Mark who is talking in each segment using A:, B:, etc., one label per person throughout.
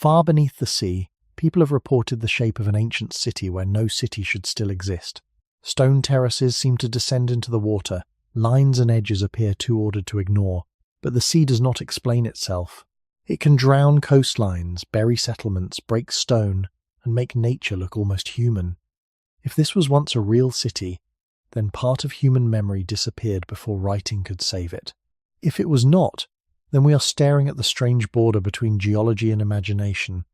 A: Far beneath the sea, people have reported the shape of an ancient city where no city should still exist. Stone terraces seem to descend into the water, lines and edges appear too ordered to ignore, but the sea does not explain itself. It can drown coastlines, bury settlements, break stone, and make nature look almost human. If this was once a real city, then part of human memory disappeared before writing could save it. If it was not, then we are staring at the strange border between geology and imagination.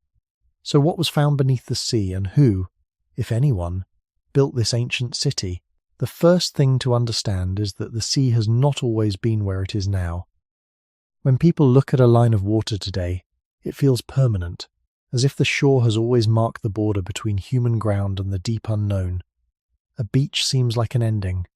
A: So what was found beneath the sea, and who, if anyone, built this ancient city? The first thing to understand is that the sea has not always been where it is now. When people look at a line of water today, it feels permanent, as if the shore has always marked the border between human ground and the deep unknown. A beach seems like an ending,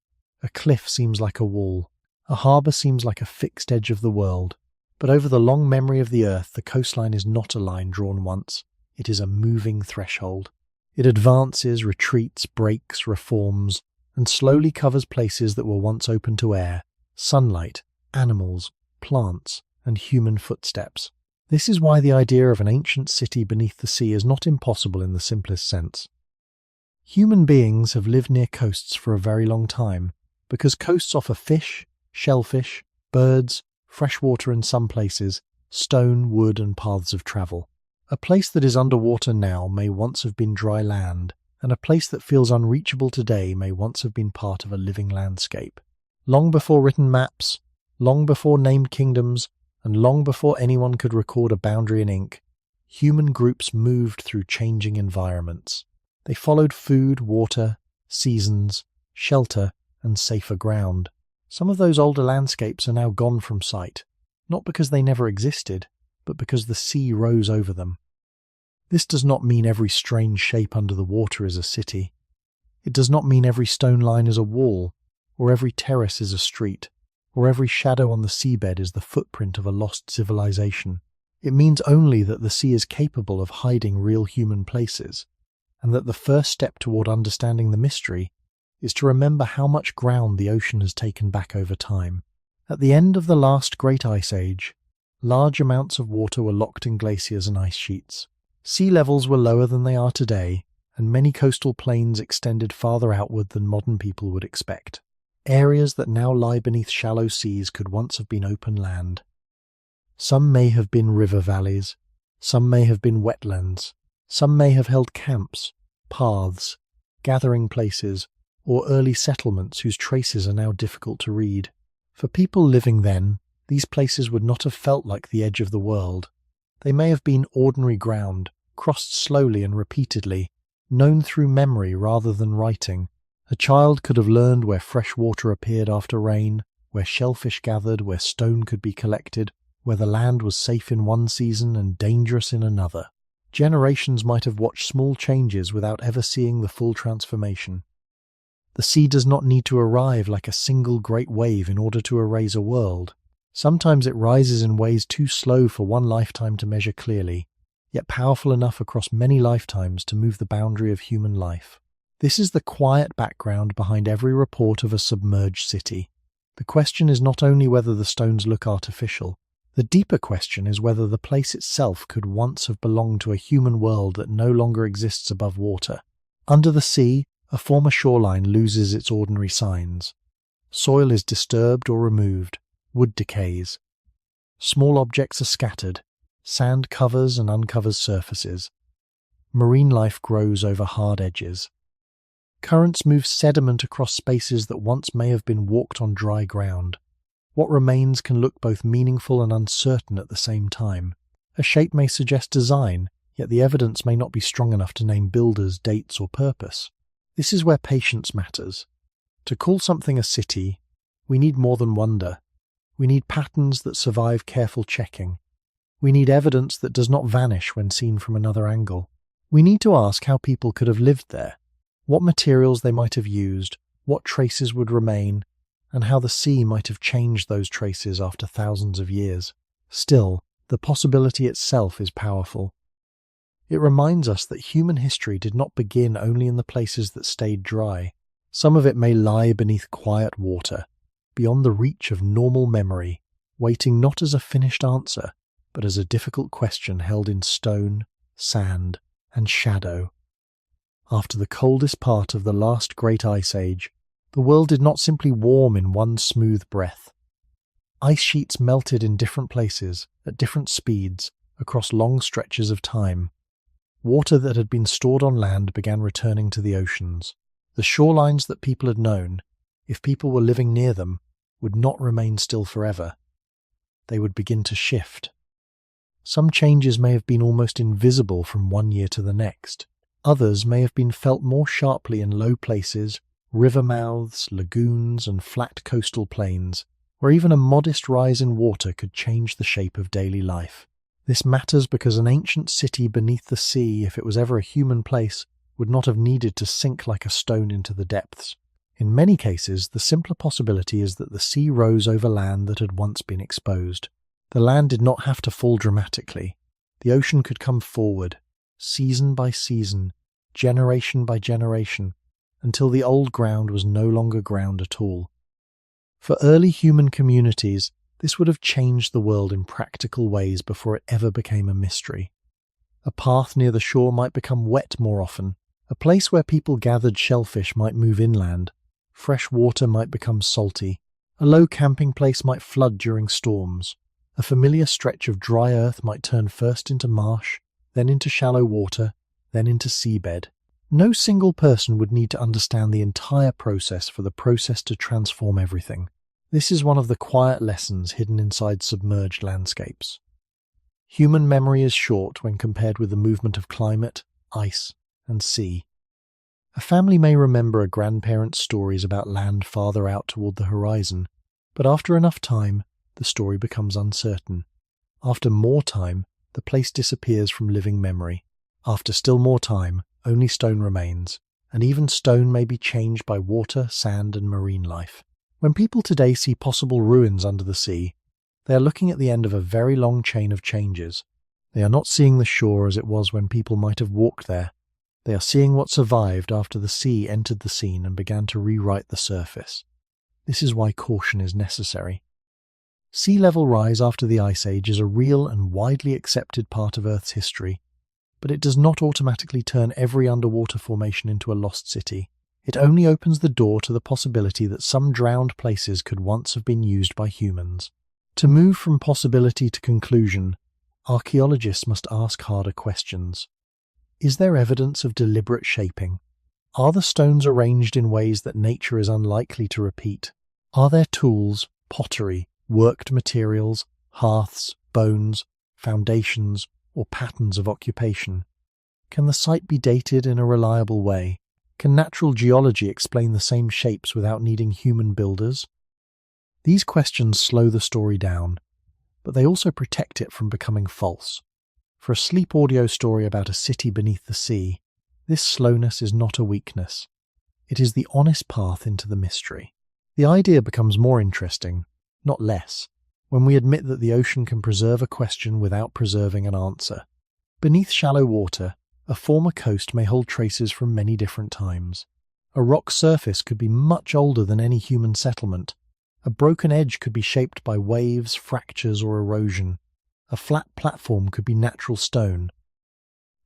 A: a cliff seems like a wall, a harbour seems like a fixed edge of the world. But over the long memory of the earth, the coastline is not a line drawn once, it is a moving threshold. It advances, retreats, breaks, reforms, and slowly covers places that were once open to air, sunlight, animals, plants, and human footsteps. This is why the idea of an ancient city beneath the sea is not impossible in the simplest sense. Human beings have lived near coasts for a very long time, because coasts offer fish, shellfish, birds, fresh water in some places, stone, wood, and paths of travel. A place that is underwater now may once have been dry land, and a place that feels unreachable today may once have been part of a living landscape. Long before written maps, long before named kingdoms, and long before anyone could record a boundary in ink, human groups moved through changing environments. They followed food, water, seasons, shelter, and safer ground. Some of those older landscapes are now gone from sight, not because they never existed, but because the sea rose over them. This does not mean every strange shape under the water is a city. It does not mean every stone line is a wall, or every terrace is a street, or every shadow on the seabed is the footprint of a lost civilization. It means only that the sea is capable of hiding real human places, and that the first step toward understanding the mystery is to remember how much ground the ocean has taken back over time. At the end of the last great ice age, large amounts of water were locked in glaciers and ice sheets. Sea levels were lower than they are today, and many coastal plains extended farther outward than modern people would expect. Areas that now lie beneath shallow seas could once have been open land. Some may have been river valleys, some may have been wetlands, some may have held camps, paths, gathering places, or early settlements whose traces are now difficult to read. For people living then, these places would not have felt like the edge of the world. They may have been ordinary ground, crossed slowly and repeatedly, known through memory rather than writing. A child could have learned where fresh water appeared after rain, where shellfish gathered, where stone could be collected, where the land was safe in one season and dangerous in another. Generations might have watched small changes without ever seeing the full transformation. The sea does not need to arrive like a single great wave in order to erase a world. Sometimes it rises in ways too slow for one lifetime to measure clearly, yet powerful enough across many lifetimes to move the boundary of human life. This is the quiet background behind every report of a submerged city. The question is not only whether the stones look artificial. The deeper question is whether the place itself could once have belonged to a human world that no longer exists above water. Under the sea, a former shoreline loses its ordinary signs. Soil is disturbed or removed, wood decays. Small objects are scattered, sand covers and uncovers surfaces. Marine life grows over hard edges. Currents move sediment across spaces that once may have been walked on dry ground. What remains can look both meaningful and uncertain at the same time. A shape may suggest design, yet the evidence may not be strong enough to name builders, dates, or purpose. This is where patience matters. To call something a city, we need more than wonder. We need patterns that survive careful checking. We need evidence that does not vanish when seen from another angle. We need to ask how people could have lived there, what materials they might have used, what traces would remain, and how the sea might have changed those traces after thousands of years. Still, the possibility itself is powerful. It reminds us that human history did not begin only in the places that stayed dry. Some of it may lie beneath quiet water, beyond the reach of normal memory, waiting not as a finished answer, but as a difficult question held in stone, sand, and shadow. After the coldest part of the last great ice age, the world did not simply warm in one smooth breath. Ice sheets melted in different places, at different speeds, across long stretches of time. Water that had been stored on land began returning to the oceans. The shorelines that people had known, if people were living near them, would not remain still forever. They would begin to shift. Some changes may have been almost invisible from one year to the next. Others may have been felt more sharply in low places, river mouths, lagoons, and flat coastal plains, where even a modest rise in water could change the shape of daily life. This matters because an ancient city beneath the sea, if it was ever a human place, would not have needed to sink like a stone into the depths. In many cases, the simpler possibility is that the sea rose over land that had once been exposed. The land did not have to fall dramatically. The ocean could come forward, season by season, generation by generation, until the old ground was no longer ground at all. For early human communities, this would have changed the world in practical ways before it ever became a mystery. A path near the shore might become wet more often. A place where people gathered shellfish might move inland. Fresh water might become salty. A low camping place might flood during storms. A familiar stretch of dry earth might turn first into marsh, then into shallow water, then into seabed. No single person would need to understand the entire process for the process to transform everything. This is one of the quiet lessons hidden inside submerged landscapes. Human memory is short when compared with the movement of climate, ice, and sea. A family may remember a grandparent's stories about land farther out toward the horizon, but after enough time, the story becomes uncertain. After more time, the place disappears from living memory. After still more time, only stone remains, and even stone may be changed by water, sand, and marine life. When people today see possible ruins under the sea, they are looking at the end of a very long chain of changes. They are not seeing the shore as it was when people might have walked there. They are seeing what survived after the sea entered the scene and began to rewrite the surface. This is why caution is necessary. Sea level rise after the Ice Age is a real and widely accepted part of Earth's history, but it does not automatically turn every underwater formation into a lost city. It only opens the door to the possibility that some drowned places could once have been used by humans. To move from possibility to conclusion, archaeologists must ask harder questions. Is there evidence of deliberate shaping? Are the stones arranged in ways that nature is unlikely to repeat? Are there tools, pottery, worked materials, hearths, bones, foundations, or patterns of occupation? Can the site be dated in a reliable way? Can natural geology explain the same shapes without needing human builders? These questions slow the story down, but they also protect it from becoming false. For a sleep audio story about a city beneath the sea, this slowness is not a weakness. It is the honest path into the mystery. The idea becomes more interesting, not less, when we admit that the ocean can preserve a question without preserving an answer. Beneath shallow water, a former coast may hold traces from many different times. A rock surface could be much older than any human settlement. A broken edge could be shaped by waves, fractures, or erosion. A flat platform could be natural stone.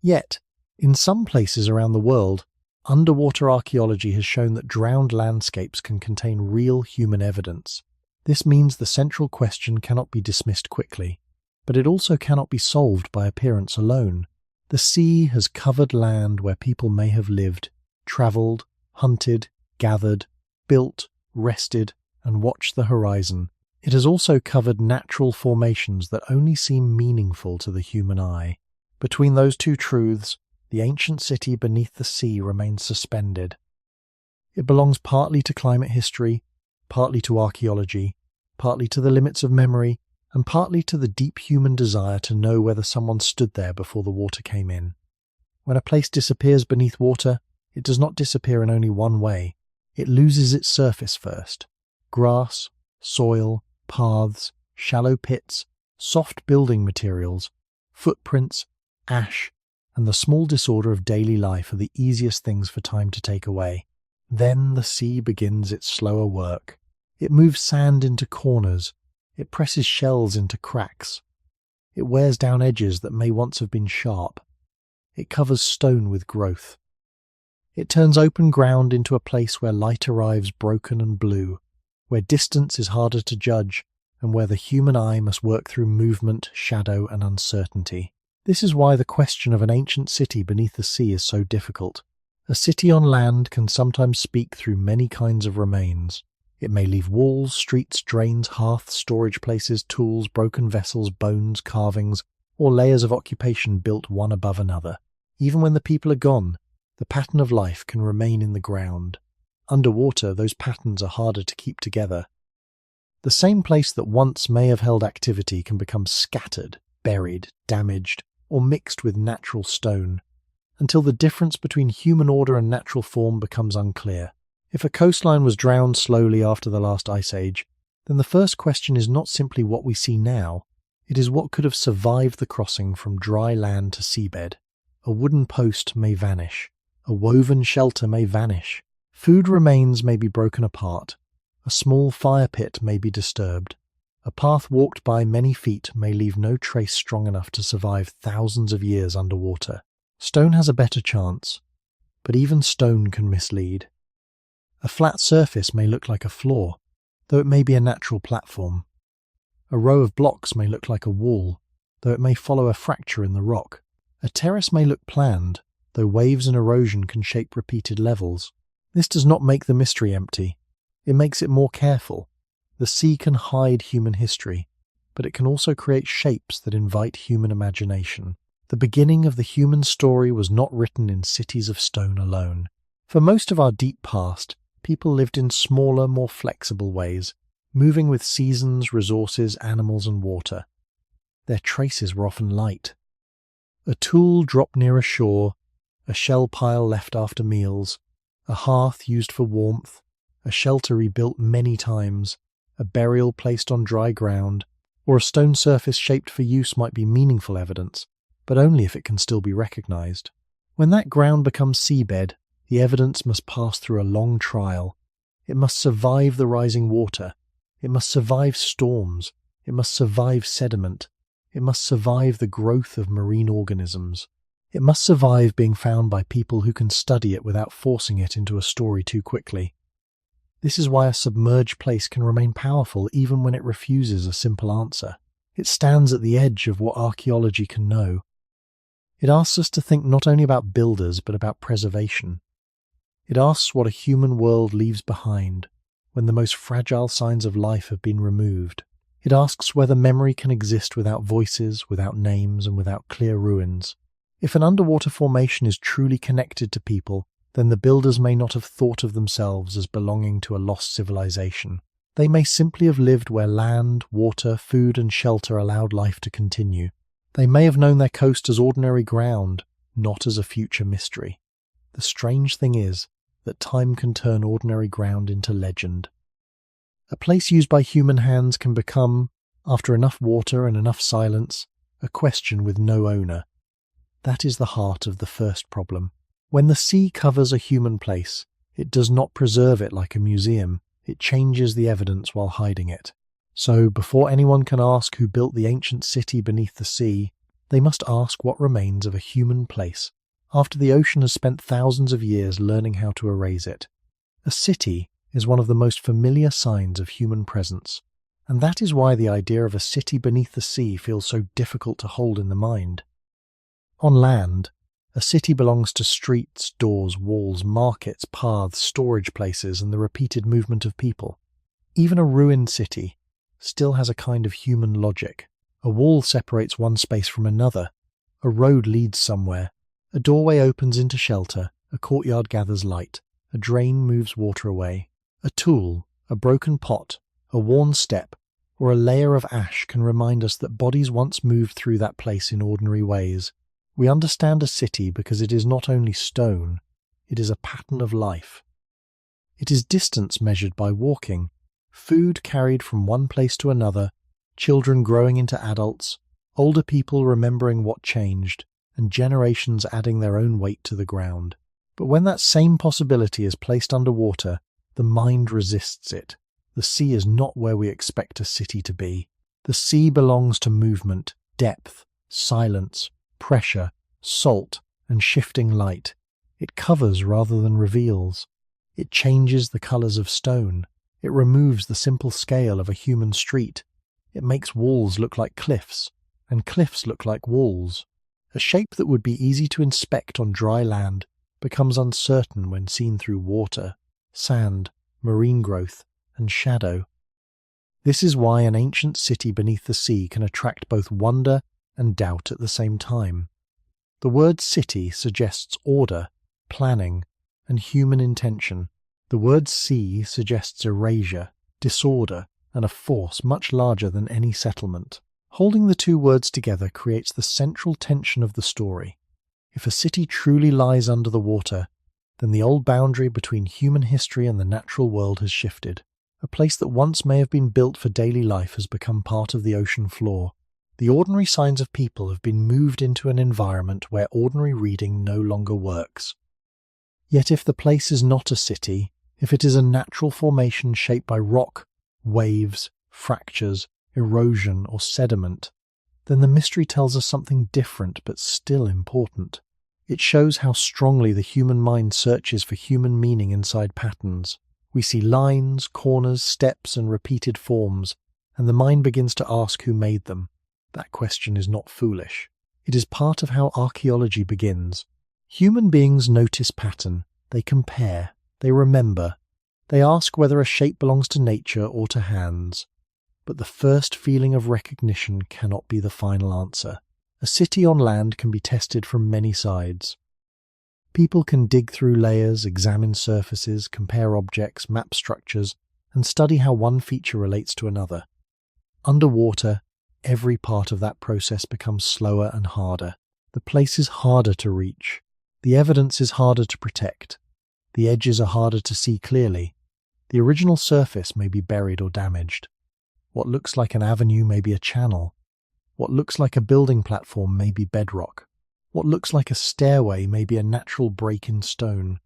A: Yet, in some places around the world, underwater archaeology has shown that drowned landscapes can contain real human evidence. This means the central question cannot be dismissed quickly, but it also cannot be solved by appearance alone. The sea has covered land where people may have lived, travelled, hunted, gathered, built, rested, and watched the horizon. It has also covered natural formations that only seem meaningful to the human eye. Between those two truths, the ancient city beneath the sea remains suspended. It belongs partly to climate history, partly to archaeology, partly to the limits of memory, and partly to the deep human desire to know whether someone stood there before the water came in. When a place disappears beneath water, it does not disappear in only one way. It loses its surface first. Grass, soil, paths, shallow pits, soft building materials, footprints, ash, and the small disorder of daily life are the easiest things for time to take away. Then the sea begins its slower work. It moves sand into corners. It presses shells into cracks. It wears down edges that may once have been sharp. It covers stone with growth. It turns open ground into a place where light arrives broken and blue, where distance is harder to judge, and where the human eye must work through movement, shadow, and uncertainty. This is why the question of an ancient city beneath the sea is so difficult. A city on land can sometimes speak through many kinds of remains. It may leave walls, streets, drains, hearths, storage places, tools, broken vessels, bones, carvings, or layers of occupation built one above another. Even when the people are gone, the pattern of life can remain in the ground. Underwater, those patterns are harder to keep together. The same place that once may have held activity can become scattered, buried, damaged, or mixed with natural stone, until the difference between human order and natural form becomes unclear. If a coastline was drowned slowly after the last ice age, then the first question is not simply what we see now, it is what could have survived the crossing from dry land to seabed. A wooden post may vanish. A woven shelter may vanish. Food remains may be broken apart. A small fire pit may be disturbed. A path walked by many feet may leave no trace strong enough to survive thousands of years underwater. Stone has a better chance, but even stone can mislead. A flat surface may look like a floor, though it may be a natural platform. A row of blocks may look like a wall, though it may follow a fracture in the rock. A terrace may look planned, though waves and erosion can shape repeated levels. This does not make the mystery empty. It makes it more careful. The sea can hide human history, but it can also create shapes that invite human imagination. The beginning of the human story was not written in cities of stone alone. For most of our deep past, people lived in smaller, more flexible ways, moving with seasons, resources, animals, and water. Their traces were often light. A tool dropped near a shore, a shell pile left after meals, a hearth used for warmth, a shelter rebuilt many times, a burial placed on dry ground, or a stone surface shaped for use might be meaningful evidence, but only if it can still be recognized. When that ground becomes seabed, the evidence must pass through a long trial. It must survive the rising water. It must survive storms. It must survive sediment. It must survive the growth of marine organisms. It must survive being found by people who can study it without forcing it into a story too quickly. This is why a submerged place can remain powerful even when it refuses a simple answer. It stands at the edge of what archaeology can know. It asks us to think not only about builders but about preservation. It asks what a human world leaves behind when the most fragile signs of life have been removed. It asks whether memory can exist without voices, without names, and without clear ruins. If an underwater formation is truly connected to people, then the builders may not have thought of themselves as belonging to a lost civilization. They may simply have lived where land, water, food, and shelter allowed life to continue. They may have known their coast as ordinary ground, not as a future mystery. The strange thing is that time can turn ordinary ground into legend. A place used by human hands can become, after enough water and enough silence, a question with no owner. That is the heart of the first problem. When the sea covers a human place, it does not preserve it like a museum. It changes the evidence while hiding it. So, before anyone can ask who built the ancient city beneath the sea, they must ask what remains of a human place, after the ocean has spent thousands of years learning how to erase it. A city is one of the most familiar signs of human presence, and that is why the idea of a city beneath the sea feels so difficult to hold in the mind. On land, a city belongs to streets, doors, walls, markets, paths, storage places, and the repeated movement of people. Even a ruined city still has a kind of human logic. A wall separates one space from another. A road leads somewhere. A doorway opens into shelter. A courtyard gathers light. A drain moves water away. A tool, a broken pot, a worn step, or a layer of ash can remind us that bodies once moved through that place in ordinary ways. We understand a city because it is not only stone, it is a pattern of life. It is distance measured by walking, food carried from one place to another, children growing into adults, older people remembering what changed, and generations adding their own weight to the ground. But when that same possibility is placed underwater, the mind resists it. The sea is not where we expect a city to be. The sea belongs to movement. depth, silence, pressure, salt, and shifting light. It covers rather than reveals. It changes the colors of stone. It removes the simple scale of a human street. It makes walls look like cliffs, and cliffs look like walls. A shape that would be easy to inspect on dry land becomes uncertain when seen through water, sand, marine growth, and shadow. This is why an ancient city beneath the sea can attract both wonder and doubt at the same time. The word city suggests order, planning, and human intention. The word sea suggests erasure, disorder, and a force much larger than any settlement. Holding the two words together creates the central tension of the story. If a city truly lies under the water, then the old boundary between human history and the natural world has shifted. A place that once may have been built for daily life has become part of the ocean floor. The ordinary signs of people have been moved into an environment where ordinary reading no longer works. Yet if the place is not a city, if it is a natural formation shaped by rock, waves, fractures, erosion, or sediment, then the mystery tells us something different but still important. It shows how strongly the human mind searches for human meaning inside patterns. We see lines, corners, steps, and repeated forms, and the mind begins to ask who made them. That question is not foolish. It is part of how archaeology begins. Human beings notice pattern, they compare, they remember, they ask whether a shape belongs to nature or to hands. But the first feeling of recognition cannot be the final answer. A city on land can be tested from many sides. People can dig through layers, examine surfaces, compare objects, map structures, and study how one feature relates to another. Underwater, every part of that process becomes slower and harder. The place is harder to reach. The evidence is harder to protect. The edges are harder to see clearly. The original surface may be buried or damaged. What looks like an avenue may be a channel. What looks like a building platform may be bedrock. What looks like a stairway may be a natural break in stone.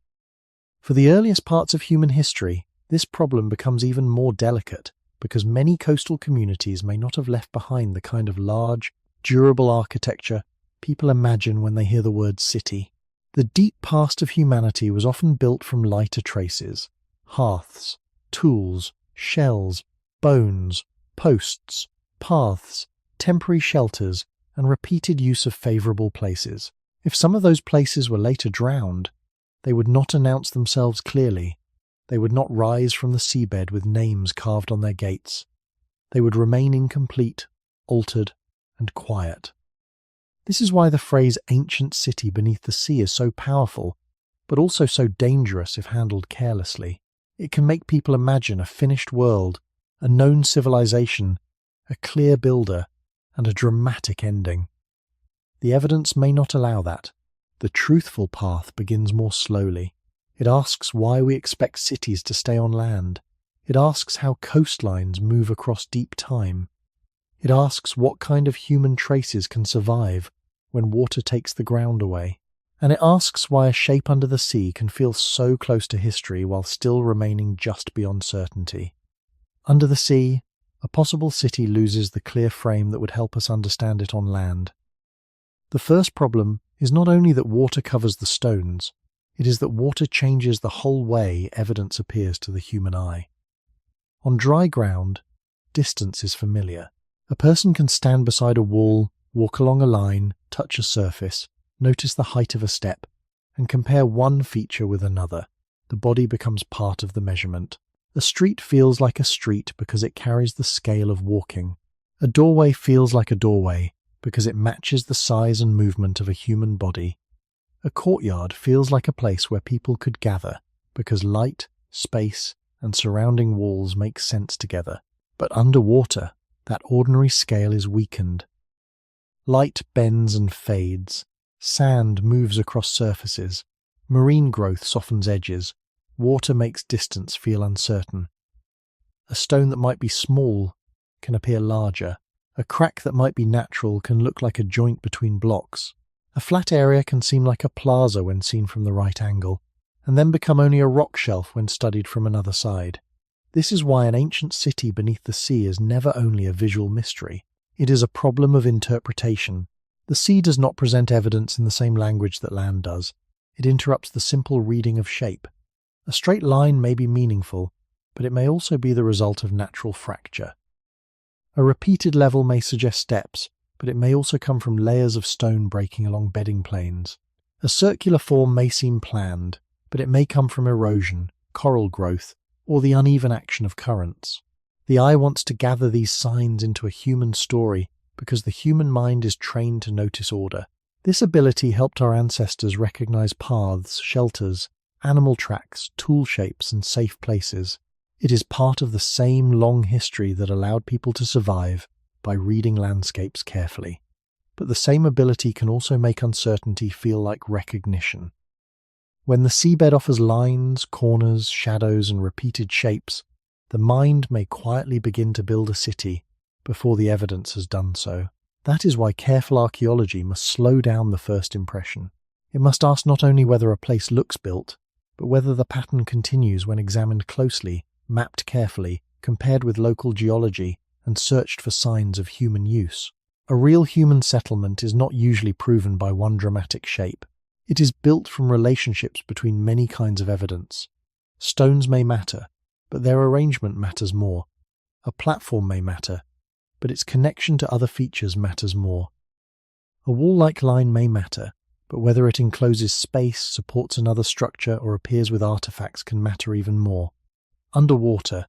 A: For the earliest parts of human history, this problem becomes even more delicate because many coastal communities may not have left behind the kind of large, durable architecture people imagine when they hear the word city. The deep past of humanity was often built from lighter traces: hearths, tools, shells, bones, posts, paths, temporary shelters, and repeated use of favourable places. If some of those places were later drowned, they would not announce themselves clearly. They would not rise from the seabed with names carved on their gates. They would remain incomplete, altered, and quiet. This is why the phrase ancient city beneath the sea is so powerful, but also so dangerous if handled carelessly. It can make people imagine a finished world, a known civilization, a clear builder, and a dramatic ending. The evidence may not allow that. The truthful path begins more slowly. It asks why we expect cities to stay on land. It asks how coastlines move across deep time. It asks what kind of human traces can survive when water takes the ground away. And it asks why a shape under the sea can feel so close to history while still remaining just beyond certainty. Under the sea, a possible city loses the clear frame that would help us understand it on land. The first problem is not only that water covers the stones, it is that water changes the whole way evidence appears to the human eye. On dry ground, distance is familiar. A person can stand beside a wall, walk along a line, touch a surface, notice the height of a step, and compare one feature with another. The body becomes part of the measurement. A street feels like a street because it carries the scale of walking. A doorway feels like a doorway because it matches the size and movement of a human body. A courtyard feels like a place where people could gather because light, space, and surrounding walls make sense together. But underwater, that ordinary scale is weakened. Light bends and fades. Sand moves across surfaces. Marine growth softens edges. Water makes distance feel uncertain. A stone that might be small can appear larger. A crack that might be natural can look like a joint between blocks. A flat area can seem like a plaza when seen from the right angle, and then become only a rock shelf when studied from another side. This is why an ancient city beneath the sea is never only a visual mystery. It is a problem of interpretation. The sea does not present evidence in the same language that land does. It interrupts the simple reading of shape. A straight line may be meaningful, but it may also be the result of natural fracture. A repeated level may suggest steps, but it may also come from layers of stone breaking along bedding planes. A circular form may seem planned, but it may come from erosion, coral growth, or the uneven action of currents. The eye wants to gather these signs into a human story because the human mind is trained to notice order. This ability helped our ancestors recognize paths, shelters, animal tracks, tool shapes, and safe places. It is part of the same long history that allowed people to survive by reading landscapes carefully. But the same ability can also make uncertainty feel like recognition. When the seabed offers lines, corners, shadows, and repeated shapes, the mind may quietly begin to build a city before the evidence has done so. That is why careful archaeology must slow down the first impression. It must ask not only whether a place looks built, but whether the pattern continues when examined closely, mapped carefully, compared with local geology, and searched for signs of human use. A real human settlement is not usually proven by one dramatic shape. It is built from relationships between many kinds of evidence. Stones may matter, but their arrangement matters more. A platform may matter, but its connection to other features matters more. A wall-like line may matter, but whether it encloses space, supports another structure, or appears with artifacts can matter even more. Underwater,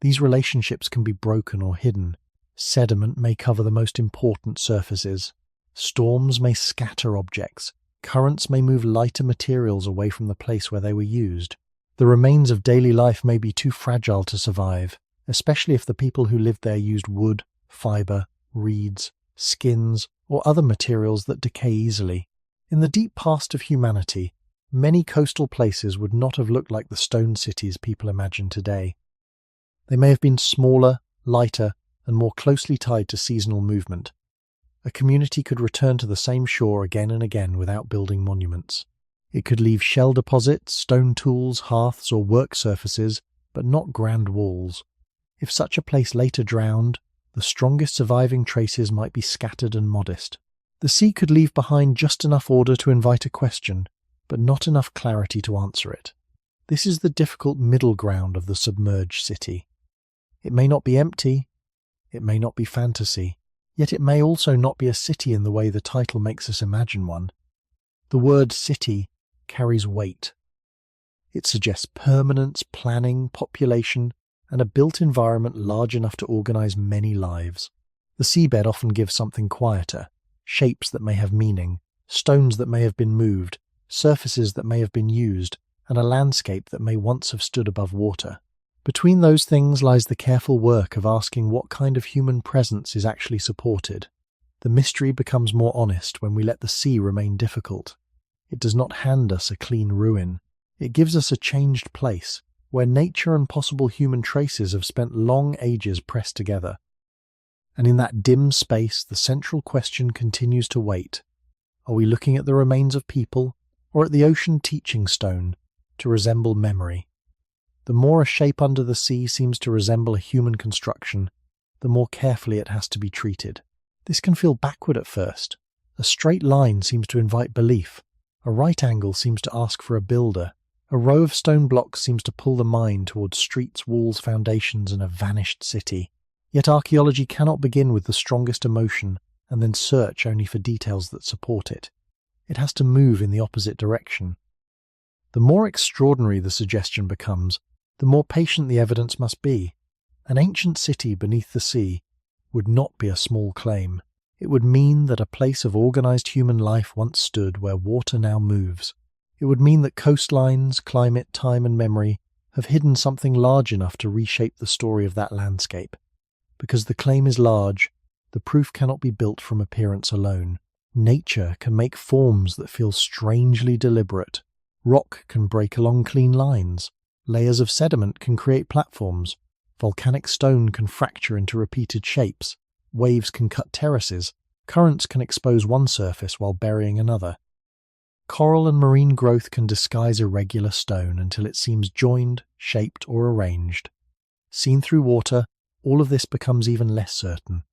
A: these relationships can be broken or hidden. Sediment may cover the most important surfaces. Storms may scatter objects. Currents may move lighter materials away from the place where they were used. The remains of daily life may be too fragile to survive, especially if the people who lived there used wood, fiber, reeds, skins, or other materials that decay easily. In the deep past of humanity, many coastal places would not have looked like the stone cities people imagine today. They may have been smaller, lighter, and more closely tied to seasonal movement. A community could return to the same shore again and again without building monuments. It could leave shell deposits, stone tools, hearths, or work surfaces, but not grand walls. If such a place later drowned, the strongest surviving traces might be scattered and modest. The sea could leave behind just enough order to invite a question, but not enough clarity to answer it. This is the difficult middle ground of the submerged city. It may not be empty, it may not be fantasy, yet it may also not be a city in the way the title makes us imagine one. The word city carries weight. It suggests permanence, planning, population, and a built environment large enough to organize many lives. The seabed often gives something quieter, shapes that may have meaning, stones that may have been moved, surfaces that may have been used, and a landscape that may once have stood above water. Between those things lies the careful work of asking what kind of human presence is actually supported. The mystery becomes more honest when we let the sea remain difficult. It does not hand us a clean ruin. It gives us a changed place, where nature and possible human traces have spent long ages pressed together. And in that dim space, the central question continues to wait. Are we looking at the remains of people, or at the ocean teaching stone, to resemble memory? The more a shape under the sea seems to resemble a human construction, the more carefully it has to be treated. This can feel backward at first. A straight line seems to invite belief. A right angle seems to ask for a builder. A row of stone blocks seems to pull the mind towards streets, walls, foundations, and a vanished city. Yet archaeology cannot begin with the strongest emotion and then search only for details that support it. It has to move in the opposite direction. The more extraordinary the suggestion becomes, the more patient the evidence must be. An ancient city beneath the sea would not be a small claim. It would mean that a place of organized human life once stood where water now moves. It would mean that coastlines, climate, time, and memory have hidden something large enough to reshape the story of that landscape. Because the claim is large, the proof cannot be built from appearance alone. Nature can make forms that feel strangely deliberate. Rock can break along clean lines. Layers of sediment can create platforms. Volcanic stone can fracture into repeated shapes. Waves can cut terraces. Currents can expose one surface while burying another. Coral and marine growth can disguise irregular stone until it seems joined, shaped, or arranged. Seen through water, all of this becomes even less certain.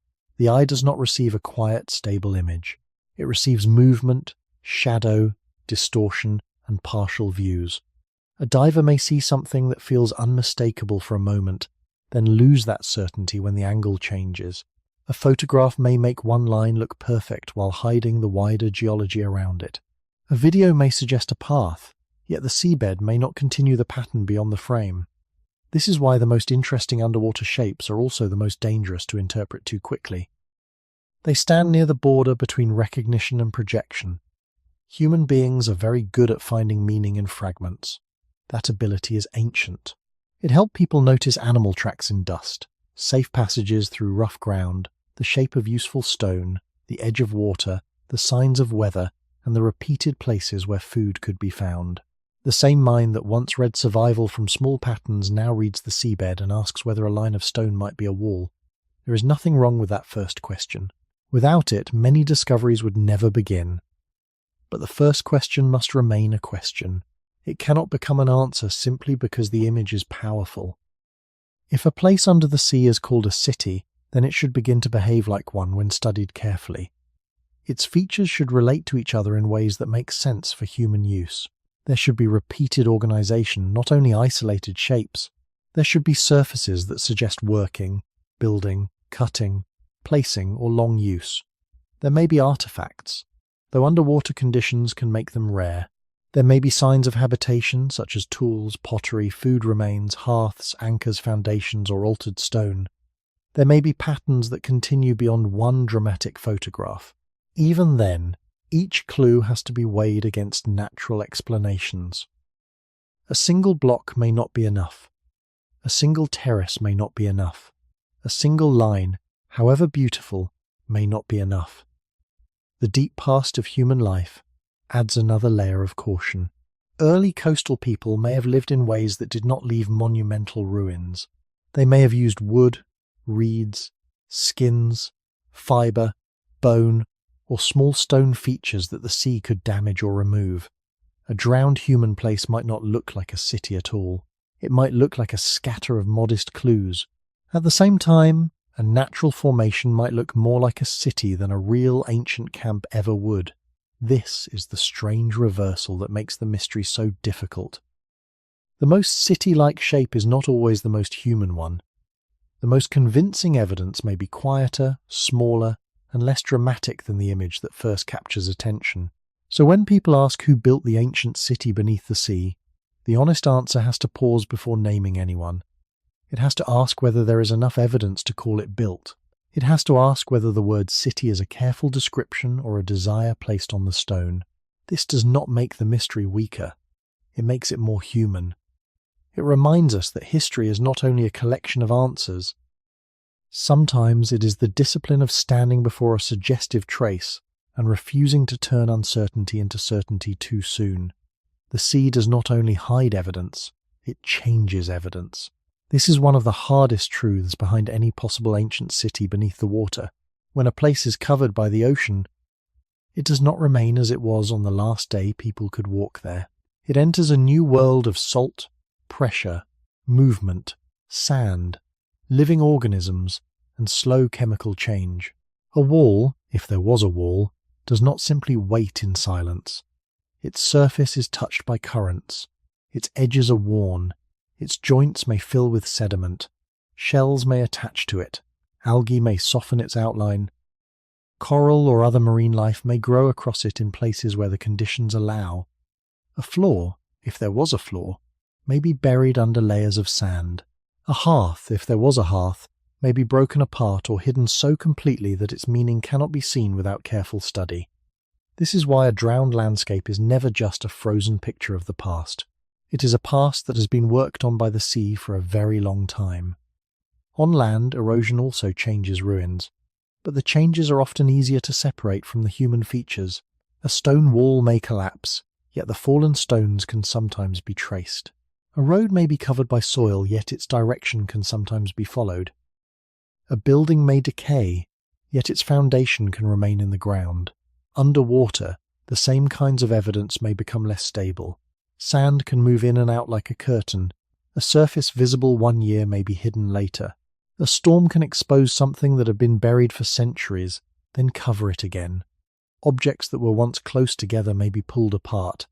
A: The eye does not receive a quiet, stable image. It receives movement, shadow, distortion, and partial views. A diver may see something that feels unmistakable for a moment, then lose that certainty when the angle changes. A photograph may make one line look perfect while hiding the wider geology around it. A video may suggest a path, yet the seabed may not continue the pattern beyond the frame. This is why the most interesting underwater shapes are also the most dangerous to interpret too quickly. They stand near the border between recognition and projection. Human beings are very good at finding meaning in fragments. That ability is ancient. It helped people notice animal tracks in dust, safe passages through rough ground, the shape of useful stone, the edge of water, the signs of weather, and the repeated places where food could be found. The same mind that once read survival from small patterns now reads the seabed and asks whether a line of stone might be a wall. There is nothing wrong with that first question. Without it, many discoveries would never begin. But the first question must remain a question. It cannot become an answer simply because the image is powerful. If a place under the sea is called a city, then it should begin to behave like one when studied carefully. Its features should relate to each other in ways that make sense for human use. There should be repeated organization, not only isolated shapes. There should be surfaces that suggest working, building, cutting, placing, or long use. There may be artifacts, though underwater conditions can make them rare. There may be signs of habitation, such as tools, pottery, food remains, hearths, anchors, foundations, or altered stone. There may be patterns that continue beyond one dramatic photograph. Even then, each clue has to be weighed against natural explanations. A single block may not be enough. A single terrace may not be enough. A single line, however beautiful, may not be enough. The deep past of human life adds another layer of caution. Early coastal people may have lived in ways that did not leave monumental ruins. They may have used wood, reeds, skins, fibre, bone, or small stone features that the sea could damage or remove. A drowned human place might not look like a city at all. It might look like a scatter of modest clues. At the same time, a natural formation might look more like a city than a real ancient camp ever would. This is the strange reversal that makes the mystery so difficult. The most city-like shape is not always the most human one. The most convincing evidence may be quieter, smaller, and less dramatic than the image that first captures attention. So when people ask who built the ancient city beneath the sea, the honest answer has to pause before naming anyone. It has to ask whether there is enough evidence to call it built. It has to ask whether the word city is a careful description or a desire placed on the stone. This does not make the mystery weaker. It makes it more human. It reminds us that history is not only a collection of answers. Sometimes it is the discipline of standing before a suggestive trace and refusing to turn uncertainty into certainty too soon. The sea does not only hide evidence, it changes evidence. This is one of the hardest truths behind any possible ancient city beneath the water. When a place is covered by the ocean, it does not remain as it was on the last day people could walk there. It enters a new world of salt, pressure, movement, sand, living organisms, and slow chemical change. A wall, if there was a wall, does not simply wait in silence. Its surface is touched by currents. Its edges are worn. Its joints may fill with sediment. Shells may attach to it. Algae may soften its outline. Coral or other marine life may grow across it in places where the conditions allow. A floor, if there was a floor, may be buried under layers of sand. A hearth, if there was a hearth, may be broken apart or hidden so completely that its meaning cannot be seen without careful study. This is why a drowned landscape is never just a frozen picture of the past. It is a past that has been worked on by the sea for a very long time. On land, erosion also changes ruins, but the changes are often easier to separate from the human features. A stone wall may collapse, yet the fallen stones can sometimes be traced. A road may be covered by soil, yet its direction can sometimes be followed. A building may decay, yet its foundation can remain in the ground. Underwater, the same kinds of evidence may become less stable. Sand can move in and out like a curtain. A surface visible one year may be hidden later. A storm can expose something that had been buried for centuries, then cover it again. Objects that were once close together may be pulled apart.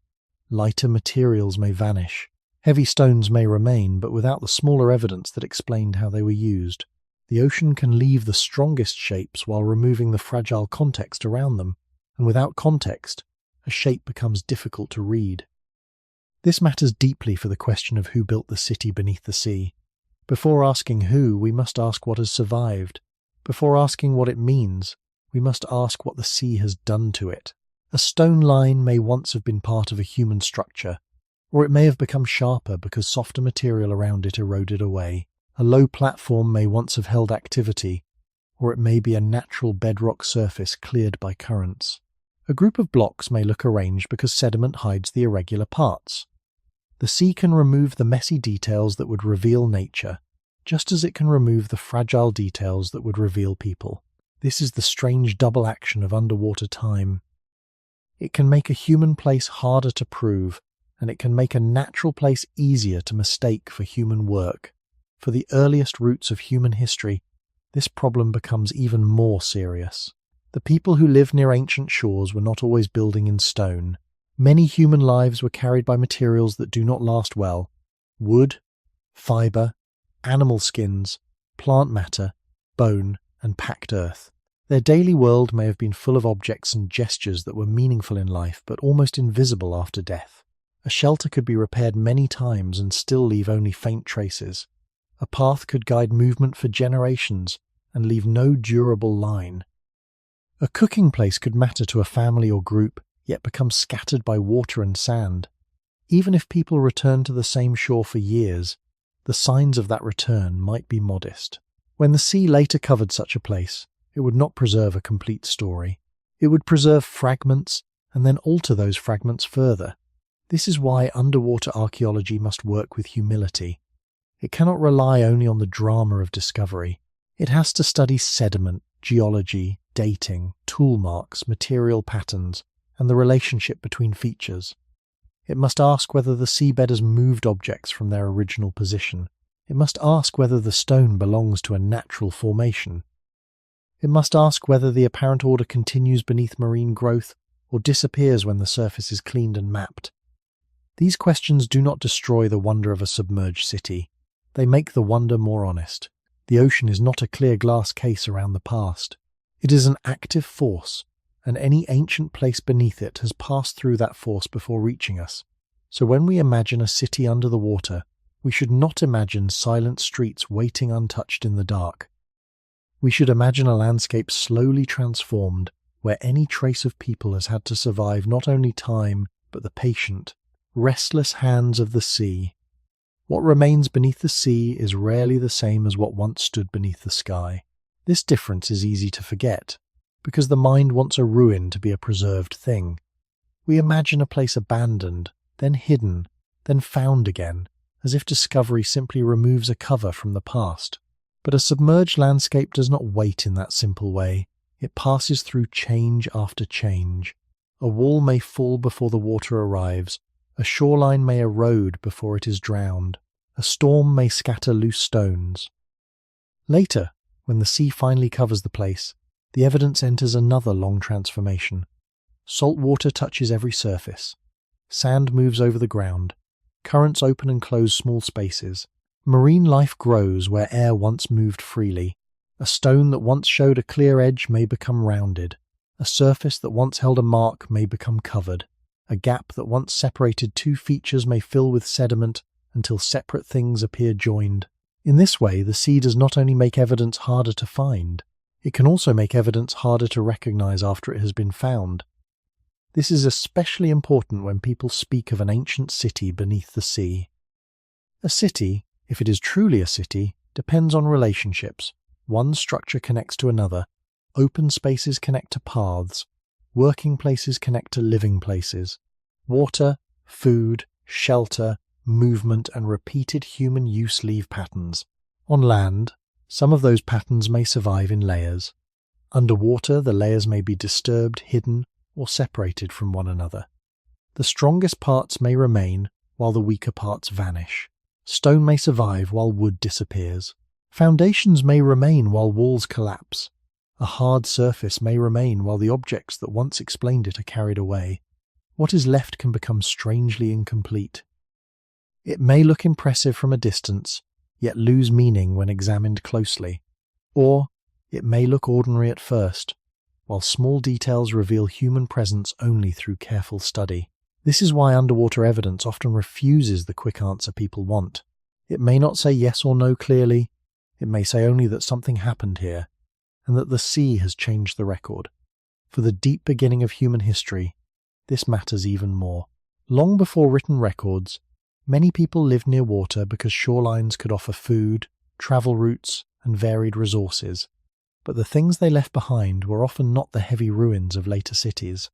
A: Lighter materials may vanish. Heavy stones may remain, but without the smaller evidence that explained how they were used. The ocean can leave the strongest shapes while removing the fragile context around them, and without context, a shape becomes difficult to read. This matters deeply for the question of who built the city beneath the sea. Before asking who, we must ask what has survived. Before asking what it means, we must ask what the sea has done to it. A stone line may once have been part of a human structure, or it may have become sharper because softer material around it eroded away. A low platform may once have held activity, or it may be a natural bedrock surface cleared by currents. A group of blocks may look arranged because sediment hides the irregular parts. The sea can remove the messy details that would reveal nature, just as it can remove the fragile details that would reveal people. This is the strange double action of underwater time. It can make a human place harder to prove, and it can make a natural place easier to mistake for human work. For the earliest roots of human history, this problem becomes even more serious. The people who lived near ancient shores were not always building in stone. Many human lives were carried by materials that do not last well: wood, fibre, animal skins, plant matter, bone, and packed earth. Their daily world may have been full of objects and gestures that were meaningful in life but almost invisible after death. A shelter could be repaired many times and still leave only faint traces. A path could guide movement for generations and leave no durable line. A cooking place could matter to a family or group, yet become scattered by water and sand. Even if people returned to the same shore for years, the signs of that return might be modest. When the sea later covered such a place, it would not preserve a complete story. It would preserve fragments and then alter those fragments further. This is why underwater archaeology must work with humility. It cannot rely only on the drama of discovery. It has to study sediment, geology, dating, tool marks, material patterns, and the relationship between features. It must ask whether the seabed has moved objects from their original position. It must ask whether the stone belongs to a natural formation. It must ask whether the apparent order continues beneath marine growth or disappears when the surface is cleaned and mapped. These questions do not destroy the wonder of a submerged city. They make the wonder more honest. The ocean is not a clear glass case around the past. It is an active force, and any ancient place beneath it has passed through that force before reaching us. So when we imagine a city under the water, we should not imagine silent streets waiting untouched in the dark. We should imagine a landscape slowly transformed, where any trace of people has had to survive not only time, but the patient, restless hands of the sea. What remains beneath the sea is rarely the same as what once stood beneath the sky. This difference is easy to forget, because the mind wants a ruin to be a preserved thing. We imagine a place abandoned, then hidden, then found again, as if discovery simply removes a cover from the past. But a submerged landscape does not wait in that simple way. It passes through change after change. A wall may fall before the water arrives. A shoreline may erode before it is drowned. A storm may scatter loose stones. Later, when the sea finally covers the place, the evidence enters another long transformation. Salt water touches every surface. Sand moves over the ground. Currents open and close small spaces. Marine life grows where air once moved freely. A stone that once showed a clear edge may become rounded. A surface that once held a mark may become covered. A gap that once separated two features may fill with sediment until separate things appear joined. In this way, the sea does not only make evidence harder to find, it can also make evidence harder to recognize after it has been found. This is especially important when people speak of an ancient city beneath the sea. A city, if it is truly a city, depends on relationships. One structure connects to another. Open spaces connect to paths. Working places connect to living places. Water, food, shelter, movement, and repeated human use leave patterns. On land, some of those patterns may survive in layers. Underwater, the layers may be disturbed, hidden, or separated from one another. The strongest parts may remain, while the weaker parts vanish. Stone may survive while wood disappears. Foundations may remain while walls collapse. A hard surface may remain while the objects that once explained it are carried away. What is left can become strangely incomplete. It may look impressive from a distance, yet lose meaning when examined closely. Or it may look ordinary at first, while small details reveal human presence only through careful study. This is why underwater evidence often refuses the quick answer people want. It may not say yes or no clearly. It may say only that something happened here, and that the sea has changed the record. For the deep beginning of human history, this matters even more. Long before written records, many people lived near water because shorelines could offer food, travel routes, and varied resources. But the things they left behind were often not the heavy ruins of later cities.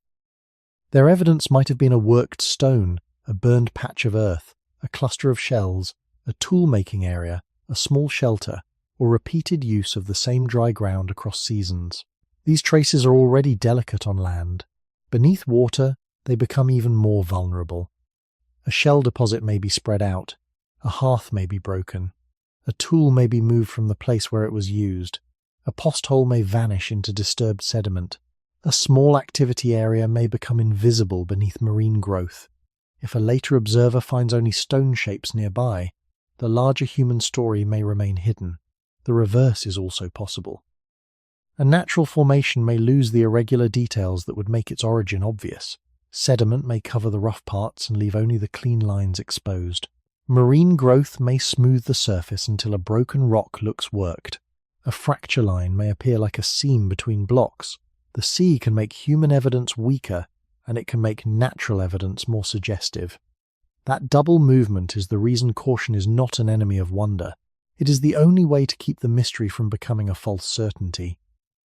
A: Their evidence might have been a worked stone, a burned patch of earth, a cluster of shells, a tool-making area, a small shelter, or repeated use of the same dry ground across seasons. These traces are already delicate on land. Beneath water, they become even more vulnerable. A shell deposit may be spread out, a hearth may be broken, a tool may be moved from the place where it was used, a post hole may vanish into disturbed sediment, a small activity area may become invisible beneath marine growth. If a later observer finds only stone shapes nearby, the larger human story may remain hidden. The reverse is also possible. A natural formation may lose the irregular details that would make its origin obvious. Sediment may cover the rough parts and leave only the clean lines exposed. Marine growth may smooth the surface until a broken rock looks worked. A fracture line may appear like a seam between blocks. The sea can make human evidence weaker, and it can make natural evidence more suggestive. That double movement is the reason caution is not an enemy of wonder. It is the only way to keep the mystery from becoming a false certainty.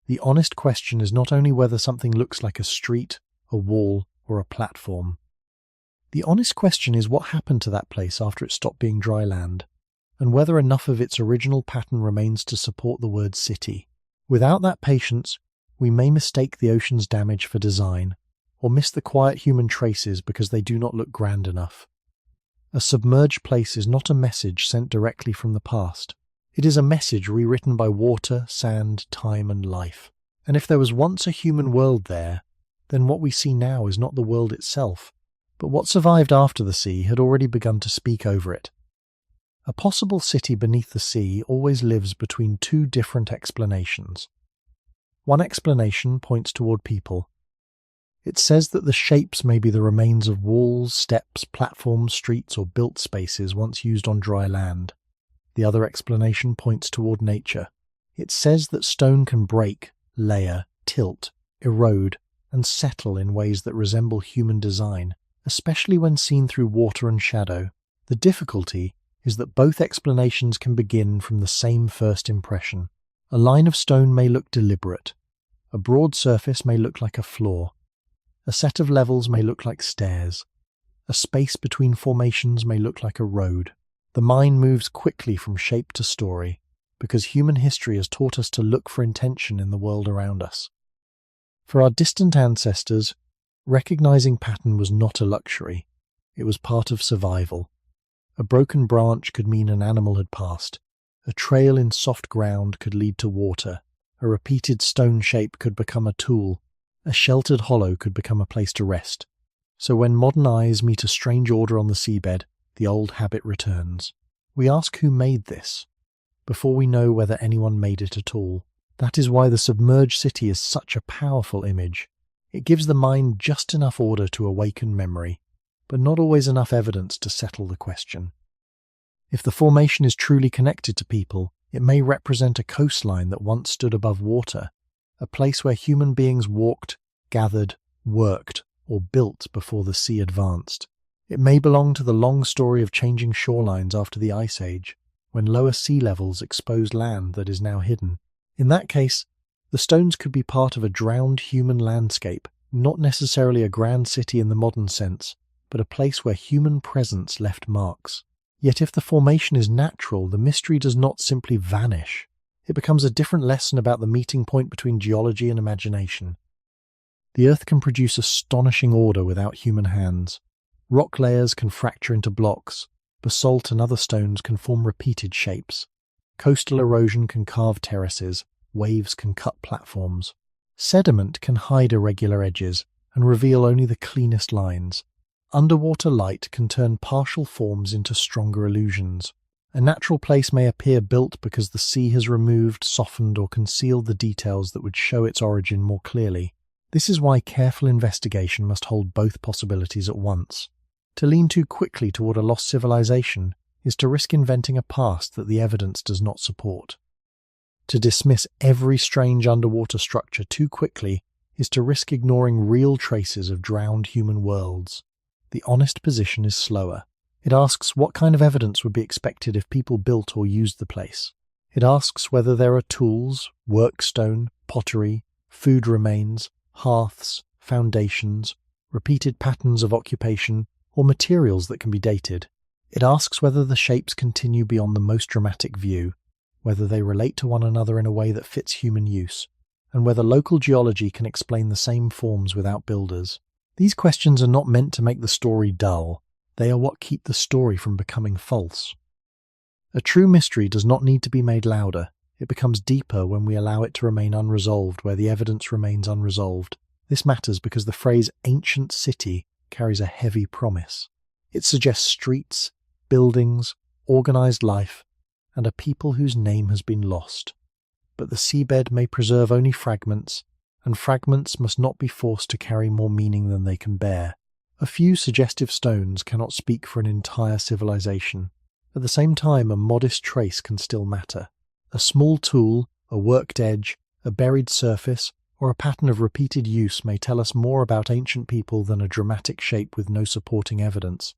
A: The honest question is not only whether something looks like a street, a wall, or a platform. The honest question is what happened to that place after it stopped being dry land, and whether enough of its original pattern remains to support the word city. Without that patience, we may mistake the ocean's damage for design, or miss the quiet human traces because they do not look grand enough. A submerged place is not a message sent directly from the past. It is a message rewritten by water, sand, time, and life. And if there was once a human world there, then what we see now is not the world itself, but what survived after the sea had already begun to speak over it. A possible city beneath the sea always lives between two different explanations. One explanation points toward people. It says that the shapes may be the remains of walls, steps, platforms, streets, or built spaces once used on dry land. The other explanation points toward nature. It says that stone can break, layer, tilt, erode, and settle in ways that resemble human design, especially when seen through water and shadow. The difficulty is that both explanations can begin from the same first impression. A line of stone may look deliberate. A broad surface may look like a floor. A set of levels may look like stairs. A space between formations may look like a road. The mind moves quickly from shape to story, because human history has taught us to look for intention in the world around us. For our distant ancestors, recognizing pattern was not a luxury. It was part of survival. A broken branch could mean an animal had passed. A trail in soft ground could lead to water. A repeated stone shape could become a tool. A sheltered hollow could become a place to rest. So when modern eyes meet a strange order on the seabed, the old habit returns. We ask who made this, before we know whether anyone made it at all. That is why the submerged city is such a powerful image. It gives the mind just enough order to awaken memory, but not always enough evidence to settle the question. If the formation is truly connected to people, it may represent a coastline that once stood above water, a place where human beings walked, gathered, worked, or built before the sea advanced. It may belong to the long story of changing shorelines after the Ice Age, when lower sea levels exposed land that is now hidden. In that case, the stones could be part of a drowned human landscape, not necessarily a grand city in the modern sense, but a place where human presence left marks. Yet if the formation is natural, the mystery does not simply vanish. It becomes a different lesson about the meeting point between geology and imagination. The Earth can produce astonishing order without human hands. Rock layers can fracture into blocks. Basalt and other stones can form repeated shapes. Coastal erosion can carve terraces, waves can cut platforms. Sediment can hide irregular edges and reveal only the cleanest lines. Underwater light can turn partial forms into stronger illusions. A natural place may appear built because the sea has removed, softened, or concealed the details that would show its origin more clearly. This is why careful investigation must hold both possibilities at once. To lean too quickly toward a lost civilization is to risk inventing a past that the evidence does not support. To dismiss every strange underwater structure too quickly is to risk ignoring real traces of drowned human worlds. The honest position is slower. It asks what kind of evidence would be expected if people built or used the place. It asks whether there are tools, workstone, pottery, food remains, hearths, foundations, repeated patterns of occupation, or materials that can be dated. It asks whether the shapes continue beyond the most dramatic view, whether they relate to one another in a way that fits human use, and whether local geology can explain the same forms without builders. These questions are not meant to make the story dull. They are what keep the story from becoming false. A true mystery does not need to be made louder. It becomes deeper when we allow it to remain unresolved where the evidence remains unresolved. This matters because the phrase ancient city carries a heavy promise. It suggests streets, buildings, organized life, and a people whose name has been lost. But the seabed may preserve only fragments, and fragments must not be forced to carry more meaning than they can bear. A few suggestive stones cannot speak for an entire civilization. At the same time, a modest trace can still matter. A small tool, a worked edge, a buried surface, or a pattern of repeated use may tell us more about ancient people than a dramatic shape with no supporting evidence.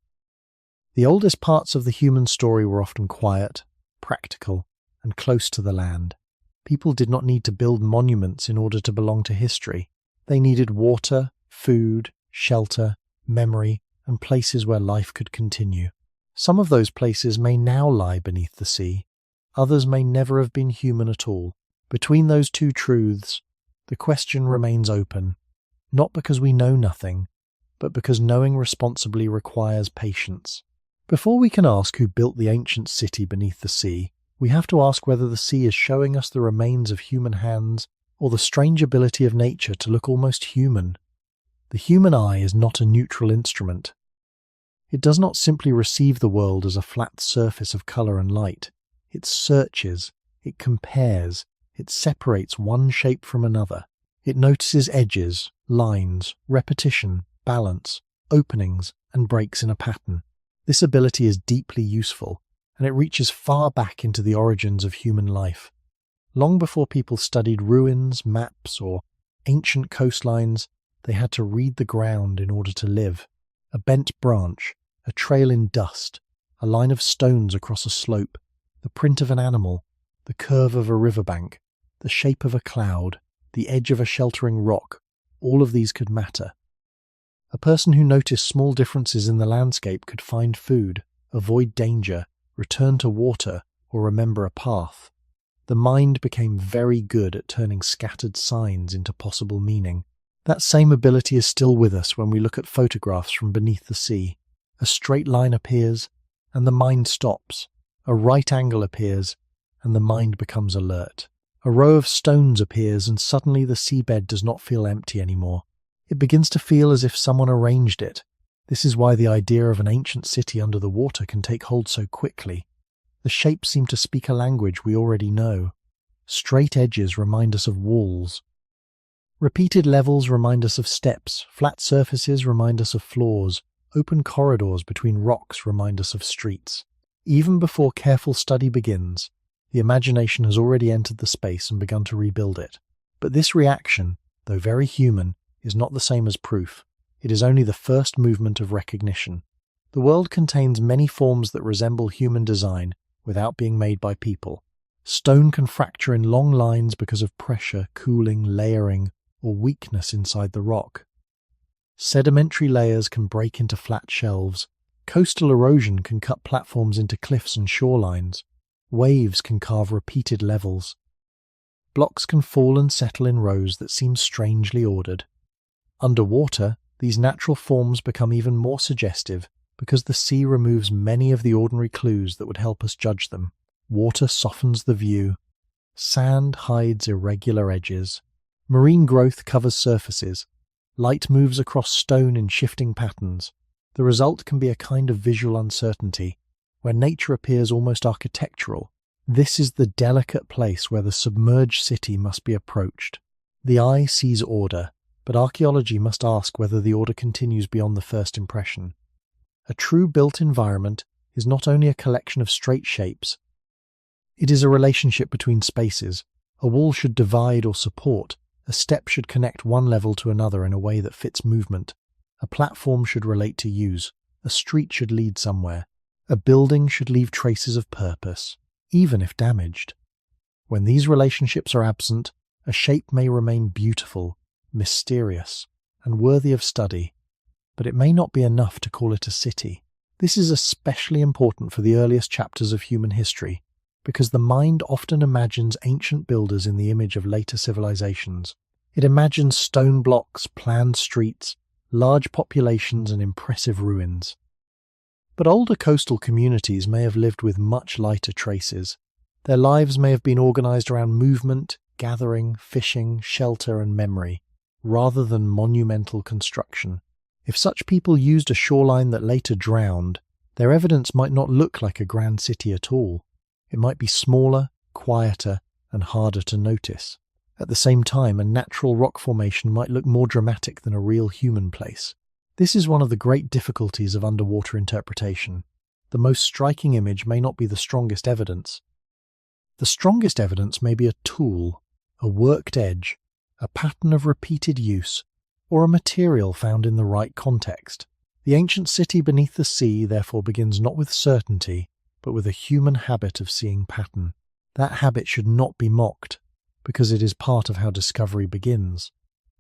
A: The oldest parts of the human story were often quiet, practical, and close to the land. People did not need to build monuments in order to belong to history. They needed water, food, shelter, memory, and places where life could continue. Some of those places may now lie beneath the sea. Others may never have been human at all. Between those two truths, the question remains open, not because we know nothing, but because knowing responsibly requires patience. Before we can ask who built the ancient city beneath the sea, we have to ask whether the sea is showing us the remains of human hands or the strange ability of nature to look almost human. The human eye is not a neutral instrument. It does not simply receive the world as a flat surface of colour and light. It searches, it compares, it separates one shape from another. It notices edges, lines, repetition, balance, openings, and breaks in a pattern. This ability is deeply useful, and it reaches far back into the origins of human life. Long before people studied ruins, maps, or ancient coastlines, they had to read the ground in order to live. A bent branch, a trail in dust, a line of stones across a slope, the print of an animal, the curve of a riverbank, the shape of a cloud, the edge of a sheltering rock, all of these could matter. A person who noticed small differences in the landscape could find food, avoid danger, return to water, or remember a path. The mind became very good at turning scattered signs into possible meaning. That same ability is still with us when we look at photographs from beneath the sea. A straight line appears, and the mind stops. A right angle appears, and the mind becomes alert. A row of stones appears, and suddenly the seabed does not feel empty anymore. It begins to feel as if someone arranged it. This is why the idea of an ancient city under the water can take hold so quickly. The shapes seem to speak a language we already know. Straight edges remind us of walls. Repeated levels remind us of steps, flat surfaces remind us of floors, open corridors between rocks remind us of streets. Even before careful study begins, the imagination has already entered the space and begun to rebuild it. But this reaction, though very human, is not the same as proof. It is only the first movement of recognition. The world contains many forms that resemble human design without being made by people. Stone can fracture in long lines because of pressure, cooling, layering, or weakness inside the rock. Sedimentary layers can break into flat shelves. Coastal erosion can cut platforms into cliffs and shorelines. Waves can carve repeated levels. Blocks can fall and settle in rows that seem strangely ordered. Underwater, these natural forms become even more suggestive because the sea removes many of the ordinary clues that would help us judge them. Water softens the view. Sand hides irregular edges. Marine growth covers surfaces. Light moves across stone in shifting patterns. The result can be a kind of visual uncertainty, where nature appears almost architectural. This is the delicate place where the submerged city must be approached. The eye sees order, but archaeology must ask whether the order continues beyond the first impression. A true built environment is not only a collection of straight shapes, it is a relationship between spaces. A wall should divide or support. A step should connect one level to another in a way that fits movement. A platform should relate to use. A street should lead somewhere. A building should leave traces of purpose, even if damaged. When these relationships are absent, a shape may remain beautiful, mysterious, and worthy of study, but it may not be enough to call it a city. This is especially important for the earliest chapters of human history, because the mind often imagines ancient builders in the image of later civilizations. It imagines stone blocks, planned streets, large populations, and impressive ruins. But older coastal communities may have lived with much lighter traces. Their lives may have been organized around movement, gathering, fishing, shelter, and memory, rather than monumental construction. If such people used a shoreline that later drowned, their evidence might not look like a grand city at all. It might be smaller, quieter, and harder to notice. At the same time, a natural rock formation might look more dramatic than a real human place. This is one of the great difficulties of underwater interpretation. The most striking image may not be the strongest evidence. The strongest evidence may be a tool, a worked edge, a pattern of repeated use, or a material found in the right context. The ancient city beneath the sea therefore begins not with certainty, but with a human habit of seeing pattern. That habit should not be mocked, because it is part of how discovery begins.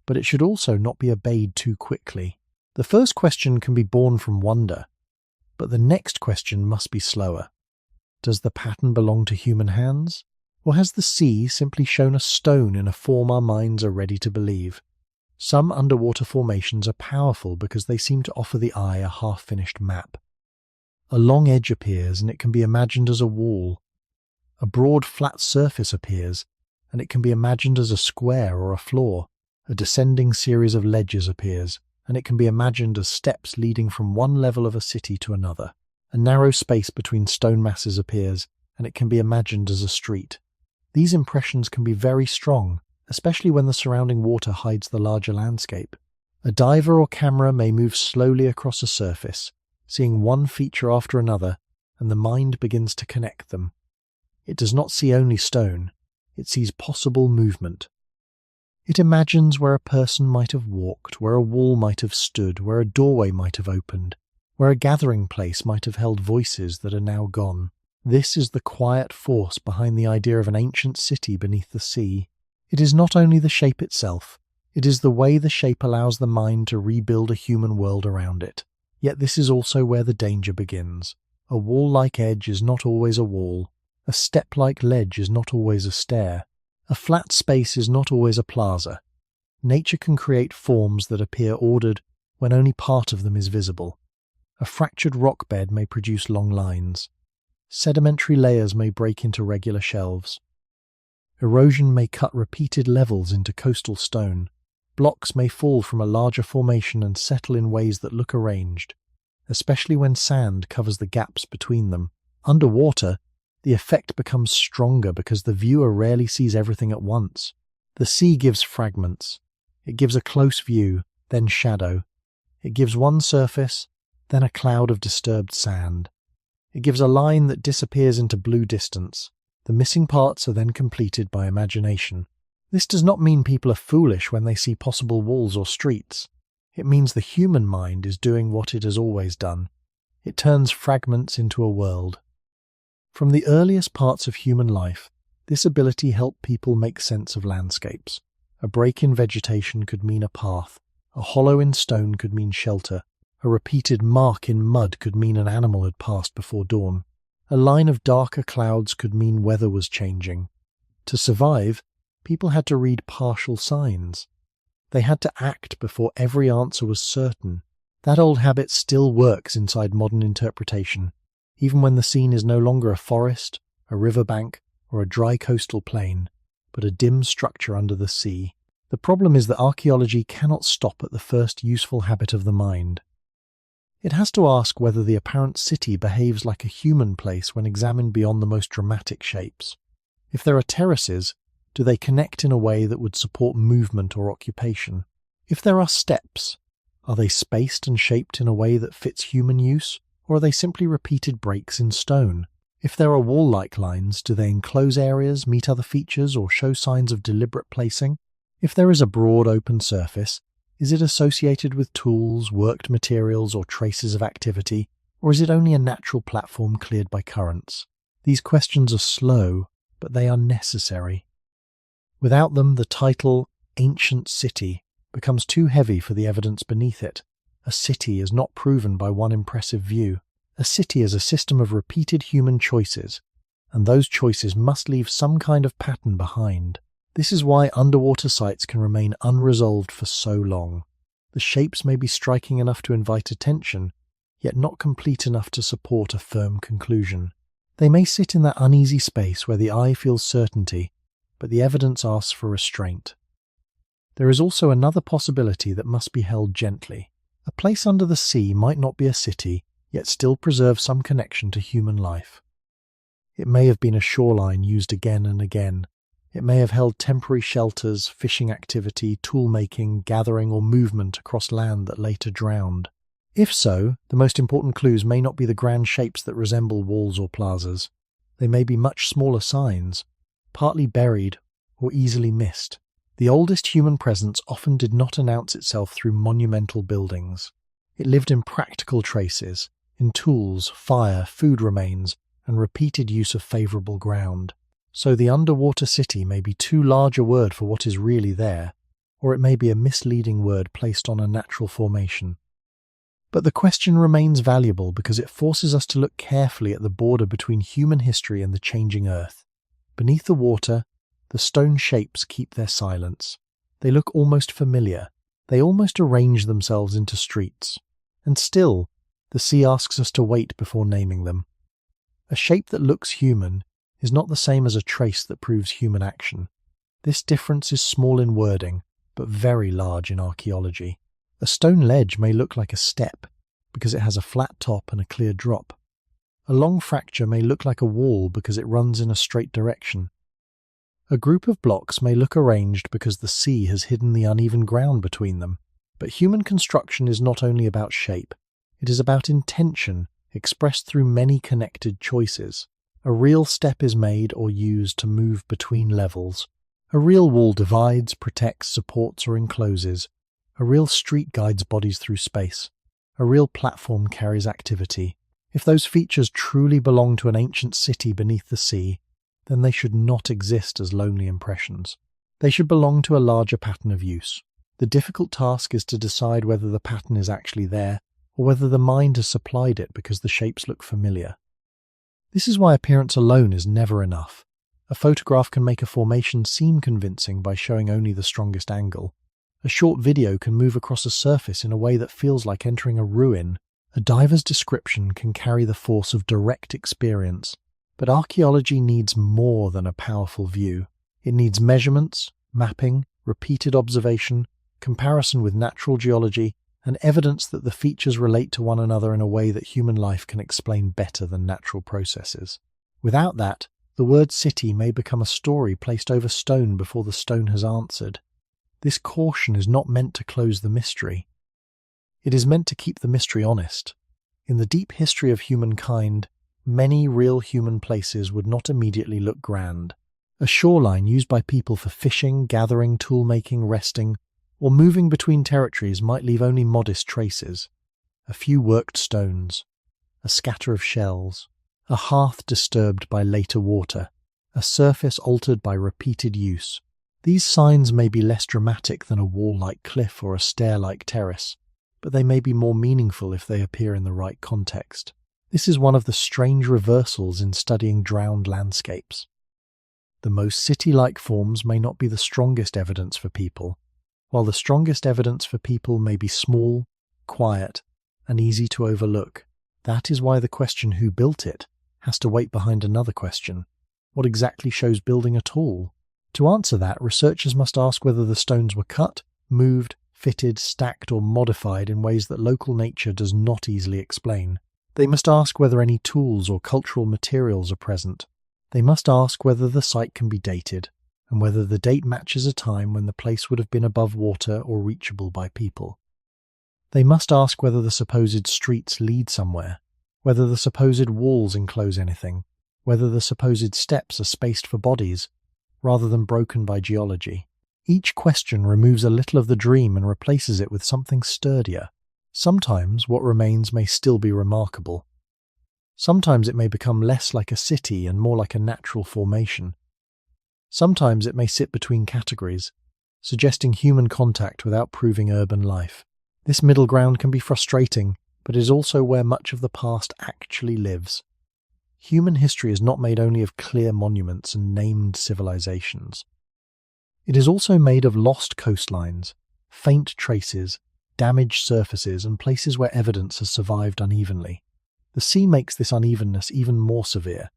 A: But it should also not be obeyed too quickly. The first question can be born from wonder, but the next question must be slower. Does the pattern belong to human hands? Or has the sea simply shown a stone in a form our minds are ready to believe? Some underwater formations are powerful because they seem to offer the eye a half-finished map. A long edge appears and it can be imagined as a wall. A broad flat surface appears and it can be imagined as a square or a floor. A descending series of ledges appears and it can be imagined as steps leading from one level of a city to another. A narrow space between stone masses appears and it can be imagined as a street. These impressions can be very strong, especially when the surrounding water hides the larger landscape. A diver or camera may move slowly across a surface, seeing one feature after another, and the mind begins to connect them. It does not see only stone, it sees possible movement. It imagines where a person might have walked, where a wall might have stood, where a doorway might have opened, where a gathering place might have held voices that are now gone. This is the quiet force behind the idea of an ancient city beneath the sea. It is not only the shape itself, it is the way the shape allows the mind to rebuild a human world around it. Yet this is also where the danger begins. A wall-like edge is not always a wall. A step-like ledge is not always a stair. A flat space is not always a plaza. Nature can create forms that appear ordered when only part of them is visible. A fractured rock bed may produce long lines. Sedimentary layers may break into regular shelves. Erosion may cut repeated levels into coastal stone. Blocks may fall from a larger formation and settle in ways that look arranged, especially when sand covers the gaps between them. Underwater, the effect becomes stronger because the viewer rarely sees everything at once. The sea gives fragments. It gives a close view, then shadow. It gives one surface, then a cloud of disturbed sand. It gives a line that disappears into blue distance. The missing parts are then completed by imagination. This does not mean people are foolish when they see possible walls or streets. It means the human mind is doing what it has always done. It turns fragments into a world. From the earliest parts of human life, this ability helped people make sense of landscapes. A break in vegetation could mean a path. A hollow in stone could mean shelter. A repeated mark in mud could mean an animal had passed before dawn. A line of darker clouds could mean weather was changing. To survive, people had to read partial signs. They had to act before every answer was certain. That old habit still works inside modern interpretation, even when the scene is no longer a forest, a riverbank, or a dry coastal plain, but a dim structure under the sea. The problem is that archaeology cannot stop at the first useful habit of the mind. It has to ask whether the apparent city behaves like a human place when examined beyond the most dramatic shapes. If there are terraces, do they connect in a way that would support movement or occupation? If there are steps, are they spaced and shaped in a way that fits human use, or are they simply repeated breaks in stone? If there are wall-like lines, do they enclose areas, meet other features, or show signs of deliberate placing? If there is a broad open surface, is it associated with tools, worked materials, or traces of activity, or is it only a natural platform cleared by currents? These questions are slow, but they are necessary. Without them, the title, Ancient City, becomes too heavy for the evidence beneath it. A city is not proven by one impressive view. A city is a system of repeated human choices, and those choices must leave some kind of pattern behind. This is why underwater sites can remain unresolved for so long. The shapes may be striking enough to invite attention, yet not complete enough to support a firm conclusion. They may sit in that uneasy space where the eye feels certainty, but the evidence asks for restraint. There is also another possibility that must be held gently. A place under the sea might not be a city, yet still preserve some connection to human life. It may have been a shoreline used again and again. It may have held temporary shelters, fishing activity, tool-making, gathering, or movement across land that later drowned. If so, the most important clues may not be the grand shapes that resemble walls or plazas. They may be much smaller signs, partly buried or easily missed. The oldest human presence often did not announce itself through monumental buildings. It lived in practical traces, in tools, fire, food remains, and repeated use of favourable ground. So the underwater city may be too large a word for what is really there, or it may be a misleading word placed on a natural formation. But the question remains valuable because it forces us to look carefully at the border between human history and the changing earth. Beneath the water, the stone shapes keep their silence. They look almost familiar. They almost arrange themselves into streets. And still, the sea asks us to wait before naming them. A shape that looks human is not the same as a trace that proves human action. This difference is small in wording, but very large in archaeology. A stone ledge may look like a step, because it has a flat top and a clear drop. A long fracture may look like a wall because it runs in a straight direction. A group of blocks may look arranged because the sea has hidden the uneven ground between them. But human construction is not only about shape, it is about intention expressed through many connected choices. A real step is made or used to move between levels. A real wall divides, protects, supports, or encloses. A real street guides bodies through space. A real platform carries activity. If those features truly belong to an ancient city beneath the sea, then they should not exist as lonely impressions. They should belong to a larger pattern of use. The difficult task is to decide whether the pattern is actually there, or whether the mind has supplied it because the shapes look familiar. This is why appearance alone is never enough. A photograph can make a formation seem convincing by showing only the strongest angle. A short video can move across a surface in a way that feels like entering a ruin. A diver's description can carry the force of direct experience. But archaeology needs more than a powerful view. It needs measurements, mapping, repeated observation, comparison with natural geology, and evidence that the features relate to one another in a way that human life can explain better than natural processes. Without that, the word city may become a story placed over stone before the stone has answered. This caution is not meant to close the mystery. It is meant to keep the mystery honest. In the deep history of humankind, many real human places would not immediately look grand. A shoreline used by people for fishing, gathering, tool-making, resting, or moving between territories might leave only modest traces. A few worked stones, a scatter of shells, a hearth disturbed by later water, a surface altered by repeated use. These signs may be less dramatic than a wall-like cliff or a stair-like terrace, but they may be more meaningful if they appear in the right context. This is one of the strange reversals in studying drowned landscapes. The most city-like forms may not be the strongest evidence for people, while the strongest evidence for people may be small, quiet, and easy to overlook. That is why the question who built it has to wait behind another question. What exactly shows building at all? To answer that, researchers must ask whether the stones were cut, moved, fitted, stacked, or modified in ways that local nature does not easily explain. They must ask whether any tools or cultural materials are present. They must ask whether the site can be dated, and whether the date matches a time when the place would have been above water or reachable by people. They must ask whether the supposed streets lead somewhere, whether the supposed walls enclose anything, whether the supposed steps are spaced for bodies, rather than broken by geology. Each question removes a little of the dream and replaces it with something sturdier. Sometimes what remains may still be remarkable. Sometimes it may become less like a city and more like a natural formation. Sometimes it may sit between categories, suggesting human contact without proving urban life. This middle ground can be frustrating, but is also where much of the past actually lives. Human history is not made only of clear monuments and named civilizations. It is also made of lost coastlines, faint traces, damaged surfaces, and places where evidence has survived unevenly. The sea makes this unevenness even more severe.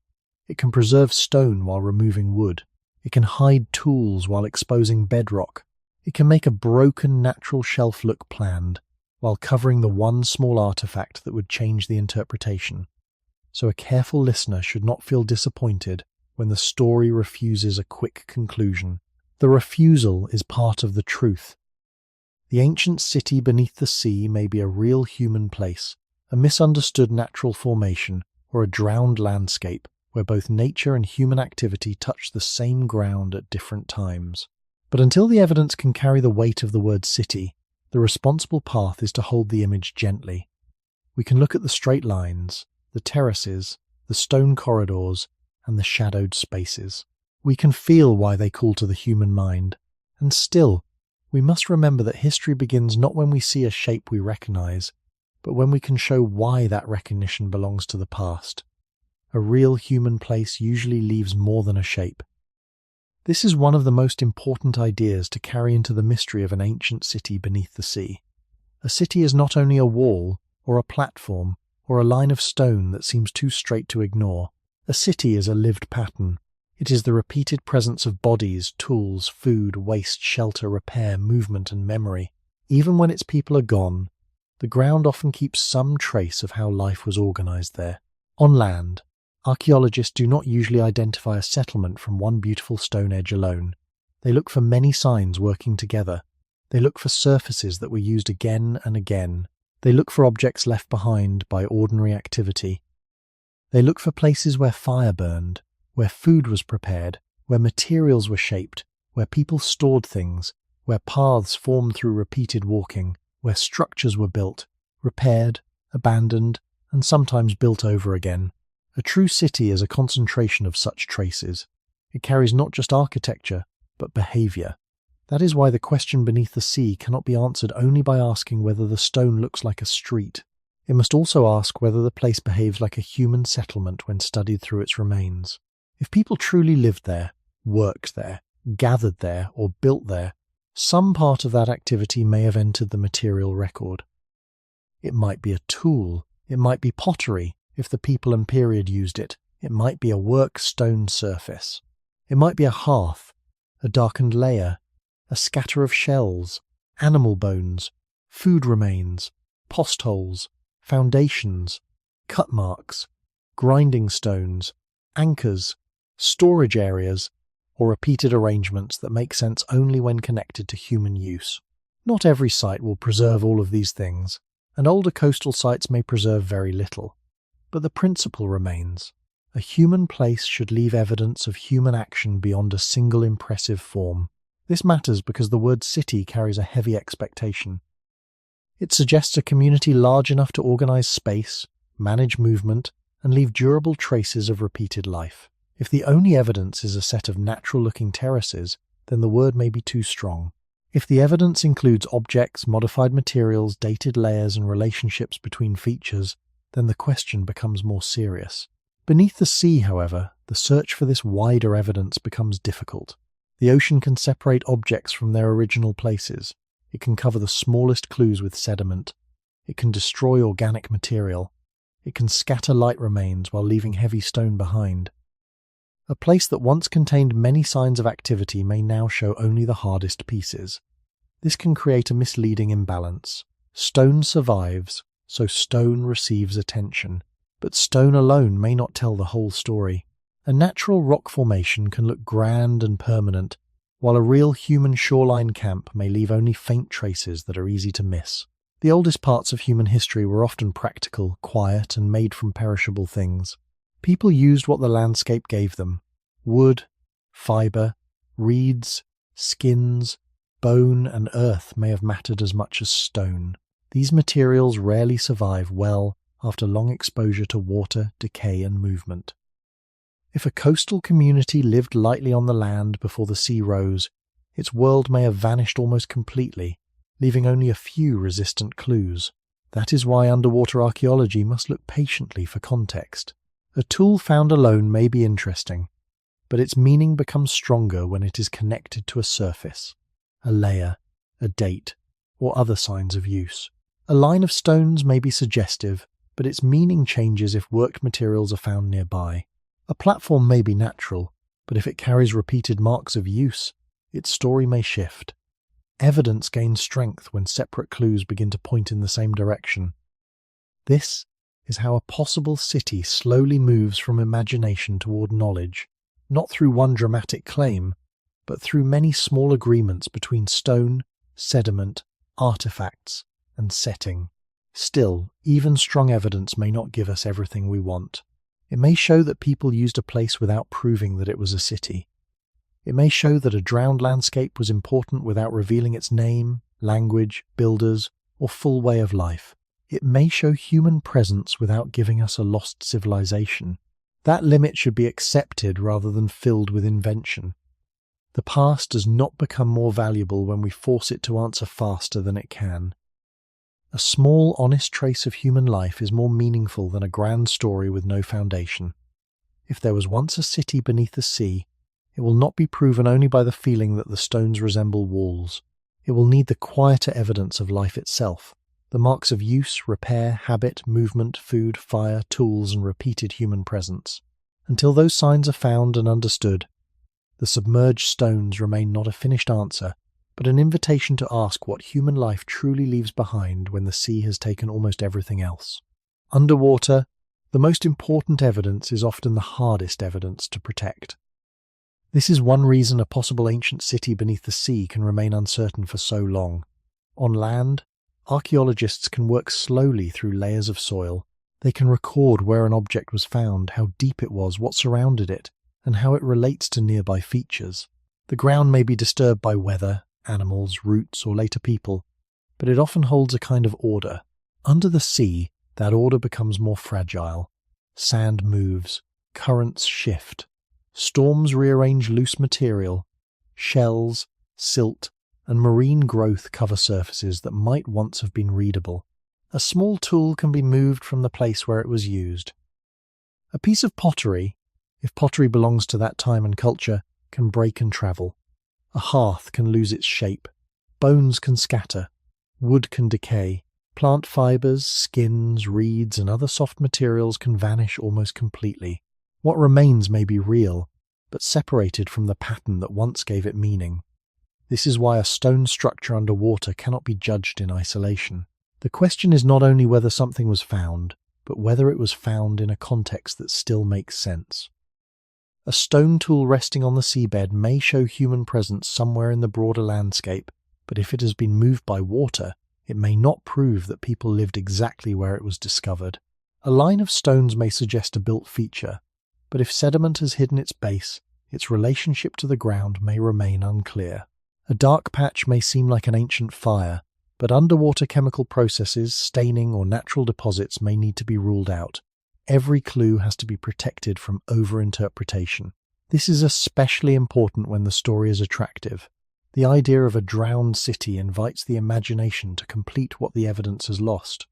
A: It can preserve stone while removing wood. It can hide tools while exposing bedrock. It can make a broken natural shelf look planned, while covering the one small artifact that would change the interpretation. So a careful listener should not feel disappointed when the story refuses a quick conclusion. The refusal is part of the truth. The ancient city beneath the sea may be a real human place, a misunderstood natural formation, or a drowned landscape where both nature and human activity touch the same ground at different times. But until the evidence can carry the weight of the word city, the responsible path is to hold the image gently. We can look at the straight lines, the terraces, the stone corridors, and the shadowed spaces. We can feel why they call to the human mind. And still, we must remember that history begins not when we see a shape we recognize, but when we can show why that recognition belongs to the past. A real human place usually leaves more than a shape. This is one of the most important ideas to carry into the mystery of an ancient city beneath the sea. A city is not only a wall, or a platform, or a line of stone that seems too straight to ignore. A city is a lived pattern. It is the repeated presence of bodies, tools, food, waste, shelter, repair, movement, and memory. Even when its people are gone, the ground often keeps some trace of how life was organized there. On land, archaeologists do not usually identify a settlement from one beautiful stone edge alone. They look for many signs working together. They look for surfaces that were used again and again. They look for objects left behind by ordinary activity. They look for places where fire burned, where food was prepared, where materials were shaped, where people stored things, where paths formed through repeated walking, where structures were built, repaired, abandoned, and sometimes built over again. A true city is a concentration of such traces. It carries not just architecture, but behavior. That is why the question beneath the sea cannot be answered only by asking whether the stone looks like a street. It must also ask whether the place behaves like a human settlement when studied through its remains. If people truly lived there, worked there, gathered there, or built there, some part of that activity may have entered the material record. It might be a tool, it might be pottery, if the people and period used it, it might be a work stone surface. It might be a hearth, a darkened layer, a scatter of shells, animal bones, food remains, post holes, foundations, cut marks, grinding stones, anchors, storage areas, or repeated arrangements that make sense only when connected to human use. Not every site will preserve all of these things, and older coastal sites may preserve very little. But the principle remains. A human place should leave evidence of human action beyond a single impressive form. This matters because the word city carries a heavy expectation. It suggests a community large enough to organize space, manage movement, and leave durable traces of repeated life. If the only evidence is a set of natural-looking terraces, then the word may be too strong. If the evidence includes objects, modified materials, dated layers, and relationships between features, then the question becomes more serious. Beneath the sea, however, the search for this wider evidence becomes difficult. The ocean can separate objects from their original places. It can cover the smallest clues with sediment. It can destroy organic material. It can scatter light remains while leaving heavy stone behind. A place that once contained many signs of activity may now show only the hardest pieces. This can create a misleading imbalance. Stone survives, so stone receives attention, but stone alone may not tell the whole story. A natural rock formation can look grand and permanent, while a real human shoreline camp may leave only faint traces that are easy to miss. The oldest parts of human history were often practical, quiet, and made from perishable things. People used what the landscape gave them: wood, fibre, reeds, skins, bone, and earth may have mattered as much as stone. These materials rarely survive well after long exposure to water, decay, and movement. If a coastal community lived lightly on the land before the sea rose, its world may have vanished almost completely, leaving only a few resistant clues. That is why underwater archaeology must look patiently for context. A tool found alone may be interesting, but its meaning becomes stronger when it is connected to a surface, a layer, a date, or other signs of use. A line of stones may be suggestive, but its meaning changes if worked materials are found nearby. A platform may be natural, but if it carries repeated marks of use, its story may shift. Evidence gains strength when separate clues begin to point in the same direction. This is how a possible city slowly moves from imagination toward knowledge, not through one dramatic claim, but through many small agreements between stone, sediment, artifacts, and setting. Still, even strong evidence may not give us everything we want. It may show that people used a place without proving that it was a city. It may show that a drowned landscape was important without revealing its name, language, builders, or full way of life. It may show human presence without giving us a lost civilization. That limit should be accepted rather than filled with invention. The past does not become more valuable when we force it to answer faster than it can. A small, honest trace of human life is more meaningful than a grand story with no foundation. If there was once a city beneath the sea, it will not be proven only by the feeling that the stones resemble walls. It will need the quieter evidence of life itself, the marks of use, repair, habit, movement, food, fire, tools, and repeated human presence. Until those signs are found and understood, the submerged stones remain not a finished answer, but an invitation to ask what human life truly leaves behind when the sea has taken almost everything else. Underwater, the most important evidence is often the hardest evidence to protect. This is one reason a possible ancient city beneath the sea can remain uncertain for so long. On land, archaeologists can work slowly through layers of soil. They can record where an object was found, how deep it was, what surrounded it, and how it relates to nearby features. The ground may be disturbed by weather, animals, roots, or later people, but it often holds a kind of order. Under the sea, that order becomes more fragile. Sand moves, currents shift, storms rearrange loose material, shells, silt, and marine growth cover surfaces that might once have been readable. A small tool can be moved from the place where it was used. A piece of pottery, if pottery belongs to that time and culture, can break and travel. A hearth can lose its shape. Bones can scatter. Wood can decay. Plant fibers, skins, reeds, and other soft materials can vanish almost completely. What remains may be real, but separated from the pattern that once gave it meaning. This is why a stone structure underwater cannot be judged in isolation. The question is not only whether something was found, but whether it was found in a context that still makes sense. A stone tool resting on the seabed may show human presence somewhere in the broader landscape, but if it has been moved by water, it may not prove that people lived exactly where it was discovered. A line of stones may suggest a built feature, but if sediment has hidden its base, its relationship to the ground may remain unclear. A dark patch may seem like an ancient fire, but underwater chemical processes, staining, or natural deposits may need to be ruled out. Every clue has to be protected from overinterpretation. This is especially important when the story is attractive. The idea of a drowned city invites the imagination to complete what the evidence has lost.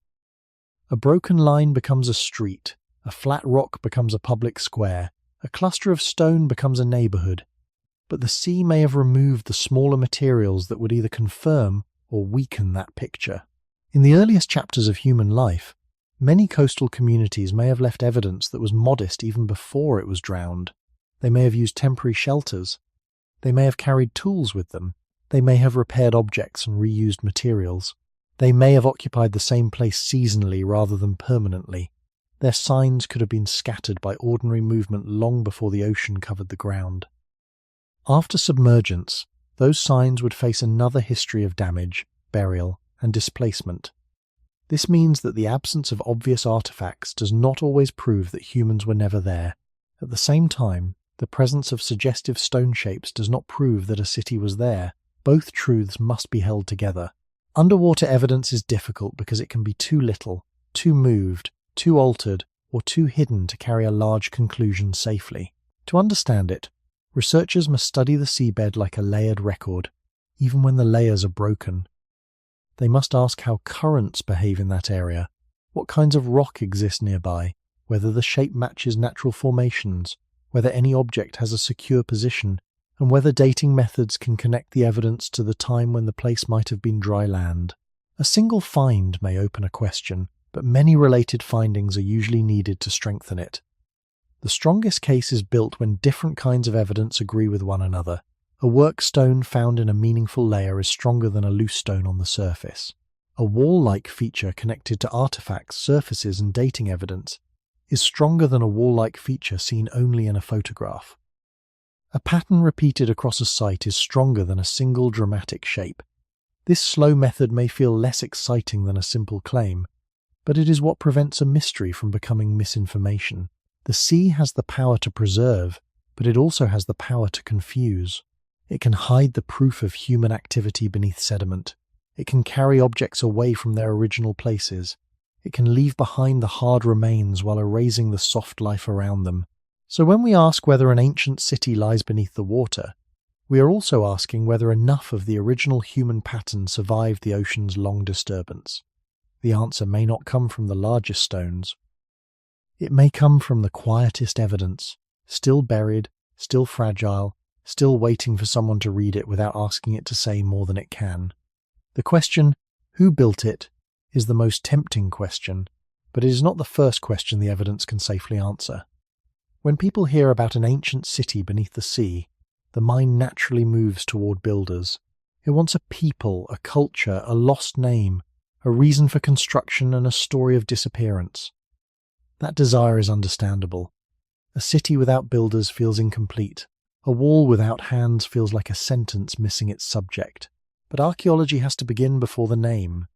A: A broken line becomes a street, a flat rock becomes a public square, a cluster of stone becomes a neighborhood. But the sea may have removed the smaller materials that would either confirm or weaken that picture. In the earliest chapters of human life, many coastal communities may have left evidence that was modest even before it was drowned. They may have used temporary shelters. They may have carried tools with them. They may have repaired objects and reused materials. They may have occupied the same place seasonally rather than permanently. Their signs could have been scattered by ordinary movement long before the ocean covered the ground. After submergence, those signs would face another history of damage, burial, and displacement. This means that the absence of obvious artifacts does not always prove that humans were never there. At the same time, the presence of suggestive stone shapes does not prove that a city was there. Both truths must be held together. Underwater evidence is difficult because it can be too little, too moved, too altered, or too hidden to carry a large conclusion safely. To understand it, researchers must study the seabed like a layered record, even when the layers are broken. They must ask how currents behave in that area, what kinds of rock exist nearby, whether the shape matches natural formations, whether any object has a secure position, and whether dating methods can connect the evidence to the time when the place might have been dry land. A single find may open a question, but many related findings are usually needed to strengthen it. The strongest case is built when different kinds of evidence agree with one another. A work stone found in a meaningful layer is stronger than a loose stone on the surface. A wall-like feature connected to artifacts, surfaces, and dating evidence is stronger than a wall-like feature seen only in a photograph. A pattern repeated across a site is stronger than a single dramatic shape. This slow method may feel less exciting than a simple claim, but it is what prevents a mystery from becoming misinformation. The sea has the power to preserve, but it also has the power to confuse. It can hide the proof of human activity beneath sediment. It can carry objects away from their original places. It can leave behind the hard remains while erasing the soft life around them. So when we ask whether an ancient city lies beneath the water, we are also asking whether enough of the original human pattern survived the ocean's long disturbance. The answer may not come from the largest stones. It may come from the quietest evidence, still buried, still fragile, still waiting for someone to read it without asking it to say more than it can. The question, who built it, is the most tempting question, but it is not the first question the evidence can safely answer. When people hear about an ancient city beneath the sea, the mind naturally moves toward builders. It wants a people, a culture, a lost name, a reason for construction, and a story of disappearance. That desire is understandable. A city without builders feels incomplete. A wall without hands feels like a sentence missing its subject. But archaeology has to begin before the name.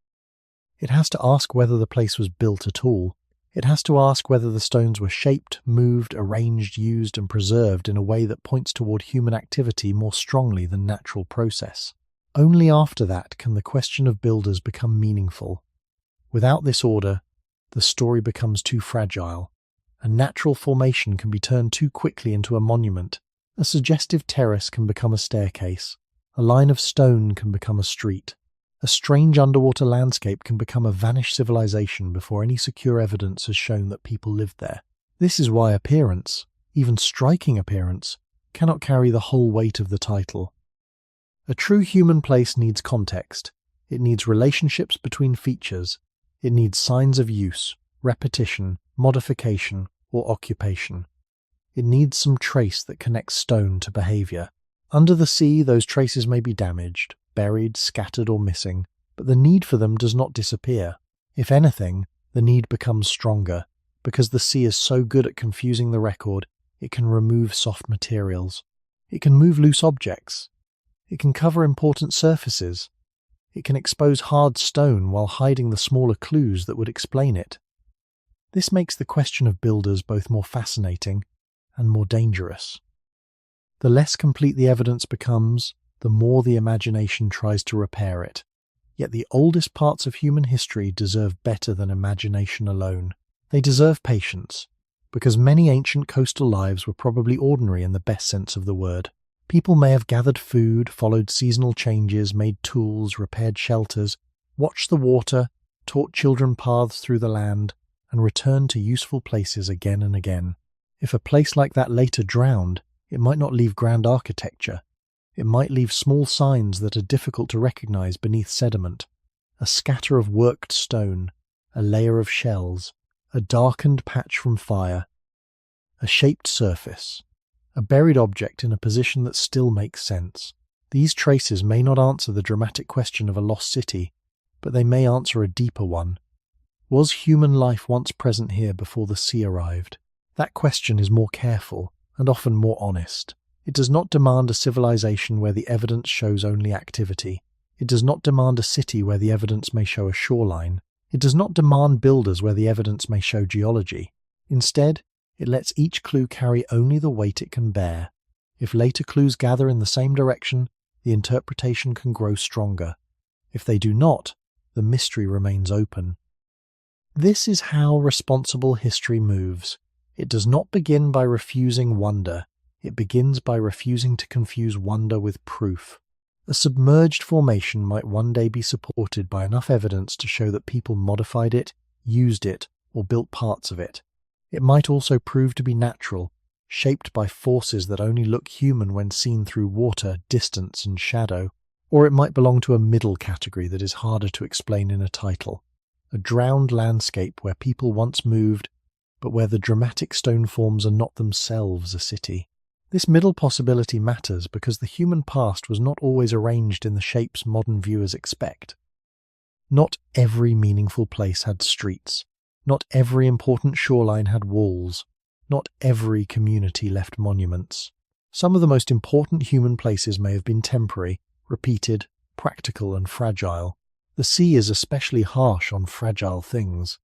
A: It has to ask whether the place was built at all. It has to ask whether the stones were shaped, moved, arranged, used, and preserved in a way that points toward human activity more strongly than natural process. Only after that can the question of builders become meaningful. Without this order, the story becomes too fragile. A natural formation can be turned too quickly into a monument. A suggestive terrace can become a staircase. A line of stone can become a street. A strange underwater landscape can become a vanished civilization before any secure evidence has shown that people lived there. This is why appearance, even striking appearance, cannot carry the whole weight of the title. A true human place needs context. It needs relationships between features. It needs signs of use, repetition, modification, or occupation. It needs some trace that connects stone to behavior. Under the sea, those traces may be damaged, buried, scattered, or missing, but the need for them does not disappear. If anything, the need becomes stronger, because the sea is so good at confusing the record, it can remove soft materials. It can move loose objects. It can cover important surfaces. It can expose hard stone while hiding the smaller clues that would explain it. This makes the question of builders both more fascinating and more dangerous. The less complete the evidence becomes, the more the imagination tries to repair it. Yet the oldest parts of human history deserve better than imagination alone. They deserve patience, because many ancient coastal lives were probably ordinary in the best sense of the word. People may have gathered food, followed seasonal changes, made tools, repaired shelters, watched the water, taught children paths through the land, and returned to useful places again and again. If a place like that later drowned, it might not leave grand architecture. It might leave small signs that are difficult to recognize beneath sediment, a scatter of worked stone, a layer of shells, a darkened patch from fire, a shaped surface, a buried object in a position that still makes sense. These traces may not answer the dramatic question of a lost city, but they may answer a deeper one. Was human life once present here before the sea arrived? That question is more careful and often more honest. It does not demand a civilization where the evidence shows only activity. It does not demand a city where the evidence may show a shoreline. It does not demand builders where the evidence may show geology. Instead, it lets each clue carry only the weight it can bear. If later clues gather in the same direction, the interpretation can grow stronger. If they do not, the mystery remains open. This is how responsible history moves. It does not begin by refusing wonder. It begins by refusing to confuse wonder with proof. A submerged formation might one day be supported by enough evidence to show that people modified it, used it, or built parts of it. It might also prove to be natural, shaped by forces that only look human when seen through water, distance, and shadow. Or it might belong to a middle category that is harder to explain in a title. A drowned landscape where people once moved, but where the dramatic stone forms are not themselves a city. This middle possibility matters because the human past was not always arranged in the shapes modern viewers expect. Not every meaningful place had streets. Not every important shoreline had walls. Not every community left monuments. Some of the most important human places may have been temporary, repeated, practical, and fragile. The sea is especially harsh on fragile things.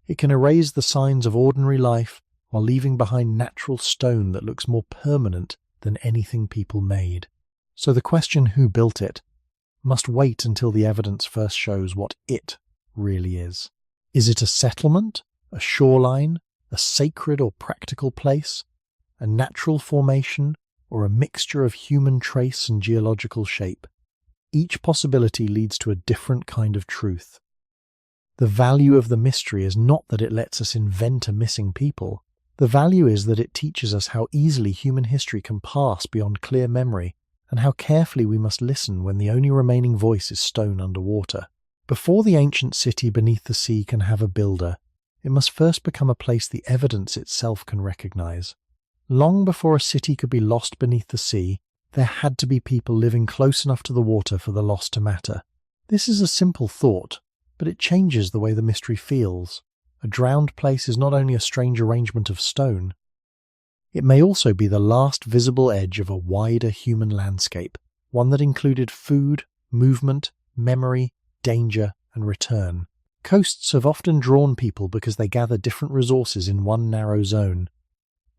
A: It can erase the signs of ordinary life while leaving behind natural stone that looks more permanent than anything people made. So the question who built it must wait until the evidence first shows what it really is. Is it a settlement, a shoreline, a sacred or practical place, a natural formation, or a mixture of human trace and geological shape? Each possibility leads to a different kind of truth. The value of the mystery is not that it lets us invent a missing people. The value is that it teaches us how easily human history can pass beyond clear memory, and how carefully we must listen when the only remaining voice is stone underwater. Before the ancient city beneath the sea can have a builder, it must first become a place the evidence itself can recognize. Long before a city could be lost beneath the sea, there had to be people living close enough to the water for the loss to matter. This is a simple thought, but it changes the way the mystery feels. A drowned place is not only a strange arrangement of stone, it may also be the last visible edge of a wider human landscape, one that included food, movement, memory, danger, and return. Coasts have often drawn people because they gather different resources in one narrow zone.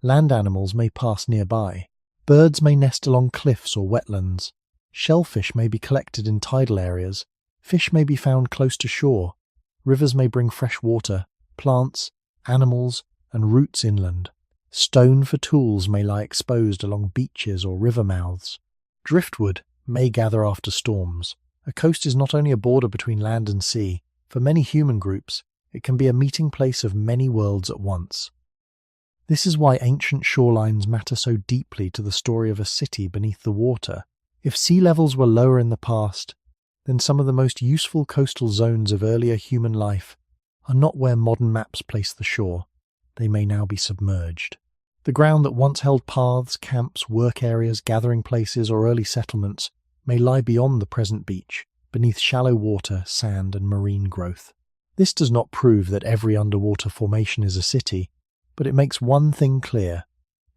A: Land animals may pass nearby. Birds may nest along cliffs or wetlands. Shellfish may be collected in tidal areas. Fish may be found close to shore. Rivers may bring fresh water, plants, animals, and roots inland. Stone for tools may lie exposed along beaches or river mouths. Driftwood may gather after storms. A coast is not only a border between land and sea. For many human groups, it can be a meeting place of many worlds at once. This is why ancient shorelines matter so deeply to the story of a city beneath the water. If sea levels were lower in the past, then some of the most useful coastal zones of earlier human life are not where modern maps place the shore. They may now be submerged. The ground that once held paths, camps, work areas, gathering places, or early settlements may lie beyond the present beach, beneath shallow water, sand, and marine growth. This does not prove that every underwater formation is a city, but it makes one thing clear: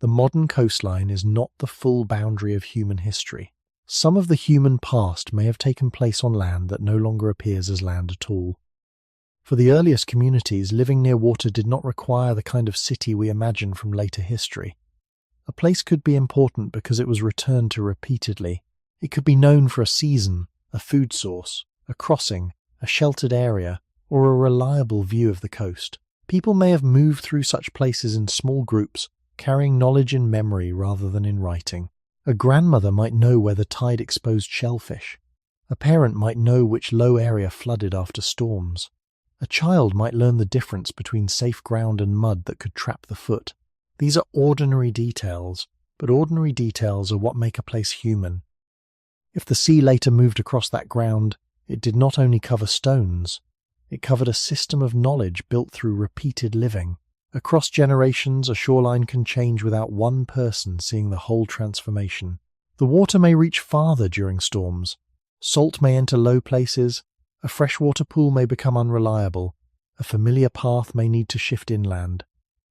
A: the modern coastline is not the full boundary of human history. Some of the human past may have taken place on land that no longer appears as land at all. For the earliest communities, living near water did not require the kind of city we imagine from later history. A place could be important because it was returned to repeatedly. It could be known for a season, a food source, a crossing, a sheltered area, or a reliable view of the coast. People may have moved through such places in small groups, carrying knowledge in memory rather than in writing. A grandmother might know where the tide exposed shellfish. A parent might know which low area flooded after storms. A child might learn the difference between safe ground and mud that could trap the foot. These are ordinary details, but ordinary details are what make a place human. If the sea later moved across that ground, it did not only cover stones, it covered a system of knowledge built through repeated living. Across generations, a shoreline can change without one person seeing the whole transformation. The water may reach farther during storms. Salt may enter low places. A freshwater pool may become unreliable. A familiar path may need to shift inland.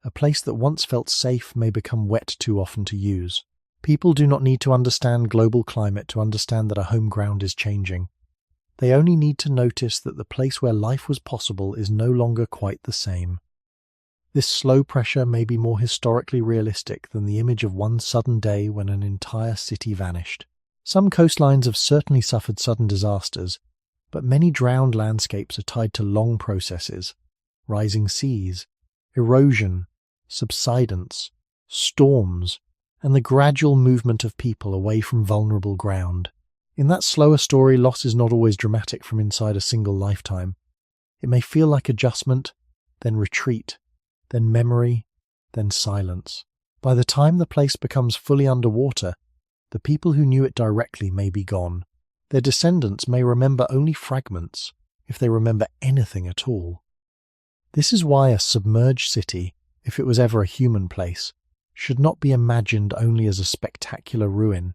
A: A place that once felt safe may become wet too often to use. People do not need to understand global climate to understand that a home ground is changing. They only need to notice that the place where life was possible is no longer quite the same. This slow pressure may be more historically realistic than the image of one sudden day when an entire city vanished. Some coastlines have certainly suffered sudden disasters, but many drowned landscapes are tied to long processes: rising seas, erosion, subsidence, storms, and the gradual movement of people away from vulnerable ground. In that slower story, loss is not always dramatic from inside a single lifetime. It may feel like adjustment, then retreat, then memory, then silence. By the time the place becomes fully underwater, the people who knew it directly may be gone. Their descendants may remember only fragments, if they remember anything at all. This is why a submerged city, if it was ever a human place, should not be imagined only as a spectacular ruin.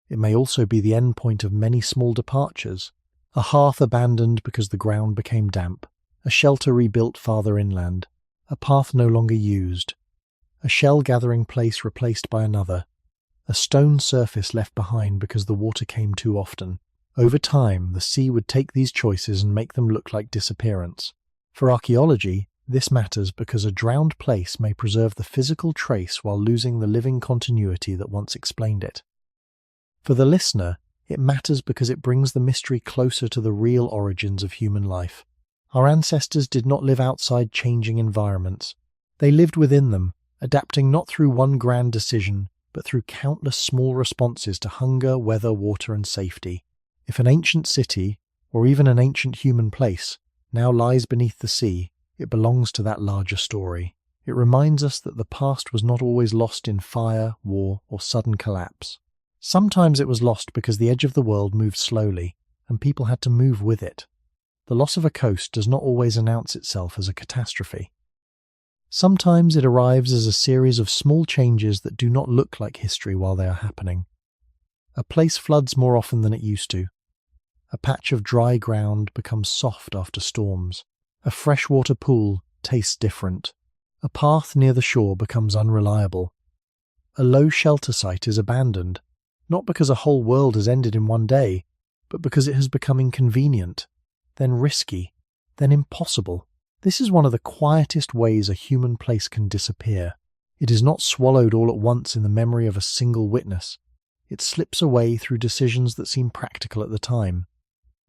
A: It may also be the end point of many small departures: a hearth abandoned because the ground became damp, a shelter rebuilt farther inland, a path no longer used, a shell-gathering place replaced by another, a stone surface left behind because the water came too often. Over time, the sea would take these choices and make them look like disappearance. For archaeology, this matters because a drowned place may preserve the physical trace while losing the living continuity that once explained it. For the listener, it matters because it brings the mystery closer to the real origins of human life. Our ancestors did not live outside changing environments. They lived within them, adapting not through one grand decision, but through countless small responses to hunger, weather, water, and safety. If an ancient city, or even an ancient human place, now lies beneath the sea, it belongs to that larger story. It reminds us that the past was not always lost in fire, war, or sudden collapse. Sometimes it was lost because the edge of the world moved slowly, and people had to move with it. The loss of a coast does not always announce itself as a catastrophe. Sometimes it arrives as a series of small changes that do not look like history while they are happening. A place floods more often than it used to. A patch of dry ground becomes soft after storms. A freshwater pool tastes different. A path near the shore becomes unreliable. A low shelter site is abandoned, not because a whole world has ended in one day, but because it has become inconvenient, then risky, then impossible. This is one of the quietest ways a human place can disappear. It is not swallowed all at once in the memory of a single witness. It slips away through decisions that seem practical at the time.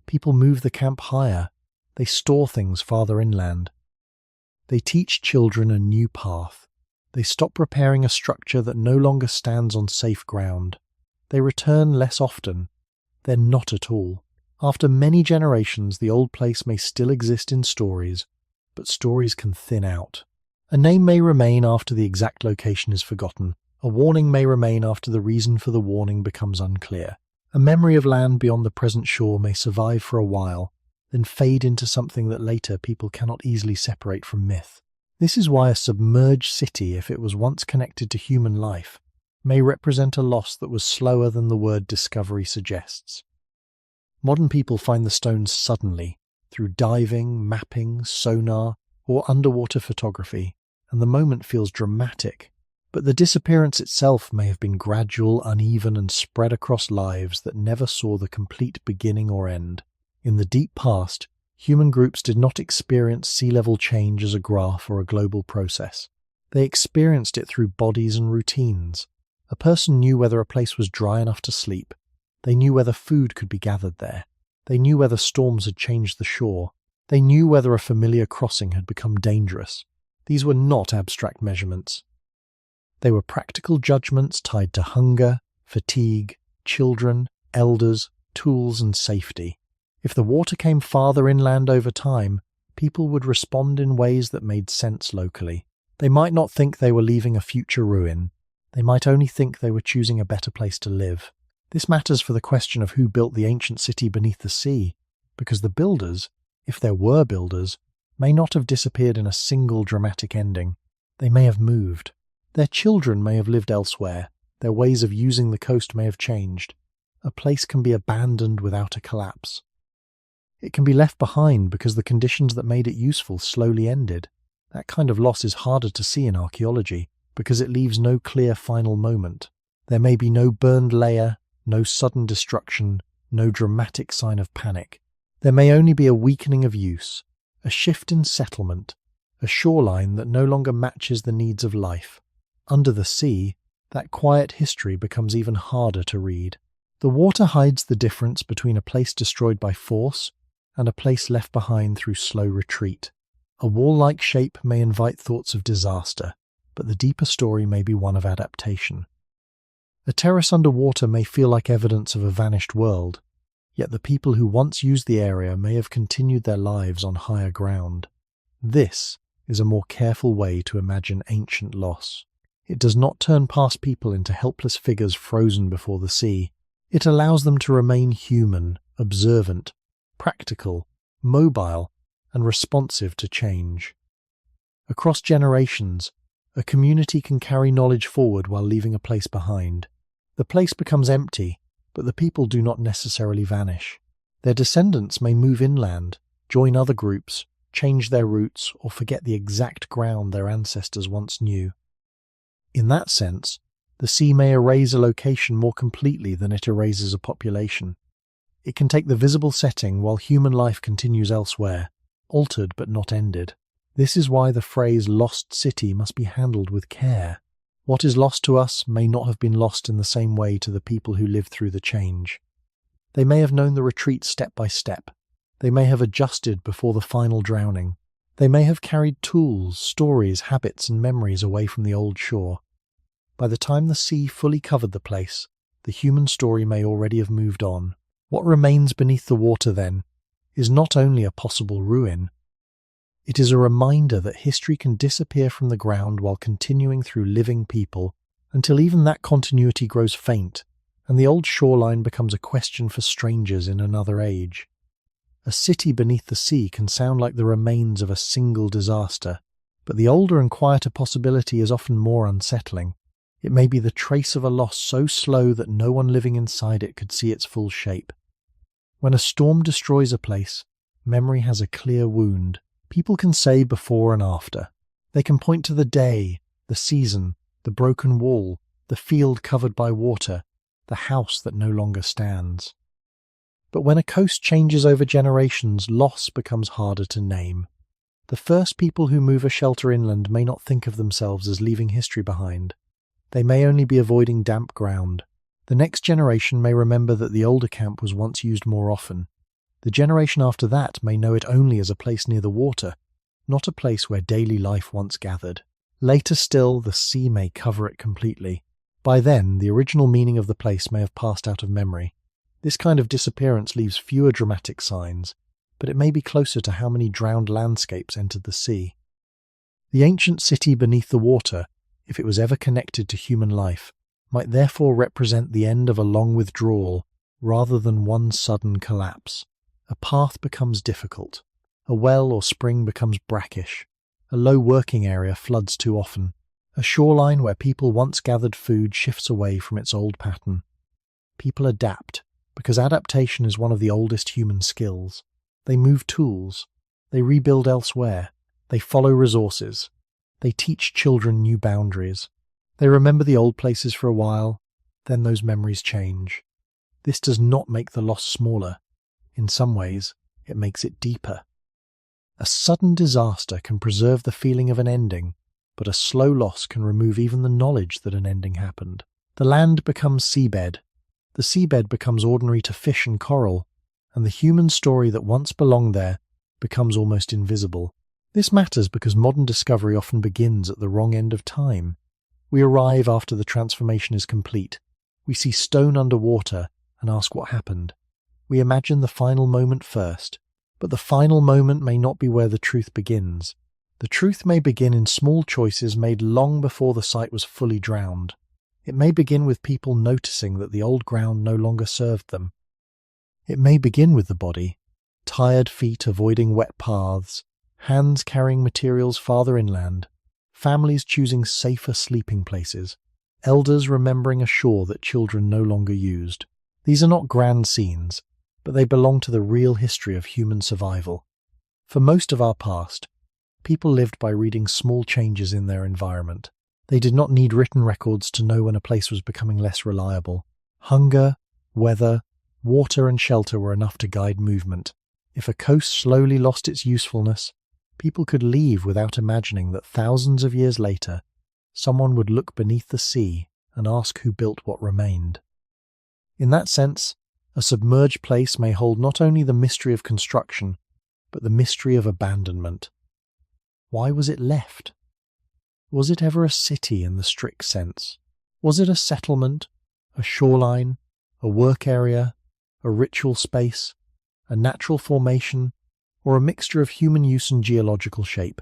A: People move the camp higher. They store things farther inland. They teach children a new path. They stop repairing a structure that no longer stands on safe ground. They return less often, then not at all. After many generations, the old place may still exist in stories, but stories can thin out. A name may remain after the exact location is forgotten. A warning may remain after the reason for the warning becomes unclear. A memory of land beyond the present shore may survive for a while, then fade into something that later people cannot easily separate from myth. This is why a submerged city, if it was once connected to human life, may represent a loss that was slower than the word discovery suggests. Modern people find the stones suddenly, through diving, mapping, sonar, or underwater photography, and the moment feels dramatic. But the disappearance itself may have been gradual, uneven, and spread across lives that never saw the complete beginning or end. In the deep past, human groups did not experience sea level change as a graph or a global process. They experienced it through bodies and routines. A person knew whether a place was dry enough to sleep. They knew whether food could be gathered there. They knew whether storms had changed the shore. They knew whether a familiar crossing had become dangerous. These were not abstract measurements. They were practical judgments tied to hunger, fatigue, children, elders, tools, and safety. If the water came farther inland over time, people would respond in ways that made sense locally. They might not think they were leaving a future ruin. They might only think they were choosing a better place to live. This matters for the question of who built the ancient city beneath the sea, because the builders, if there were builders, may not have disappeared in a single dramatic ending. They may have moved. Their children may have lived elsewhere. Their ways of using the coast may have changed. A place can be abandoned without a collapse. It can be left behind because the conditions that made it useful slowly ended. That kind of loss is harder to see in archaeology because it leaves no clear final moment. There may be no burned layer, no sudden destruction, no dramatic sign of panic. There may only be a weakening of use, a shift in settlement, a shoreline that no longer matches the needs of life. Under the sea, that quiet history becomes even harder to read. The water hides the difference between a place destroyed by force and a place left behind through slow retreat. A wall-like shape may invite thoughts of disaster, but the deeper story may be one of adaptation. A terrace underwater may feel like evidence of a vanished world, yet the people who once used the area may have continued their lives on higher ground. This is a more careful way to imagine ancient loss. It does not turn past people into helpless figures frozen before the sea. It allows them to remain human, observant, practical, mobile, and responsive to change. Across generations, a community can carry knowledge forward while leaving a place behind. The place becomes empty, but the people do not necessarily vanish. Their descendants may move inland, join other groups, change their routes, or forget the exact ground their ancestors once knew. In that sense, the sea may erase a location more completely than it erases a population. It can take the visible setting while human life continues elsewhere, altered but not ended. This is why the phrase lost city must be handled with care. What is lost to us may not have been lost in the same way to the people who lived through the change. They may have known the retreat step by step. They may have adjusted before the final drowning. They may have carried tools, stories, habits, and memories away from the old shore. By the time the sea fully covered the place, the human story may already have moved on. What remains beneath the water, then, is not only a possible ruin. It is a reminder that history can disappear from the ground while continuing through living people, until even that continuity grows faint, and the old shoreline becomes a question for strangers in another age. A city beneath the sea can sound like the remains of a single disaster, but the older and quieter possibility is often more unsettling. It may be the trace of a loss so slow that no one living inside it could see its full shape. When a storm destroys a place, memory has a clear wound. People can say before and after. They can point to the day, the season, the broken wall, the field covered by water, the house that no longer stands. But when a coast changes over generations, loss becomes harder to name. The first people who move a shelter inland may not think of themselves as leaving history behind. They may only be avoiding damp ground. The next generation may remember that the older camp was once used more often. The generation after that may know it only as a place near the water, not a place where daily life once gathered. Later still, the sea may cover it completely. By then, the original meaning of the place may have passed out of memory. This kind of disappearance leaves fewer dramatic signs, but it may be closer to how many drowned landscapes entered the sea. The ancient city beneath the water, if it was ever connected to human life, might therefore represent the end of a long withdrawal rather than one sudden collapse. A path becomes difficult. A well or spring becomes brackish. A low working area floods too often. A shoreline where people once gathered food shifts away from its old pattern. People adapt, because adaptation is one of the oldest human skills. They move tools. They rebuild elsewhere. They follow resources. They teach children new boundaries. They remember the old places for a while, then those memories change. This does not make the loss smaller. In some ways, it makes it deeper. A sudden disaster can preserve the feeling of an ending, but a slow loss can remove even the knowledge that an ending happened. The land becomes seabed. The seabed becomes ordinary to fish and coral, and the human story that once belonged there becomes almost invisible. This matters because modern discovery often begins at the wrong end of time. We arrive after the transformation is complete. We see stone underwater and ask what happened. We imagine the final moment first, but the final moment may not be where the truth begins. The truth may begin in small choices made long before the site was fully drowned. It may begin with people noticing that the old ground no longer served them. It may begin with the body, tired feet avoiding wet paths, hands carrying materials farther inland, families choosing safer sleeping places, elders remembering a shore that children no longer used. These are not grand scenes, but they belong to the real history of human survival. For most of our past, people lived by reading small changes in their environment. They did not need written records to know when a place was becoming less reliable. Hunger, weather, water and shelter were enough to guide movement. If a coast slowly lost its usefulness, people could leave without imagining that thousands of years later, someone would look beneath the sea and ask who built what remained. In that sense, a submerged place may hold not only the mystery of construction, but the mystery of abandonment. Why was it left? Was it ever a city in the strict sense? Was it a settlement, a shoreline, a work area, a ritual space, a natural formation, or a mixture of human use and geological shape?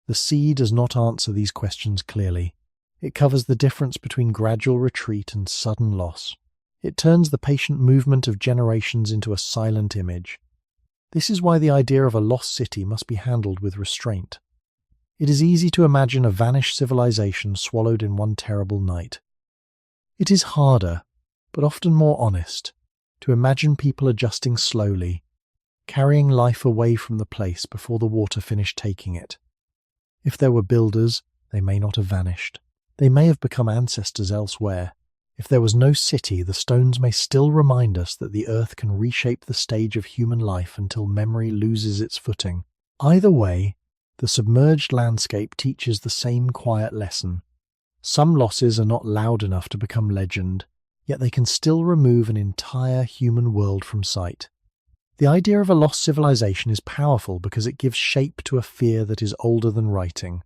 A: The sea does not answer these questions clearly. It covers the difference between gradual retreat and sudden loss. It turns the patient movement of generations into a silent image. This is why the idea of a lost city must be handled with restraint. It is easy to imagine a vanished civilization swallowed in one terrible night. It is harder, but often more honest, to imagine people adjusting slowly, carrying life away from the place before the water finished taking it. If there were builders, they may not have vanished. They may have become ancestors elsewhere. If there was no city, the stones may still remind us that the earth can reshape the stage of human life until memory loses its footing. Either way, the submerged landscape teaches the same quiet lesson. Some losses are not loud enough to become legend, yet they can still remove an entire human world from sight. The idea of a lost civilization is powerful because it gives shape to a fear that is older than writing.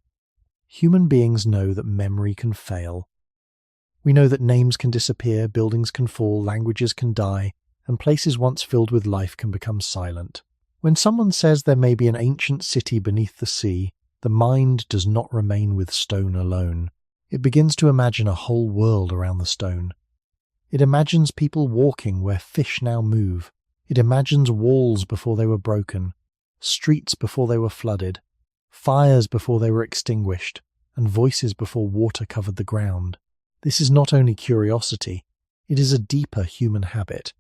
A: Human beings know that memory can fail. We know that names can disappear, buildings can fall, languages can die, and places once filled with life can become silent. When someone says there may be an ancient city beneath the sea, the mind does not remain with stone alone. It begins to imagine a whole world around the stone. It imagines people walking where fish now move. It imagines walls before they were broken, streets before they were flooded, fires before they were extinguished, and voices before water covered the ground. This is not only curiosity, it is a deeper human habit.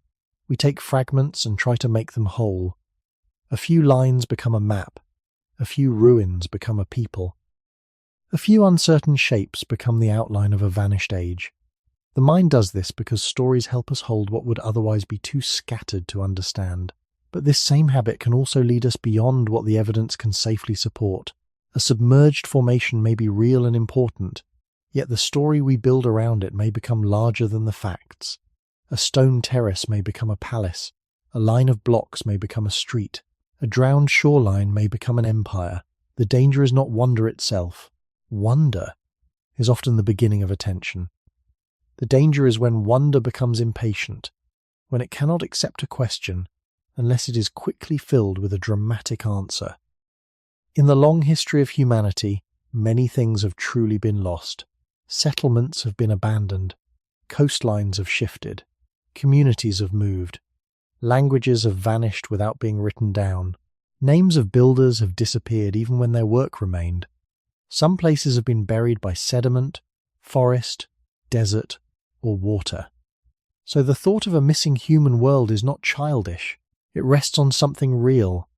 A: We take fragments and try to make them whole. A few lines become a map. A few ruins become a people. A few uncertain shapes become the outline of a vanished age. The mind does this because stories help us hold what would otherwise be too scattered to understand. But this same habit can also lead us beyond what the evidence can safely support. A submerged formation may be real and important, yet the story we build around it may become larger than the facts. A stone terrace may become a palace. A line of blocks may become a street. A drowned shoreline may become an empire. The danger is not wonder itself. Wonder is often the beginning of attention. The danger is when wonder becomes impatient, when it cannot accept a question unless it is quickly filled with a dramatic answer. In the long history of humanity, many things have truly been lost. Settlements have been abandoned. Coastlines have shifted. Communities have moved. Languages have vanished without being written down. Names of builders have disappeared even when their work remained. Some places have been buried by sediment, forest, desert, or water. So the thought of a missing human world is not childish. It rests on something real.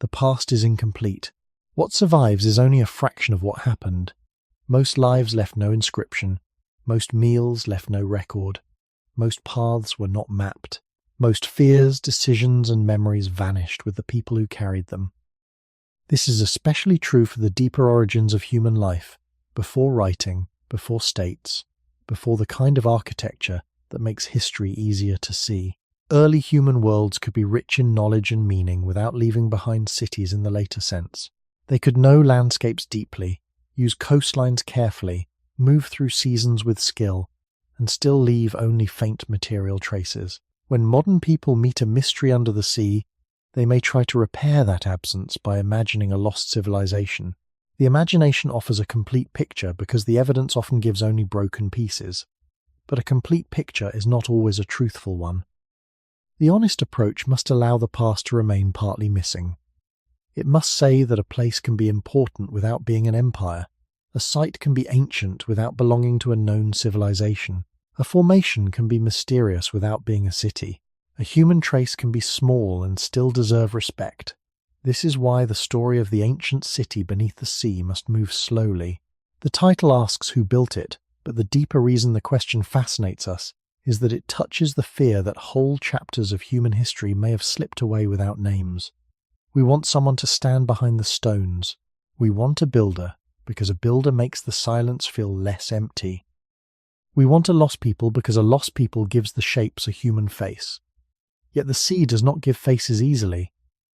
A: The past is incomplete. What survives is only a fraction of what happened. Most lives left no inscription. Most meals left no record. Most paths were not mapped. Most fears, decisions, and memories vanished with the people who carried them. This is especially true for the deeper origins of human life, before writing, before states, before the kind of architecture that makes history easier to see. Early human worlds could be rich in knowledge and meaning without leaving behind cities in the later sense. They could know landscapes deeply, use coastlines carefully, move through seasons with skill, and still leave only faint material traces. When modern people meet a mystery under the sea, they may try to repair that absence by imagining a lost civilization. The imagination offers a complete picture because the evidence often gives only broken pieces. But a complete picture is not always a truthful one. The honest approach must allow the past to remain partly missing. It must say that a place can be important without being an empire, A site can be ancient without belonging to a known civilization. A formation can be mysterious without being a city. A human trace can be small and still deserve respect. This is why the story of the ancient city beneath the sea must move slowly. The title asks who built it, but the deeper reason the question fascinates us is that it touches the fear that whole chapters of human history may have slipped away without names. We want someone to stand behind the stones. We want a builder, because a builder makes the silence feel less empty. We want a lost people because a lost people gives the shapes a human face. Yet the sea does not give faces easily.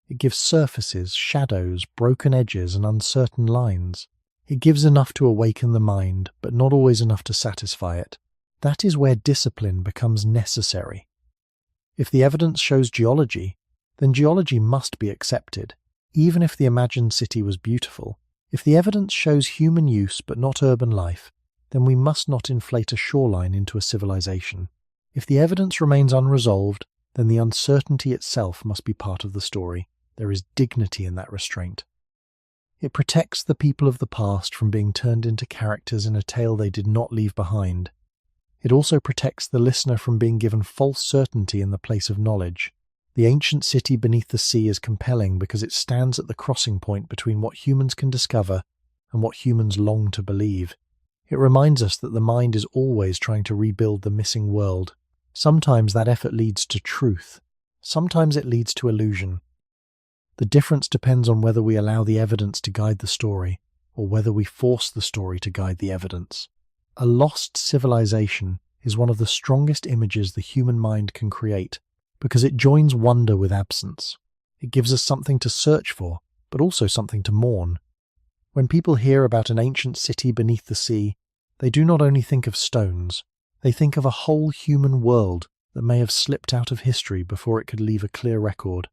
A: It gives surfaces, shadows, broken edges, and uncertain lines. It gives enough to awaken the mind, but not always enough to satisfy it. That is where discipline becomes necessary. If the evidence shows geology, then geology must be accepted, even if the imagined city was beautiful. If the evidence shows human use but not urban life, then we must not inflate a shoreline into a civilization. If the evidence remains unresolved, then the uncertainty itself must be part of the story. There is dignity in that restraint. It protects the people of the past from being turned into characters in a tale they did not leave behind. It also protects the listener from being given false certainty in the place of knowledge. The ancient city beneath the sea is compelling because it stands at the crossing point between what humans can discover and what humans long to believe. It reminds us that the mind is always trying to rebuild the missing world. Sometimes that effort leads to truth. Sometimes it leads to illusion. The difference depends on whether we allow the evidence to guide the story, or whether we force the story to guide the evidence. A lost civilization is one of the strongest images the human mind can create, because it joins wonder with absence. It gives us something to search for, but also something to mourn. When people hear about an ancient city beneath the sea, they do not only think of stones, they think of a whole human world that may have slipped out of history before it could leave a clear record.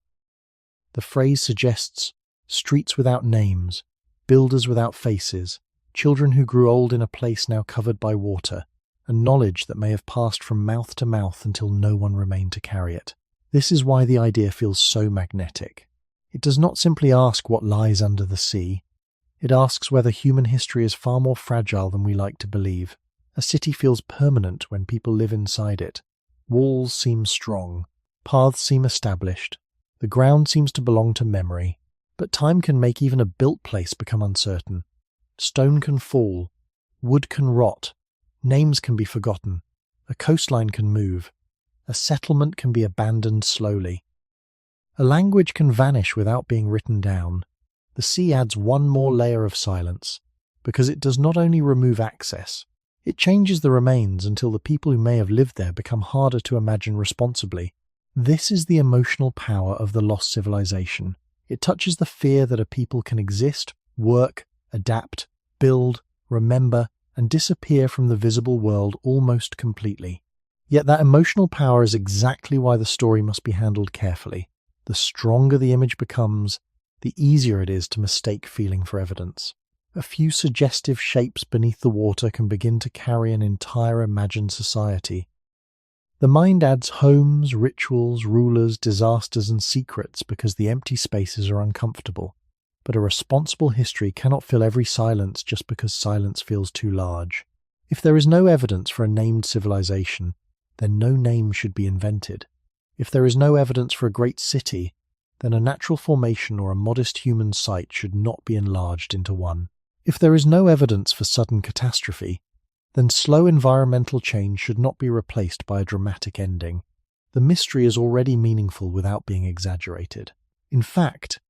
A: The phrase suggests streets without names, builders without faces, children who grew old in a place now covered by water, and knowledge that may have passed from mouth to mouth until no one remained to carry it. This is why the idea feels so magnetic. It does not simply ask what lies under the sea. It asks whether human history is far more fragile than we like to believe. A city feels permanent when people live inside it. Walls seem strong. Paths seem established. The ground seems to belong to memory. But time can make even a built place become uncertain. Stone can fall. Wood can rot. Names can be forgotten. A coastline can move. A settlement can be abandoned slowly. A language can vanish without being written down. The sea adds one more layer of silence, because it does not only remove access, it changes the remains until the people who may have lived there become harder to imagine responsibly. This is the emotional power of the lost civilization. It touches the fear that a people can exist, work, adapt, build, remember, and disappear from the visible world almost completely. Yet that emotional power is exactly why the story must be handled carefully. The stronger the image becomes, the easier it is to mistake feeling for evidence. A few suggestive shapes beneath the water can begin to carry an entire imagined society. The mind adds homes, rituals, rulers, disasters, and secrets because the empty spaces are uncomfortable. But a responsible history cannot fill every silence just because silence feels too large. If there is no evidence for a named civilization, then no name should be invented. If there is no evidence for a great city, then a natural formation or a modest human site should not be enlarged into one. If there is no evidence for sudden catastrophe, then slow environmental change should not be replaced by a dramatic ending. The mystery is already meaningful without being exaggerated. In fact,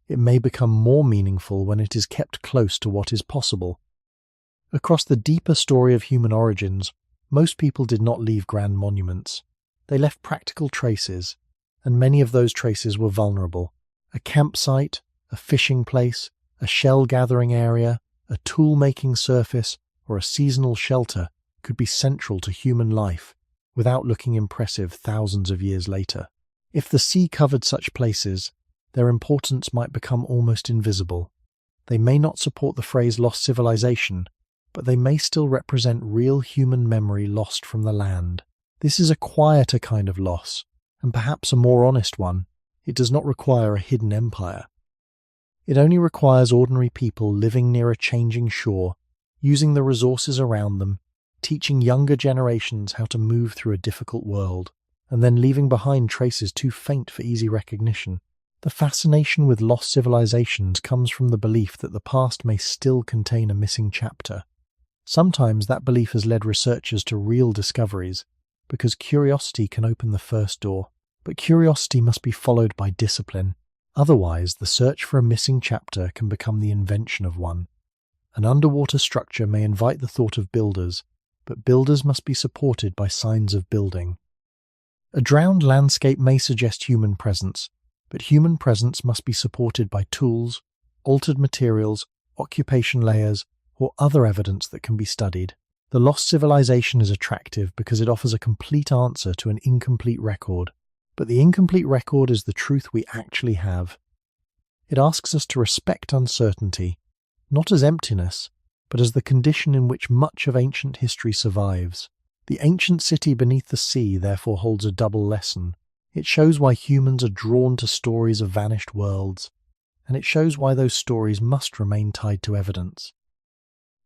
A: it may become more meaningful when it is kept close to what is possible. Across the deeper story of human origins, most people did not leave grand monuments. They left practical traces, and many of those traces were vulnerable. A campsite, a fishing place, a shell-gathering area, a tool-making surface, or a seasonal shelter could be central to human life without looking impressive thousands of years later. If the sea covered such places, their importance might become almost invisible. They may not support the phrase lost civilization, but they may still represent real human memory lost from the land. This is a quieter kind of loss, and perhaps a more honest one. It does not require a hidden empire. It only requires ordinary people living near a changing shore, using the resources around them, teaching younger generations how to move through a difficult world, and then leaving behind traces too faint for easy recognition. The fascination with lost civilizations comes from the belief that the past may still contain a missing chapter. Sometimes that belief has led researchers to real discoveries, because curiosity can open the first door. But curiosity must be followed by discipline. Otherwise, the search for a missing chapter can become the invention of one. An underwater structure may invite the thought of builders, but builders must be supported by signs of building. A drowned landscape may suggest human presence, but human presence must be supported by tools, altered materials, occupation layers, or other evidence that can be studied. The lost civilization is attractive because it offers a complete answer to an incomplete record, but the incomplete record is the truth we actually have. It asks us to respect uncertainty, not as emptiness, but as the condition in which much of ancient history survives. The ancient city beneath the sea therefore holds a double lesson. It shows why humans are drawn to stories of vanished worlds, and it shows why those stories must remain tied to evidence.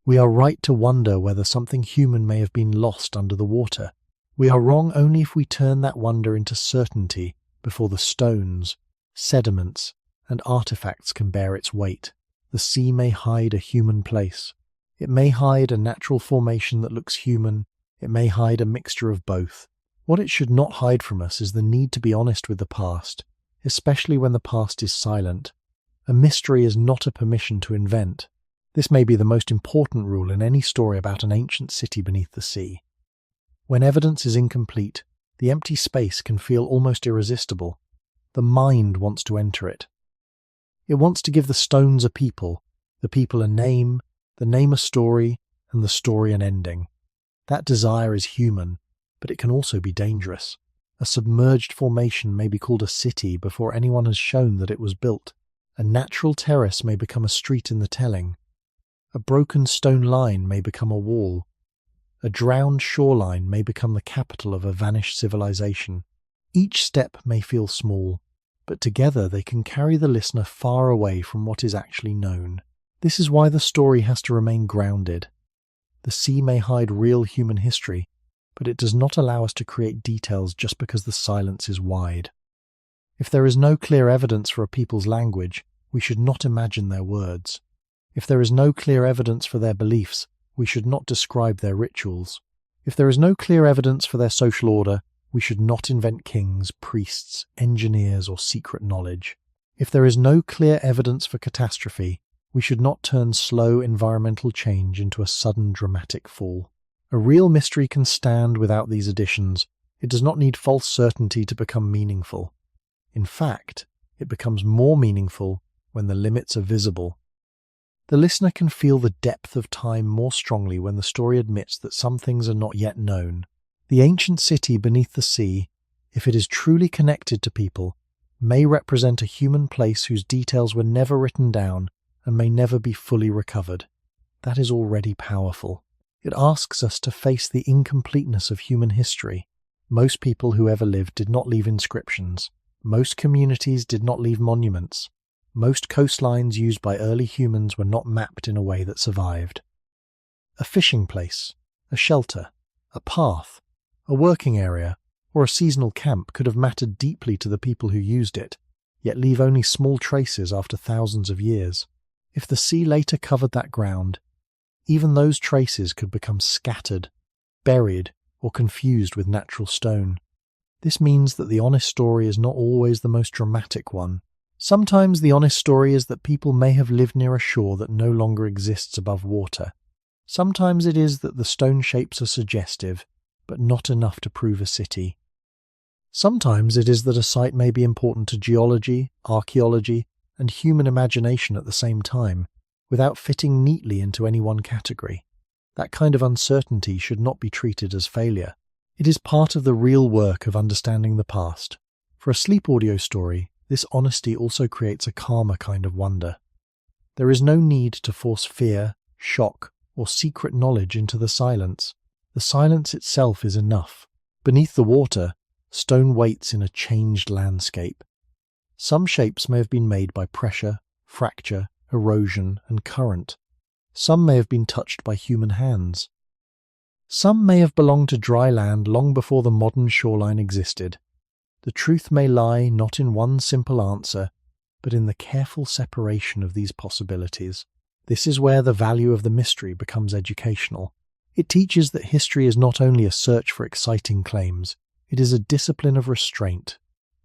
A: We are right to wonder whether something human may have been lost under the water. We are wrong only if we turn that wonder into certainty before the stones, sediments, and artifacts can bear its weight. The sea may hide a human place. It may hide a natural formation that looks human. It may hide a mixture of both. What it should not hide from us is the need to be honest with the past, especially when the past is silent. A mystery is not a permission to invent. This may be the most important rule in any story about an ancient city beneath the sea. When evidence is incomplete, the empty space can feel almost irresistible. The mind wants to enter it. It wants to give the stones a people, the people a name, the name a story, and the story an ending. That desire is human, but it can also be dangerous. A submerged formation may be called a city before anyone has shown that it was built. A natural terrace may become a street in the telling. A broken stone line may become a wall. A drowned shoreline may become the capital of a vanished civilization. Each step may feel small, but together they can carry the listener far away from what is actually known. This is why the story has to remain grounded. The sea may hide real human history, but it does not allow us to create details just because the silence is wide. If there is no clear evidence for a people's language, we should not imagine their words. If there is no clear evidence for their beliefs, we should not describe their rituals. If there is no clear evidence for their social order, we should not invent kings, priests, engineers, or secret knowledge. If there is no clear evidence for catastrophe, we should not turn slow environmental change into a sudden dramatic fall. A real mystery can stand without these additions. It does not need false certainty to become meaningful. In fact, it becomes more meaningful when the limits are visible. The listener can feel the depth of time more strongly when the story admits that some things are not yet known. The ancient city beneath the sea, if it is truly connected to people, may represent a human place whose details were never written down and may never be fully recovered. That is already powerful. It asks us to face the incompleteness of human history. Most people who ever lived did not leave inscriptions. Most communities did not leave monuments. Most coastlines used by early humans were not mapped in a way that survived. A fishing place, a shelter, a path, a working area, or a seasonal camp could have mattered deeply to the people who used it, yet leave only small traces after thousands of years. If the sea later covered that ground, even those traces could become scattered, buried, or confused with natural stone. This means that the honest story is not always the most dramatic one. Sometimes the honest story is that people may have lived near a shore that no longer exists above water. Sometimes it is that the stone shapes are suggestive, but not enough to prove a city. Sometimes it is that a site may be important to geology, archaeology, and human imagination at the same time, without fitting neatly into any one category. That kind of uncertainty should not be treated as failure. It is part of the real work of understanding the past. For a sleep audio story, this honesty also creates a calmer kind of wonder. There is no need to force fear, shock, or secret knowledge into the silence. The silence itself is enough. Beneath the water, stone waits in a changed landscape. Some shapes may have been made by pressure, fracture, erosion, and current. Some may have been touched by human hands. Some may have belonged to dry land long before the modern shoreline existed. The truth may lie not in one simple answer, but in the careful separation of these possibilities. This is where the value of the mystery becomes educational. It teaches that history is not only a search for exciting claims, it is a discipline of restraint.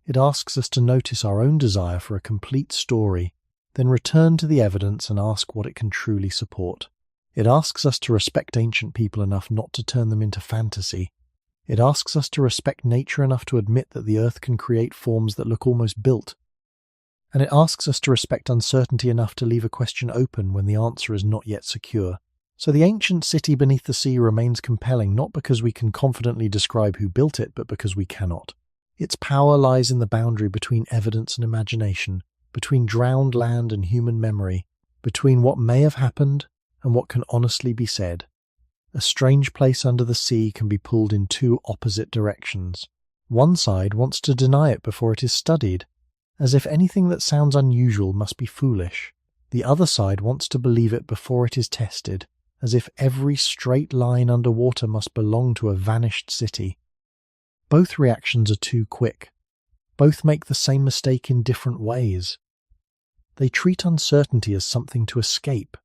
A: It asks us to notice our own desire for a complete story, then return to the evidence and ask what it can truly support. It asks us to respect ancient people enough not to turn them into fantasy. It asks us to respect nature enough to admit that the earth can create forms that look almost built. And it asks us to respect uncertainty enough to leave a question open when the answer is not yet secure. So the ancient city beneath the sea remains compelling not because we can confidently describe who built it, but because we cannot. Its power lies in the boundary between evidence and imagination, between drowned land and human memory, between what may have happened and what can honestly be said. A strange place under the sea can be pulled in two opposite directions. One side wants to deny it before it is studied, as if anything that sounds unusual must be foolish. The other side wants to believe it before it is tested, as if every straight line underwater must belong to a vanished city. Both reactions are too quick. Both make the same mistake in different ways. They treat uncertainty as something to escape,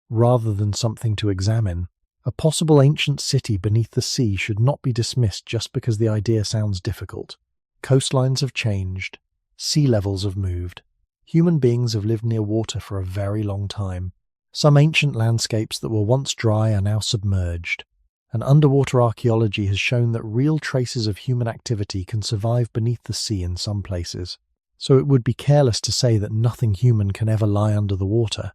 A: rather than something to examine. A possible ancient city beneath the sea should not be dismissed just because the idea sounds difficult. Coastlines have changed. Sea levels have moved. Human beings have lived near water for a very long time. Some ancient landscapes that were once dry are now submerged. And underwater archaeology has shown that real traces of human activity can survive beneath the sea in some places. So it would be careless to say that nothing human can ever lie under the water.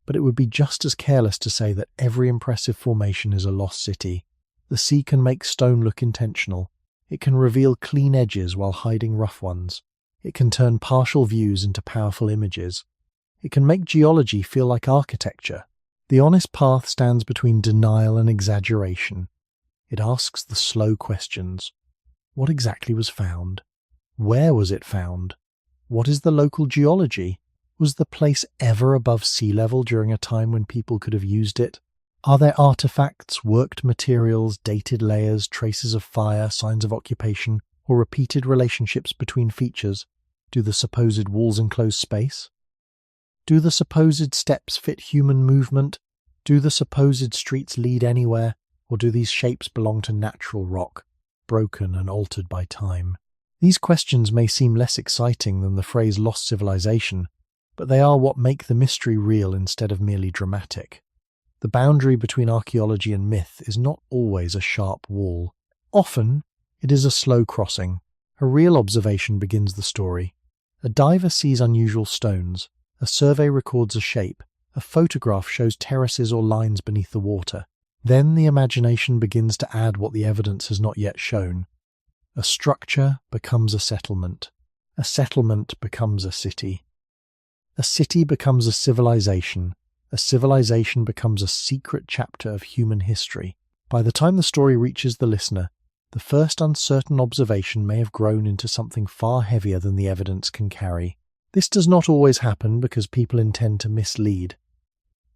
A: But it would be just as careless to say that every impressive formation is a lost city. The sea can make stone look intentional. It can reveal clean edges while hiding rough ones. It can turn partial views into powerful images. It can make geology feel like architecture. The honest path stands between denial and exaggeration. It asks the slow questions. What exactly was found? Where was it found? What is the local geology? Was the place ever above sea level during a time when people could have used it? Are there artifacts, worked materials, dated layers, traces of fire, signs of occupation, or repeated relationships between features? Do the supposed walls enclose space? Do the supposed steps fit human movement? Do the supposed streets lead anywhere? Or do these shapes belong to natural rock, broken and altered by time? These questions may seem less exciting than the phrase lost civilization, but they are what make the mystery real instead of merely dramatic. The boundary between archaeology and myth is not always a sharp wall. Often, it is a slow crossing. A real observation begins the story. A diver sees unusual stones. A survey records a shape. A photograph shows terraces or lines beneath the water. Then the imagination begins to add what the evidence has not yet shown. A structure becomes a settlement. A settlement becomes a city. A city becomes a civilization. A civilization becomes a secret chapter of human history. By the time the story reaches the listener, the first uncertain observation may have grown into something far heavier than the evidence can carry. This does not always happen because people intend to mislead.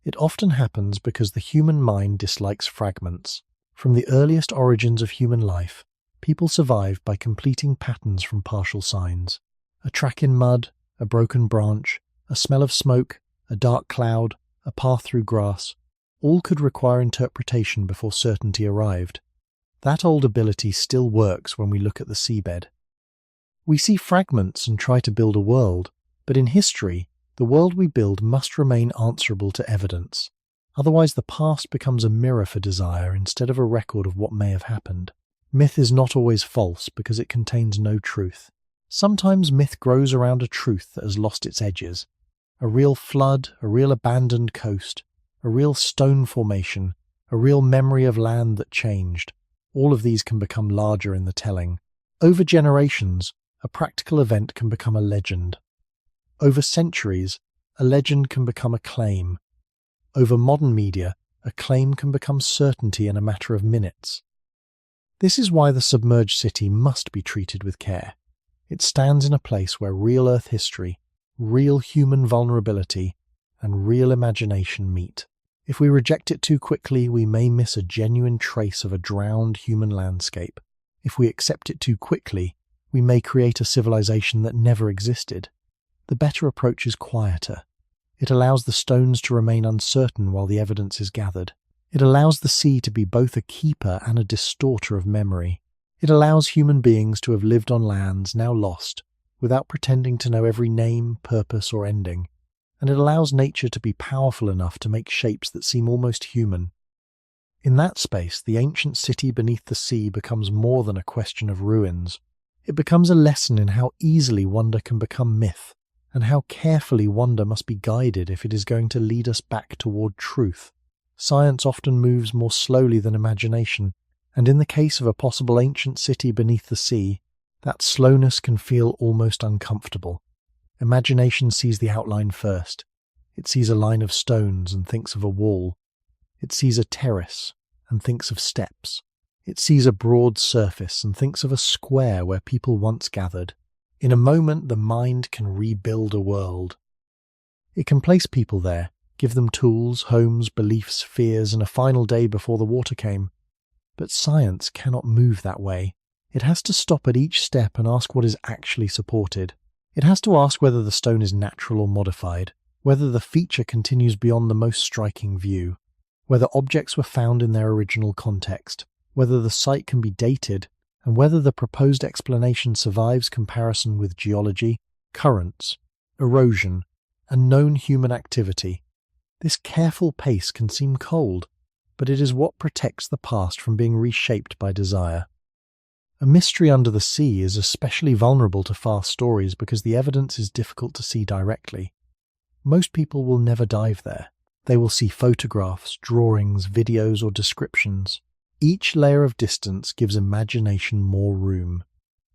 A: It often happens because the human mind dislikes fragments. From the earliest origins of human life, people survived by completing patterns from partial signs. A track in mud, a broken branch, a smell of smoke, a dark cloud, a path through grass, all could require interpretation before certainty arrived. That old ability still works when we look at the seabed. We see fragments and try to build a world, but in history, the world we build must remain answerable to evidence. Otherwise, the past becomes a mirror for desire instead of a record of what may have happened. Myth is not always false because it contains no truth. Sometimes myth grows around a truth that has lost its edges. A real flood, a real abandoned coast, a real stone formation, a real memory of land that changed. All of these can become larger in the telling. Over generations, a practical event can become a legend. Over centuries, a legend can become a claim. Over modern media, a claim can become certainty in a matter of minutes. This is why the submerged city must be treated with care. It stands in a place where real Earth history, real human vulnerability, and real imagination meet. If we reject it too quickly, we may miss a genuine trace of a drowned human landscape. If we accept it too quickly, we may create a civilization that never existed. The better approach is quieter. It allows the stones to remain uncertain while the evidence is gathered. It allows the sea to be both a keeper and a distorter of memory. It allows human beings to have lived on lands now lost, without pretending to know every name, purpose, or ending. And it allows nature to be powerful enough to make shapes that seem almost human. In that space, the ancient city beneath the sea becomes more than a question of ruins. It becomes a lesson in how easily wonder can become myth, and how carefully wonder must be guided if it is going to lead us back toward truth. Science often moves more slowly than imagination, and in the case of a possible ancient city beneath the sea, that slowness can feel almost uncomfortable. Imagination sees the outline first. It sees a line of stones and thinks of a wall. It sees a terrace and thinks of steps. It sees a broad surface and thinks of a square where people once gathered. In a moment, the mind can rebuild a world. It can place people there, give them tools, homes, beliefs, fears, and a final day before the water came. But science cannot move that way. It has to stop at each step and ask what is actually supported. It has to ask whether the stone is natural or modified, whether the feature continues beyond the most striking view, whether objects were found in their original context, whether the site can be dated, and whether the proposed explanation survives comparison with geology, currents, erosion, and known human activity. This careful pace can seem cold, but it is what protects the past from being reshaped by desire. A mystery under the sea is especially vulnerable to fast stories because the evidence is difficult to see directly. Most people will never dive there. They will see photographs, drawings, videos, or descriptions. Each layer of distance gives imagination more room.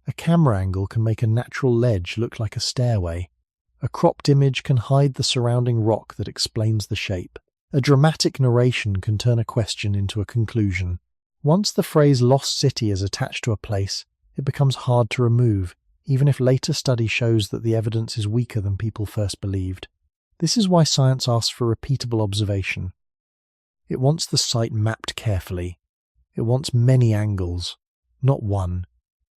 A: A camera angle can make a natural ledge look like a stairway. A cropped image can hide the surrounding rock that explains the shape. A dramatic narration can turn a question into a conclusion. Once the phrase lost city is attached to a place, it becomes hard to remove, even if later study shows that the evidence is weaker than people first believed. This is why science asks for repeatable observation. It wants the site mapped carefully. It wants many angles, not one.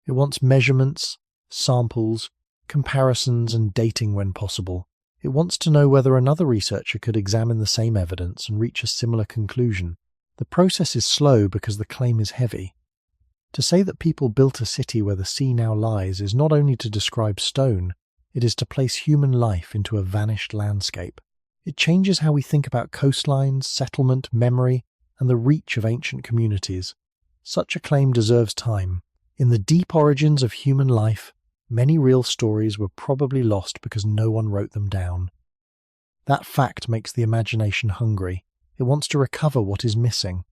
A: It wants measurements, samples, comparisons, and dating when possible. It wants to know whether another researcher could examine the same evidence and reach a similar conclusion. The process is slow because the claim is heavy. To say that people built a city where the sea now lies is not only to describe stone, it is to place human life into a vanished landscape. It changes how we think about coastlines, settlement, memory, and the reach of ancient communities. Such a claim deserves time. In the deep origins of human life, many real stories were probably lost because no one wrote them down. That fact makes the imagination hungry. It wants to recover what is missing.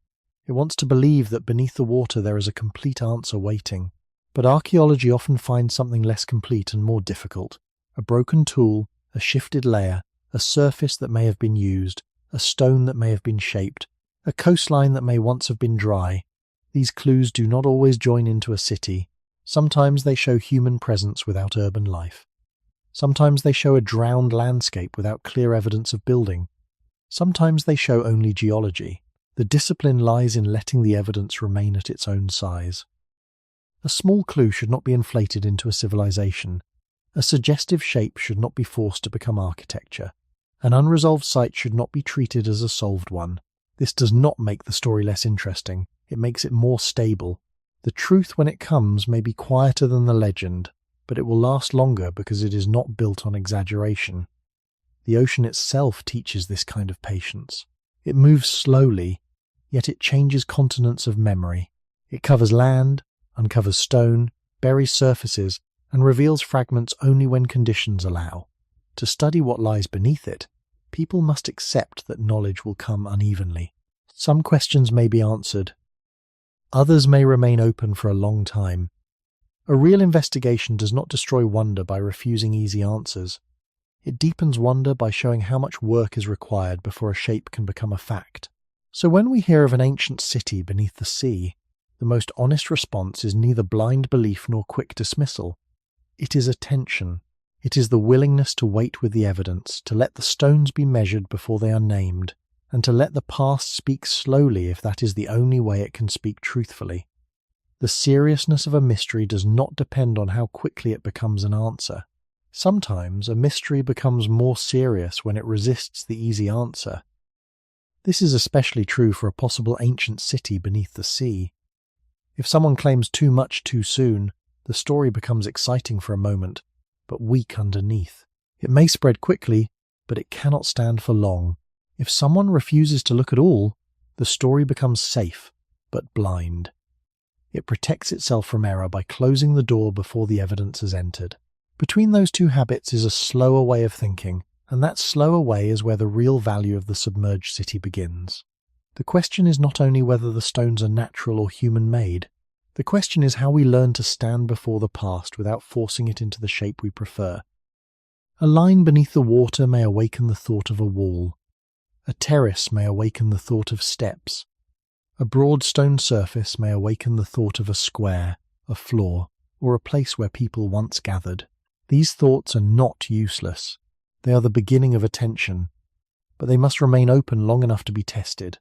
A: It wants to believe that beneath the water there is a complete answer waiting. But archaeology often finds something less complete and more difficult. A broken tool, a shifted layer, a surface that may have been used, a stone that may have been shaped, a coastline that may once have been dry. These clues do not always join into a city. Sometimes they show human presence without urban life. Sometimes they show a drowned landscape without clear evidence of building. Sometimes they show only geology. The discipline lies in letting the evidence remain at its own size. A small clue should not be inflated into a civilization. A suggestive shape should not be forced to become architecture. An unresolved site should not be treated as a solved one. This does not make the story less interesting. It makes it more stable. The truth, when it comes, may be quieter than the legend, but it will last longer because it is not built on exaggeration. The ocean itself teaches this kind of patience. It moves slowly, yet it changes continents of memory. It covers land, uncovers stone, buries surfaces, and reveals fragments only when conditions allow. To study what lies beneath it, people must accept that knowledge will come unevenly. Some questions may be answered. Others may remain open for a long time. A real investigation does not destroy wonder by refusing easy answers. It deepens wonder by showing how much work is required before a shape can become a fact. So when we hear of an ancient city beneath the sea, the most honest response is neither blind belief nor quick dismissal. It is attention. It is the willingness to wait with the evidence, to let the stones be measured before they are named, and to let the past speak slowly if that is the only way it can speak truthfully. The seriousness of a mystery does not depend on how quickly it becomes an answer. Sometimes a mystery becomes more serious when it resists the easy answer. This is especially true for a possible ancient city beneath the sea. If someone claims too much too soon, the story becomes exciting for a moment, but weak underneath. It may spread quickly, but it cannot stand for long. If someone refuses to look at all, the story becomes safe, but blind. It protects itself from error by closing the door before the evidence has entered. Between those two habits is a slower way of thinking, and that slower way is where the real value of the submerged city begins. The question is not only whether the stones are natural or human-made. The question is how we learn to stand before the past without forcing it into the shape we prefer. A line beneath the water may awaken the thought of a wall. A terrace may awaken the thought of steps. A broad stone surface may awaken the thought of a square, a floor, or a place where people once gathered. These thoughts are not useless. They are the beginning of attention, but they must remain open long enough to be tested.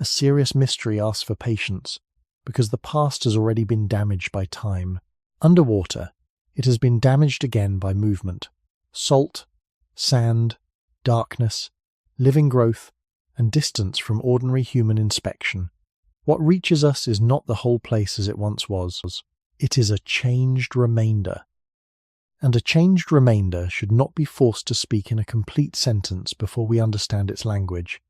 A: A serious mystery asks for patience, because the past has already been damaged by time. Underwater, it has been damaged again by movement. Salt, sand, darkness, living growth, and distance from ordinary human inspection. What reaches us is not the whole place as it once was. It is a changed remainder. And a changed remainder should not be forced to speak in a complete sentence before we understand its language.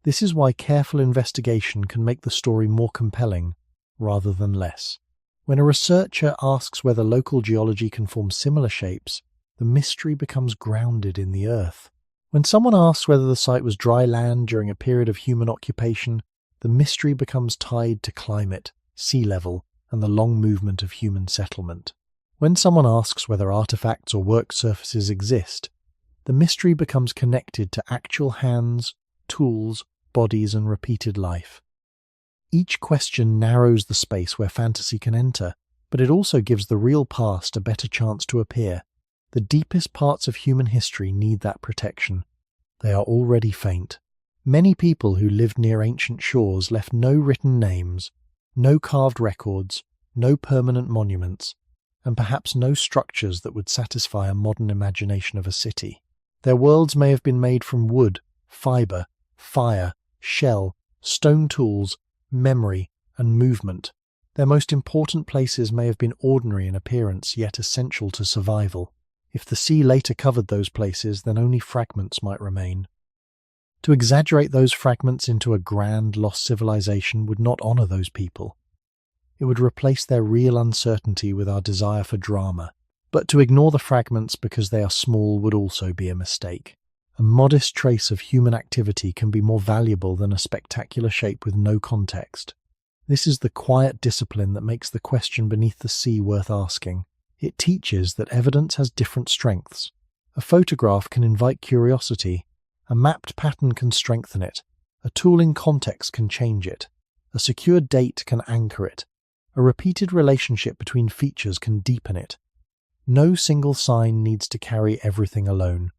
A: This is why careful investigation can make the story more compelling, rather than less. When a researcher asks whether local geology can form similar shapes, the mystery becomes grounded in the earth. When someone asks whether the site was dry land during a period of human occupation, the mystery becomes tied to climate, sea level, and the long movement of human settlement. When someone asks whether artifacts or work surfaces exist, the mystery becomes connected to actual hands, tools, bodies, and repeated life. Each question narrows the space where fantasy can enter, but it also gives the real past a better chance to appear. The deepest parts of human history need that protection. They are already faint. Many people who lived near ancient shores left no written names, no carved records, no permanent monuments, and perhaps no structures that would satisfy a modern imagination of a city. Their worlds may have been made from wood, fibre, fire, shell, stone tools, memory, and movement. Their most important places may have been ordinary in appearance, yet essential to survival. If the sea later covered those places, then only fragments might remain. To exaggerate those fragments into a grand, lost civilization would not honour those people. It would replace their real uncertainty with our desire for drama. But to ignore the fragments because they are small would also be a mistake. A modest trace of human activity can be more valuable than a spectacular shape with no context. This is the quiet discipline that makes the question beneath the sea worth asking. It teaches that evidence has different strengths. A photograph can invite curiosity. A mapped pattern can strengthen it. A tool in context can change it. A secure date can anchor it. A repeated relationship between features can deepen it. No single sign needs to carry everything alone.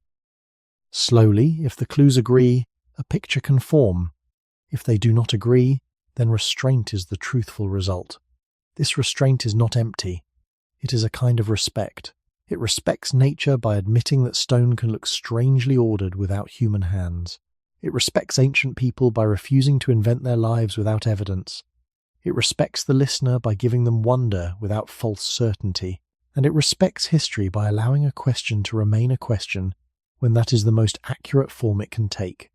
A: Slowly, if the clues agree, a picture can form. If they do not agree, then restraint is the truthful result. This restraint is not empty. It is a kind of respect. It respects nature by admitting that stone can look strangely ordered without human hands. It respects ancient people by refusing to invent their lives without evidence. It respects the listener by giving them wonder without false certainty. And it respects history by allowing a question to remain a question when that is the most accurate form it can take.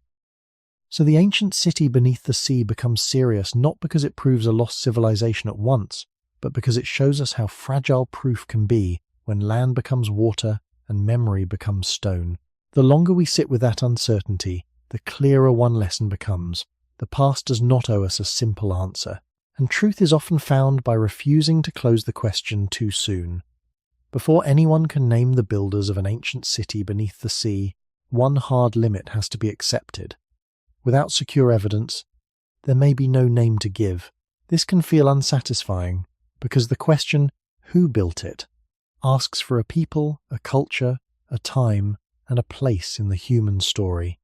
A: So the ancient city beneath the sea becomes serious not because it proves a lost civilization at once, but because it shows us how fragile proof can be when land becomes water and memory becomes stone. The longer we sit with that uncertainty, the clearer one lesson becomes. The past does not owe us a simple answer, and truth is often found by refusing to close the question too soon. Before anyone can name the builders of an ancient city beneath the sea, one hard limit has to be accepted. Without secure evidence, there may be no name to give. This can feel unsatisfying, because the question, who built it, asks for a people, a culture, a time, and a place in the human story.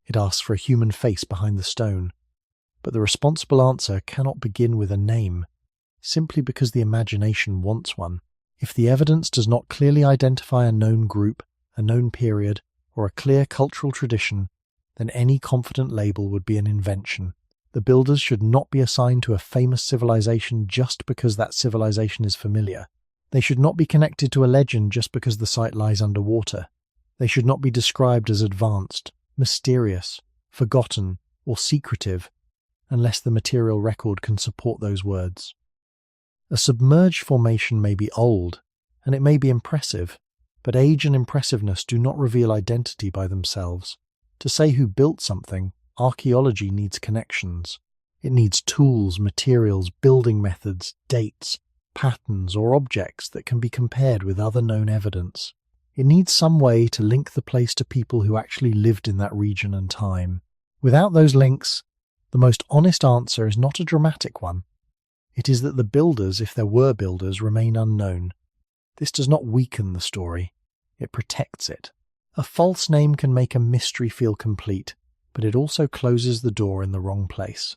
A: It asks for a human face behind the stone. But the responsible answer cannot begin with a name, simply because the imagination wants one. If the evidence does not clearly identify a known group, a known period, or a clear cultural tradition, then any confident label would be an invention. The builders should not be assigned to a famous civilization just because that civilization is familiar. They should not be connected to a legend just because the site lies underwater. They should not be described as advanced, mysterious, forgotten, or secretive, unless the material record can support those words. A submerged formation may be old, and it may be impressive, but age and impressiveness do not reveal identity by themselves. To say who built something, archaeology needs connections. It needs tools, materials, building methods, dates, patterns, or objects that can be compared with other known evidence. It needs some way to link the place to people who actually lived in that region and time. Without those links, the most honest answer is not a dramatic one. It is that the builders, if there were builders, remain unknown. This does not weaken the story. It protects it. A false name can make a mystery feel complete, but it also closes the door in the wrong place.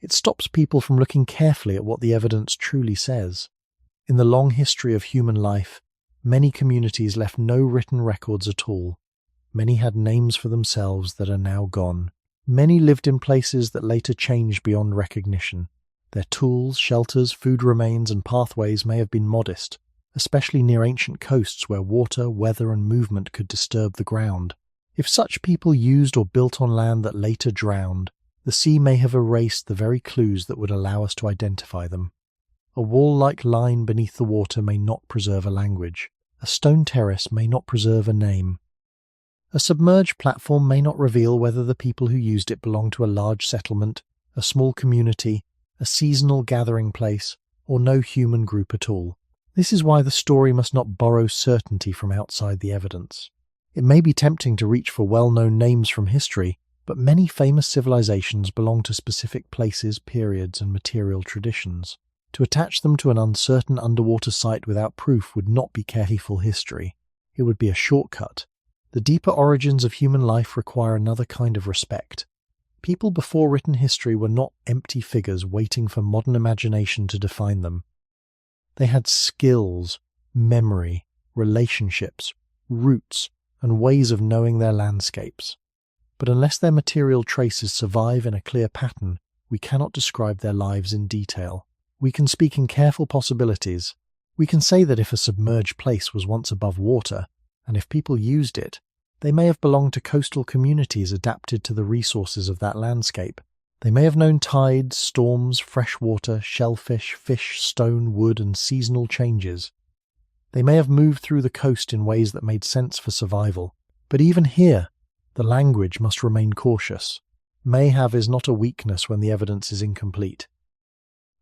A: It stops people from looking carefully at what the evidence truly says. In the long history of human life, many communities left no written records at all. Many had names for themselves that are now gone. Many lived in places that later changed beyond recognition. Their tools, shelters, food remains, and pathways may have been modest, especially near ancient coasts where water, weather, and movement could disturb the ground. If such people used or built on land that later drowned, the sea may have erased the very clues that would allow us to identify them. A wall-like line beneath the water may not preserve a language. A stone terrace may not preserve a name. A submerged platform may not reveal whether the people who used it belonged to a large settlement, a small community, a seasonal gathering place, or no human group at all. This is why the story must not borrow certainty from outside the evidence. It may be tempting to reach for well-known names from history, but many famous civilizations belong to specific places, periods, and material traditions. To attach them to an uncertain underwater site without proof would not be careful history. It would be a shortcut. The deeper origins of human life require another kind of respect. People before written history were not empty figures waiting for modern imagination to define them. They had skills, memory, relationships, roots, and ways of knowing their landscapes. But unless their material traces survive in a clear pattern, we cannot describe their lives in detail. We can speak in careful possibilities. We can say that if a submerged place was once above water, and if people used it, they may have belonged to coastal communities adapted to the resources of that landscape. They may have known tides, storms, fresh water, shellfish, fish, stone, wood, and seasonal changes. They may have moved through the coast in ways that made sense for survival. But even here, the language must remain cautious. May have is not a weakness when the evidence is incomplete.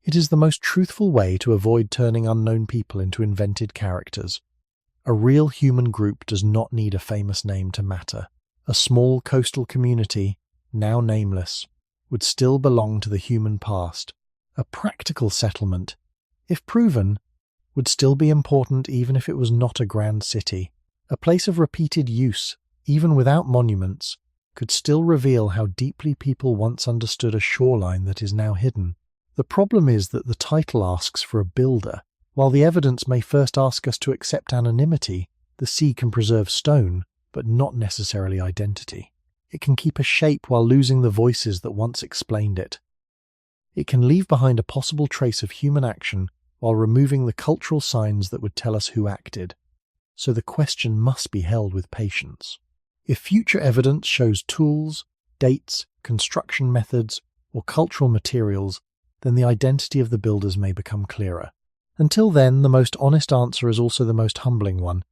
A: It is the most truthful way to avoid turning unknown people into invented characters. A real human group does not need a famous name to matter. A small coastal community, now nameless, would still belong to the human past. A practical settlement, if proven, would still be important even if it was not a grand city. A place of repeated use, even without monuments, could still reveal how deeply people once understood a shoreline that is now hidden. The problem is that the title asks for a builder. While the evidence may first ask us to accept anonymity, the sea can preserve stone, but not necessarily identity. It can keep a shape while losing the voices that once explained it. It can leave behind a possible trace of human action while removing the cultural signs that would tell us who acted. So the question must be held with patience. If future evidence shows tools, dates, construction methods, or cultural materials, then the identity of the builders may become clearer. Until then, the most honest answer is also the most humbling one.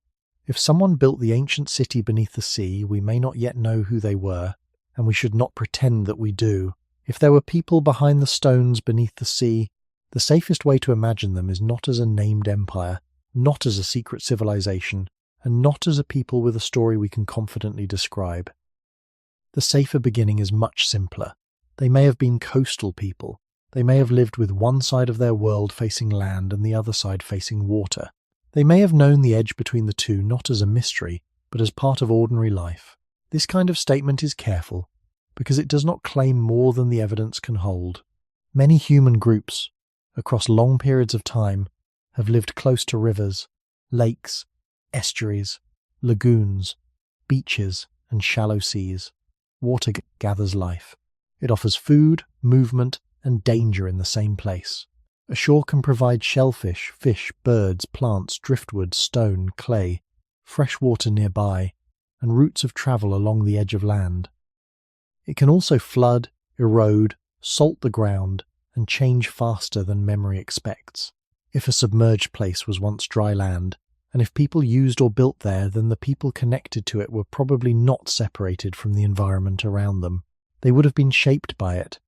A: If someone built the ancient city beneath the sea, we may not yet know who they were, and we should not pretend that we do. If there were people behind the stones beneath the sea, the safest way to imagine them is not as a named empire, not as a secret civilization, and not as a people with a story we can confidently describe. The safer beginning is much simpler. They may have been coastal people. They may have lived with one side of their world facing land and the other side facing water. They may have known the edge between the two not as a mystery, but as part of ordinary life. This kind of statement is careful because it does not claim more than the evidence can hold. Many human groups, across long periods of time, have lived close to rivers, lakes, estuaries, lagoons, beaches, and shallow seas. Water gathers life. It offers food, movement, and danger in the same place. A shore can provide shellfish, fish, birds, plants, driftwood, stone, clay, fresh water nearby, and routes of travel along the edge of land. It can also flood, erode, salt the ground, and change faster than memory expects. If a submerged place was once dry land, and if people used or built there, then the people connected to it were probably not separated from the environment around them. They would have been shaped by it.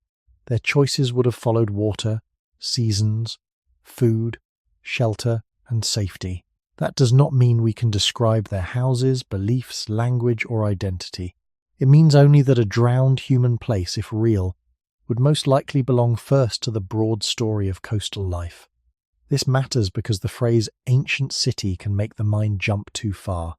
A: Their choices would have followed water, seasons, food, shelter, and safety. That does not mean we can describe their houses, beliefs, language, or identity. It means only that a drowned human place, if real, would most likely belong first to the broad story of coastal life. This matters because the phrase ancient city can make the mind jump too far.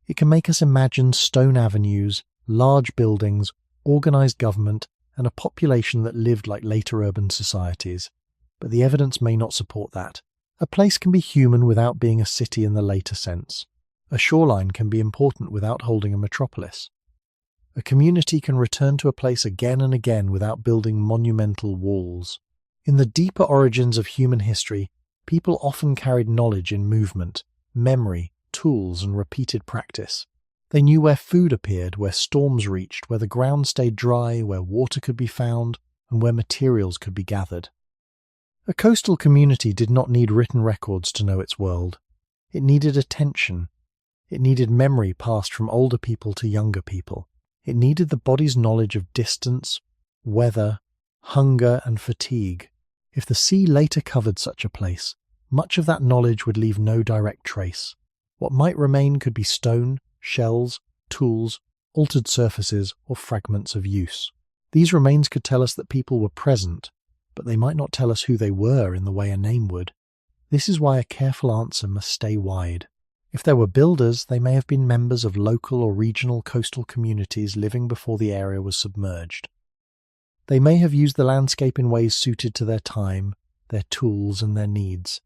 A: It can make us imagine stone avenues, large buildings, organized government, and a population that lived like later urban societies. But the evidence may not support that. A place can be human without being a city in the later sense. A shoreline can be important without holding a metropolis. A community can return to a place again and again without building monumental walls. In the deeper origins of human history, people often carried knowledge in movement, memory, tools, and repeated practice. They knew where food appeared, where storms reached, where the ground stayed dry, where water could be found, and where materials could be gathered. A coastal community did not need written records to know its world. It needed attention. It needed memory passed from older people to younger people. It needed the body's knowledge of distance, weather, hunger, and fatigue. If the sea later covered such a place, much of that knowledge would leave no direct trace. What might remain could be stone, shells, tools, altered surfaces, or fragments of use. These remains could tell us that people were present, but they might not tell us who they were in the way a name would. This is why a careful answer must stay wide. If there were builders, they may have been members of local or regional coastal communities living before the area was submerged. They may have used the landscape in ways suited to their time, their tools, and their needs.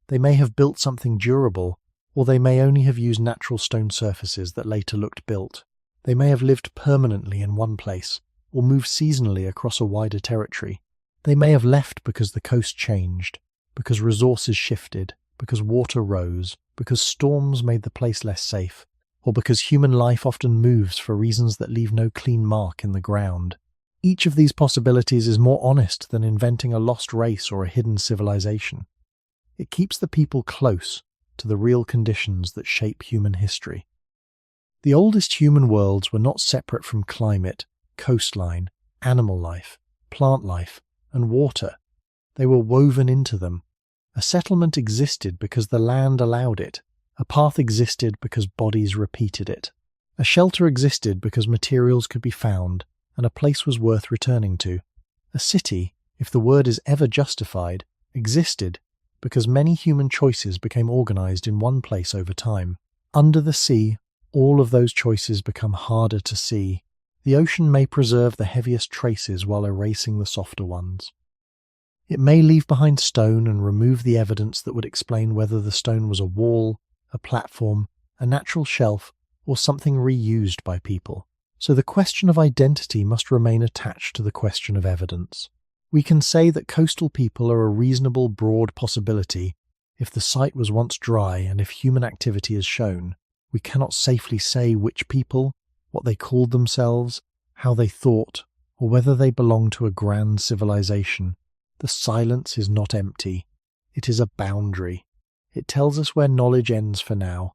A: They may have built something durable, or they may only have used natural stone surfaces that later looked built. They may have lived permanently in one place, or moved seasonally across a wider territory. They may have left because the coast changed, because resources shifted, because water rose, because storms made the place less safe, or because human life often moves for reasons that leave no clean mark in the ground. Each of these possibilities is more honest than inventing a lost race or a hidden civilization. It keeps the people close to the real conditions that shape human history. The oldest human worlds were not separate from climate, coastline, animal life, plant life, and water. They were woven into them. A settlement existed because the land allowed it. A path existed because bodies repeated it. A shelter existed because materials could be found, and a place was worth returning to. A city, if the word is ever justified, existed because many human choices became organized in one place over time. Under the sea, all of those choices become harder to see. The ocean may preserve the heaviest traces while erasing the softer ones. It may leave behind stone and remove the evidence that would explain whether the stone was a wall, a platform, a natural shelf, or something reused by people. So the question of identity must remain attached to the question of evidence. We can say that coastal people are a reasonable broad possibility if the site was once dry and if human activity is shown. We cannot safely say which people, what they called themselves, how they thought, or whether they belong to a grand civilization. The silence is not empty. It is a boundary. It tells us where knowledge ends for now.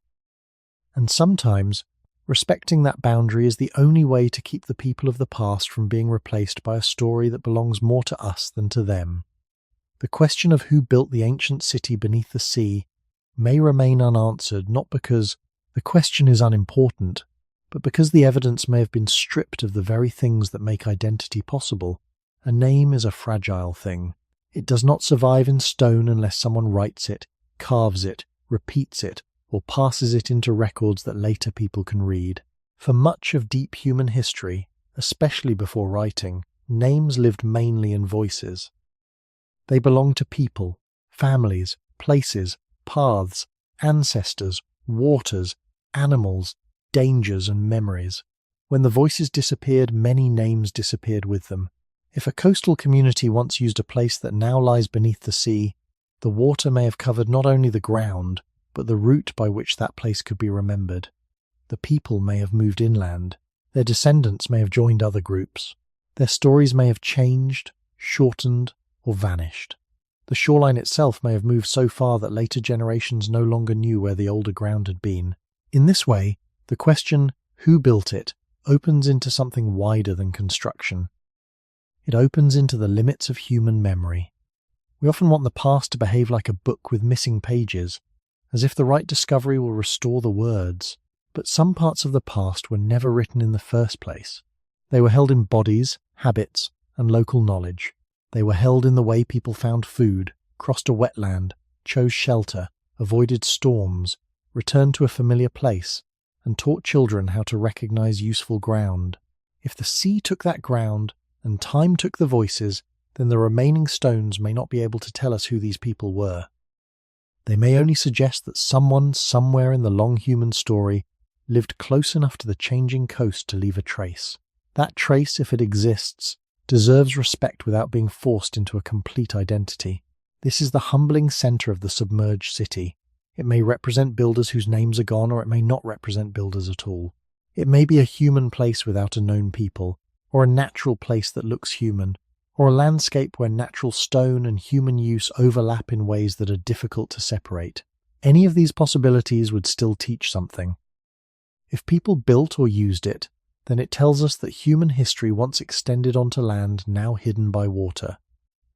A: And sometimes, respecting that boundary is the only way to keep the people of the past from being replaced by a story that belongs more to us than to them. The question of who built the ancient city beneath the sea may remain unanswered, not because the question is unimportant, but because the evidence may have been stripped of the very things that make identity possible. A name is a fragile thing. It does not survive in stone unless someone writes it, carves it, repeats it, or passes it into records that later people can read. For much of deep human history, especially before writing, names lived mainly in voices. They belonged to people, families, places, paths, ancestors, waters, animals, dangers, and memories. When the voices disappeared, many names disappeared with them. If a coastal community once used a place that now lies beneath the sea, the water may have covered not only the ground, but the route by which that place could be remembered. The people may have moved inland. Their descendants may have joined other groups. Their stories may have changed, shortened, or vanished. The shoreline itself may have moved so far that later generations no longer knew where the older ground had been. In this way, the question, who built it, opens into something wider than construction. It opens into the limits of human memory. We often want the past to behave like a book with missing pages, as if the right discovery will restore the words. But some parts of the past were never written in the first place. They were held in bodies, habits, and local knowledge. They were held in the way people found food, crossed a wetland, chose shelter, avoided storms, returned to a familiar place, and taught children how to recognize useful ground. If the sea took that ground, and time took the voices, then the remaining stones may not be able to tell us who these people were. They may only suggest that someone somewhere in the long human story lived close enough to the changing coast to leave a trace. That trace, if it exists, deserves respect without being forced into a complete identity. This is the humbling center of the submerged city. It may represent builders whose names are gone, or it may not represent builders at all. It may be a human place without a known people, or a natural place that looks human, or a landscape where natural stone and human use overlap in ways that are difficult to separate. Any of these possibilities would still teach something. If people built or used it, then it tells us that human history once extended onto land now hidden by water.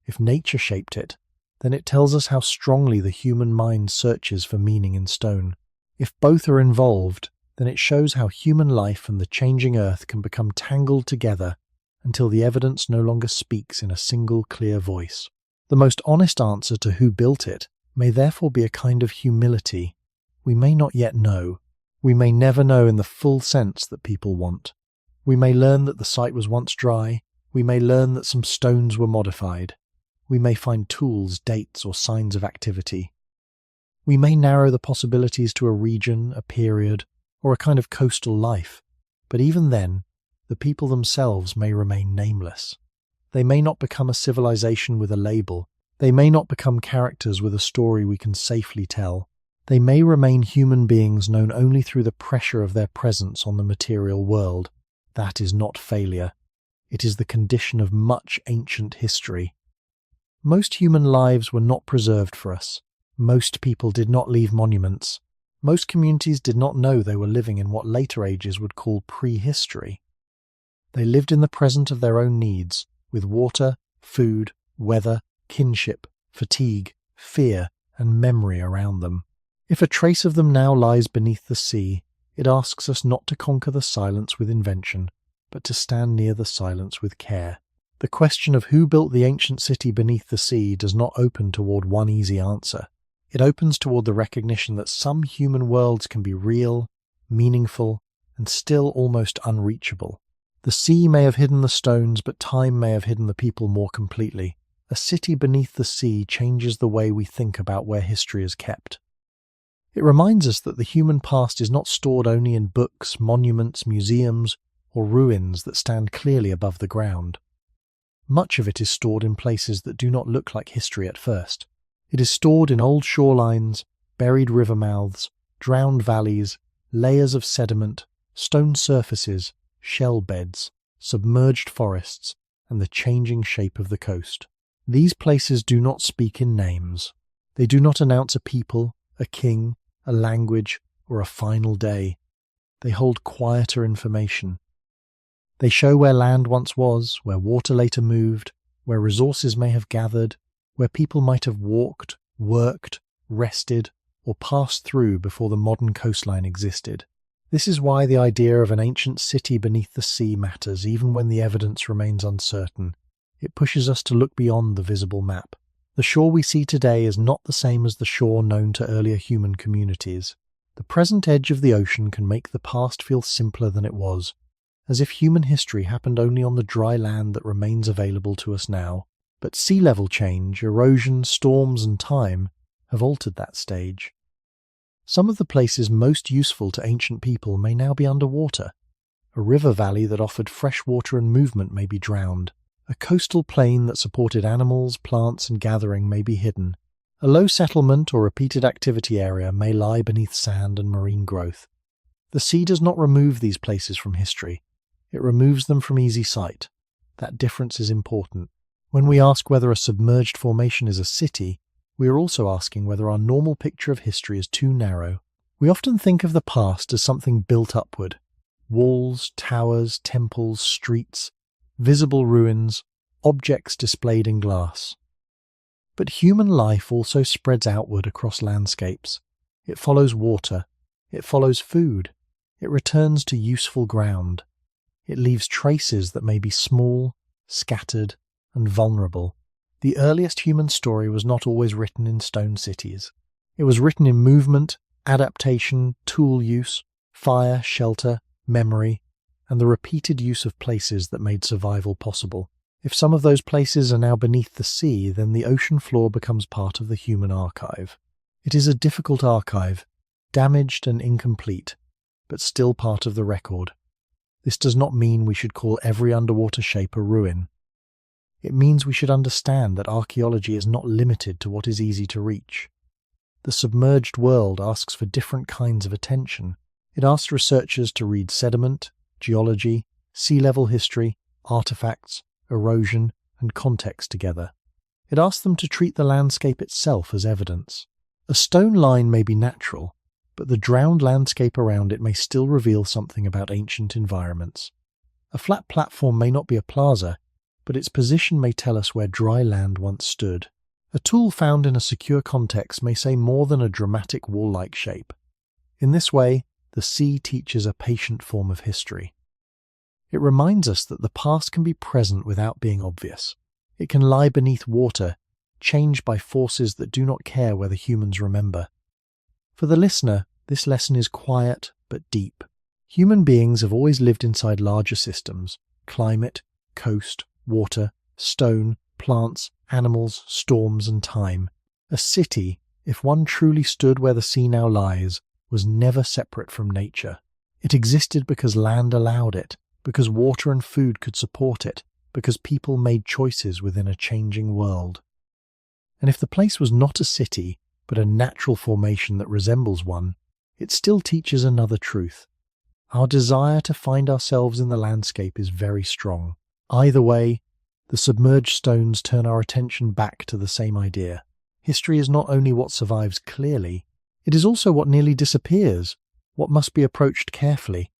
A: If nature shaped it, then it tells us how strongly the human mind searches for meaning in stone. If both are involved, then it shows how human life and the changing earth can become tangled together until the evidence no longer speaks in a single clear voice. The most honest answer to who built it may therefore be a kind of humility. We may not yet know. We may never know in the full sense that people want. We may learn that the site was once dry. We may learn that some stones were modified. We may find tools, dates, or signs of activity. We may narrow the possibilities to a region, a period, or a kind of coastal life. But even then, the people themselves may remain nameless. They may not become a civilization with a label. They may not become characters with a story we can safely tell. They may remain human beings known only through the pressure of their presence on the material world. That is not failure. It is the condition of much ancient history. Most human lives were not preserved for us. Most people did not leave monuments. Most communities did not know they were living in what later ages would call prehistory. They lived in the present of their own needs, with water, food, weather, kinship, fatigue, fear, and memory around them. If a trace of them now lies beneath the sea, it asks us not to conquer the silence with invention, but to stand near the silence with care. The question of who built the ancient city beneath the sea does not open toward one easy answer. It opens toward the recognition that some human worlds can be real, meaningful, and still almost unreachable. The sea may have hidden the stones, but time may have hidden the people more completely. A city beneath the sea changes the way we think about where history is kept. It reminds us that the human past is not stored only in books, monuments, museums, or ruins that stand clearly above the ground. Much of it is stored in places that do not look like history at first. It is stored in old shorelines, buried river mouths, drowned valleys, layers of sediment, stone surfaces, shell beds, submerged forests, and the changing shape of the coast. These places do not speak in names. They do not announce a people, a king, a language, or a final day. They hold quieter information. They show where land once was, where water later moved, where resources may have gathered, where people might have walked, worked, rested, or passed through before the modern coastline existed. This is why the idea of an ancient city beneath the sea matters even when the evidence remains uncertain. It pushes us to look beyond the visible map. The shore we see today is not the same as the shore known to earlier human communities. The present edge of the ocean can make the past feel simpler than it was, as if human history happened only on the dry land that remains available to us now. But sea level change, erosion, storms, and time have altered that stage. Some of the places most useful to ancient people may now be underwater. A river valley that offered fresh water and movement may be drowned. A coastal plain that supported animals, plants, and gathering may be hidden. A low settlement or repeated activity area may lie beneath sand and marine growth. The sea does not remove these places from history. It removes them from easy sight. That difference is important. When we ask whether a submerged formation is a city, we are also asking whether our normal picture of history is too narrow. We often think of the past as something built upward. Walls, towers, temples, streets, visible ruins, objects displayed in glass. But human life also spreads outward across landscapes. It follows water. It follows food. It returns to useful ground. It leaves traces that may be small, scattered, and vulnerable. The earliest human story was not always written in stone cities. It was written in movement, adaptation, tool use, fire, shelter, memory, and the repeated use of places that made survival possible. If some of those places are now beneath the sea, then the ocean floor becomes part of the human archive. It is a difficult archive, damaged and incomplete, but still part of the record. This does not mean we should call every underwater shape a ruin. It means we should understand that archaeology is not limited to what is easy to reach. The submerged world asks for different kinds of attention. It asks researchers to read sediment, geology, sea level history, artifacts, erosion, and context together. It asks them to treat the landscape itself as evidence. A stone line may be natural, but the drowned landscape around it may still reveal something about ancient environments. A flat platform may not be a plaza, but its position may tell us where dry land once stood. A tool found in a secure context may say more than a dramatic wall-like shape. In this way, the sea teaches a patient form of history. It reminds us that the past can be present without being obvious. It can lie beneath water, changed by forces that do not care whether humans remember. For the listener, this lesson is quiet but deep. Human beings have always lived inside larger systems: climate, coast, water, stone, plants, animals, storms, and time. A city, if one truly stood where the sea now lies, was never separate from nature. It existed because land allowed it, because water and food could support it, because people made choices within a changing world. And if the place was not a city, but a natural formation that resembles one, it still teaches another truth. Our desire to find ourselves in the landscape is very strong. Either way, the submerged stones turn our attention back to the same idea. History is not only what survives clearly, it is also what nearly disappears, what must be approached carefully,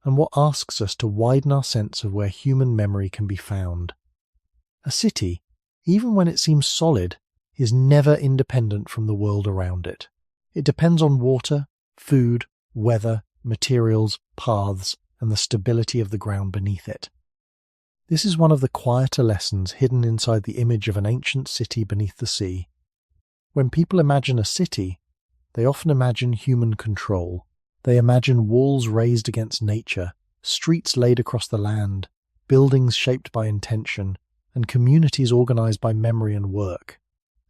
A: and what asks us to widen our sense of where human memory can be found. A city, even when it seems solid, is never independent from the world around it. It depends on water, food, weather, materials, paths, and the stability of the ground beneath it. This is one of the quieter lessons hidden inside the image of an ancient city beneath the sea. When people imagine a city, they often imagine human control. They imagine walls raised against nature, streets laid across the land, buildings shaped by intention, and communities organized by memory and work.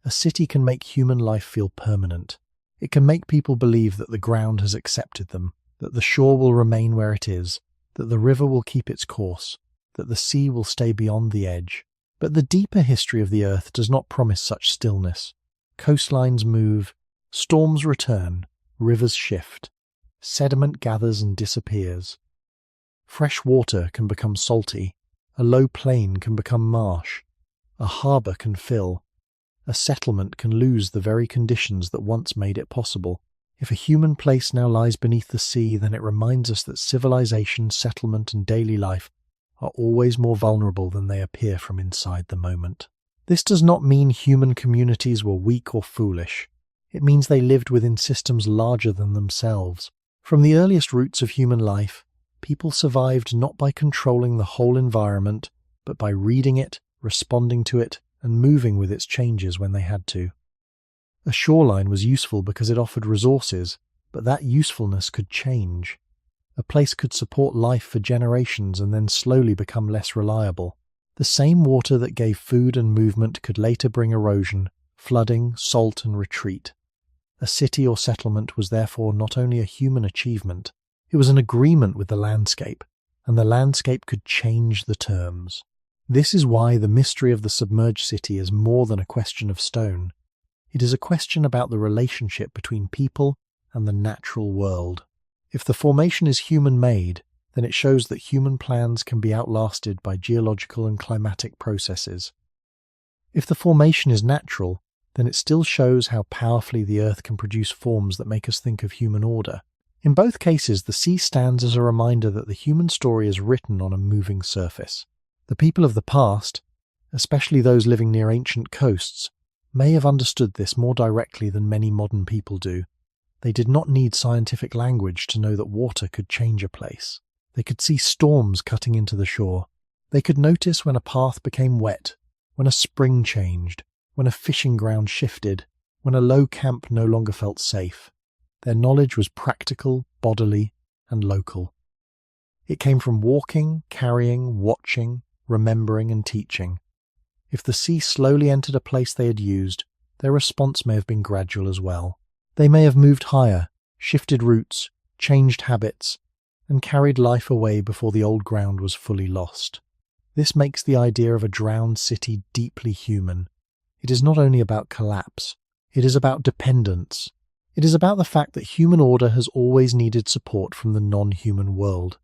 A: A city can make human life feel permanent. It can make people believe that the ground has accepted them, that the shore will remain where it is, that the river will keep its course, that the sea will stay beyond the edge. But the deeper history of the earth does not promise such stillness. Coastlines move, storms return, rivers shift, sediment gathers and disappears. Fresh water can become salty, a low plain can become marsh, a harbour can fill, a settlement can lose the very conditions that once made it possible. If a human place now lies beneath the sea, then it reminds us that civilization, settlement, and daily life are always more vulnerable than they appear from inside the moment. This does not mean human communities were weak or foolish. It means they lived within systems larger than themselves. From the earliest roots of human life, people survived not by controlling the whole environment, but by reading it, responding to it, and moving with its changes when they had to. A shoreline was useful because it offered resources, but that usefulness could change. A place could support life for generations and then slowly become less reliable. The same water that gave food and movement could later bring erosion, flooding, salt, and retreat. A city or settlement was therefore not only a human achievement, it was an agreement with the landscape, and the landscape could change the terms. This is why the mystery of the submerged city is more than a question of stone. It is a question about the relationship between people and the natural world. If the formation is human-made, then it shows that human plans can be outlasted by geological and climatic processes. If the formation is natural, then it still shows how powerfully the Earth can produce forms that make us think of human order. In both cases, the sea stands as a reminder that the human story is written on a moving surface. The people of the past, especially those living near ancient coasts, may have understood this more directly than many modern people do. They did not need scientific language to know that water could change a place. They could see storms cutting into the shore. They could notice when a path became wet, when a spring changed, when a fishing ground shifted, when a low camp no longer felt safe. Their knowledge was practical, bodily, and local. It came from walking, carrying, watching, remembering, and teaching. If the sea slowly entered a place they had used, their response may have been gradual as well. They may have moved higher, shifted routes, changed habits, and carried life away before the old ground was fully lost. This makes the idea of a drowned city deeply human. It is not only about collapse, it is about dependence. It is about the fact that human order has always needed support from the non-human world.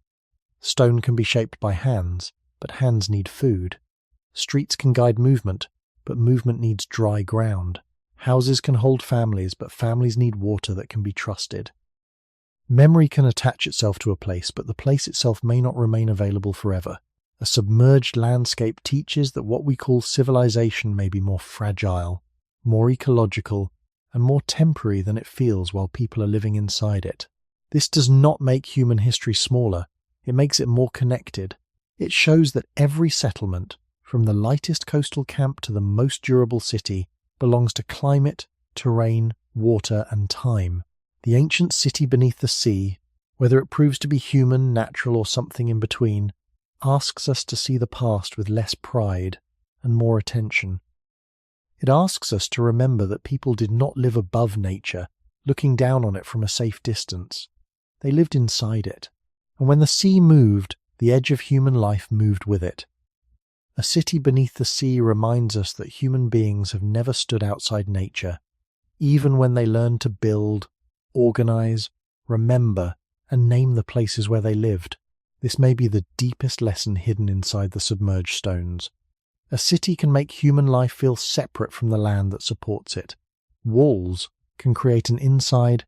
A: Stone can be shaped by hands, but hands need food. Streets can guide movement, but movement needs dry ground. Houses can hold families, but families need water that can be trusted. Memory can attach itself to a place, but the place itself may not remain available forever. A submerged landscape teaches that what we call civilization may be more fragile, more ecological, and more temporary than it feels while people are living inside it. This does not make human history smaller, it makes it more connected. It shows that every settlement, from the lightest coastal camp to the most durable city, belongs to climate, terrain, water, and time. The ancient city beneath the sea, whether it proves to be human, natural, or something in between, asks us to see the past with less pride and more attention. It asks us to remember that people did not live above nature, looking down on it from a safe distance. They lived inside it, and when the sea moved, the edge of human life moved with it. A city beneath the sea reminds us that human beings have never stood outside nature, even when they learned to build, organize, remember, and name the places where they lived. This may be the deepest lesson hidden inside the submerged stones. A city can make human life feel separate from the land that supports it. Walls can create an inside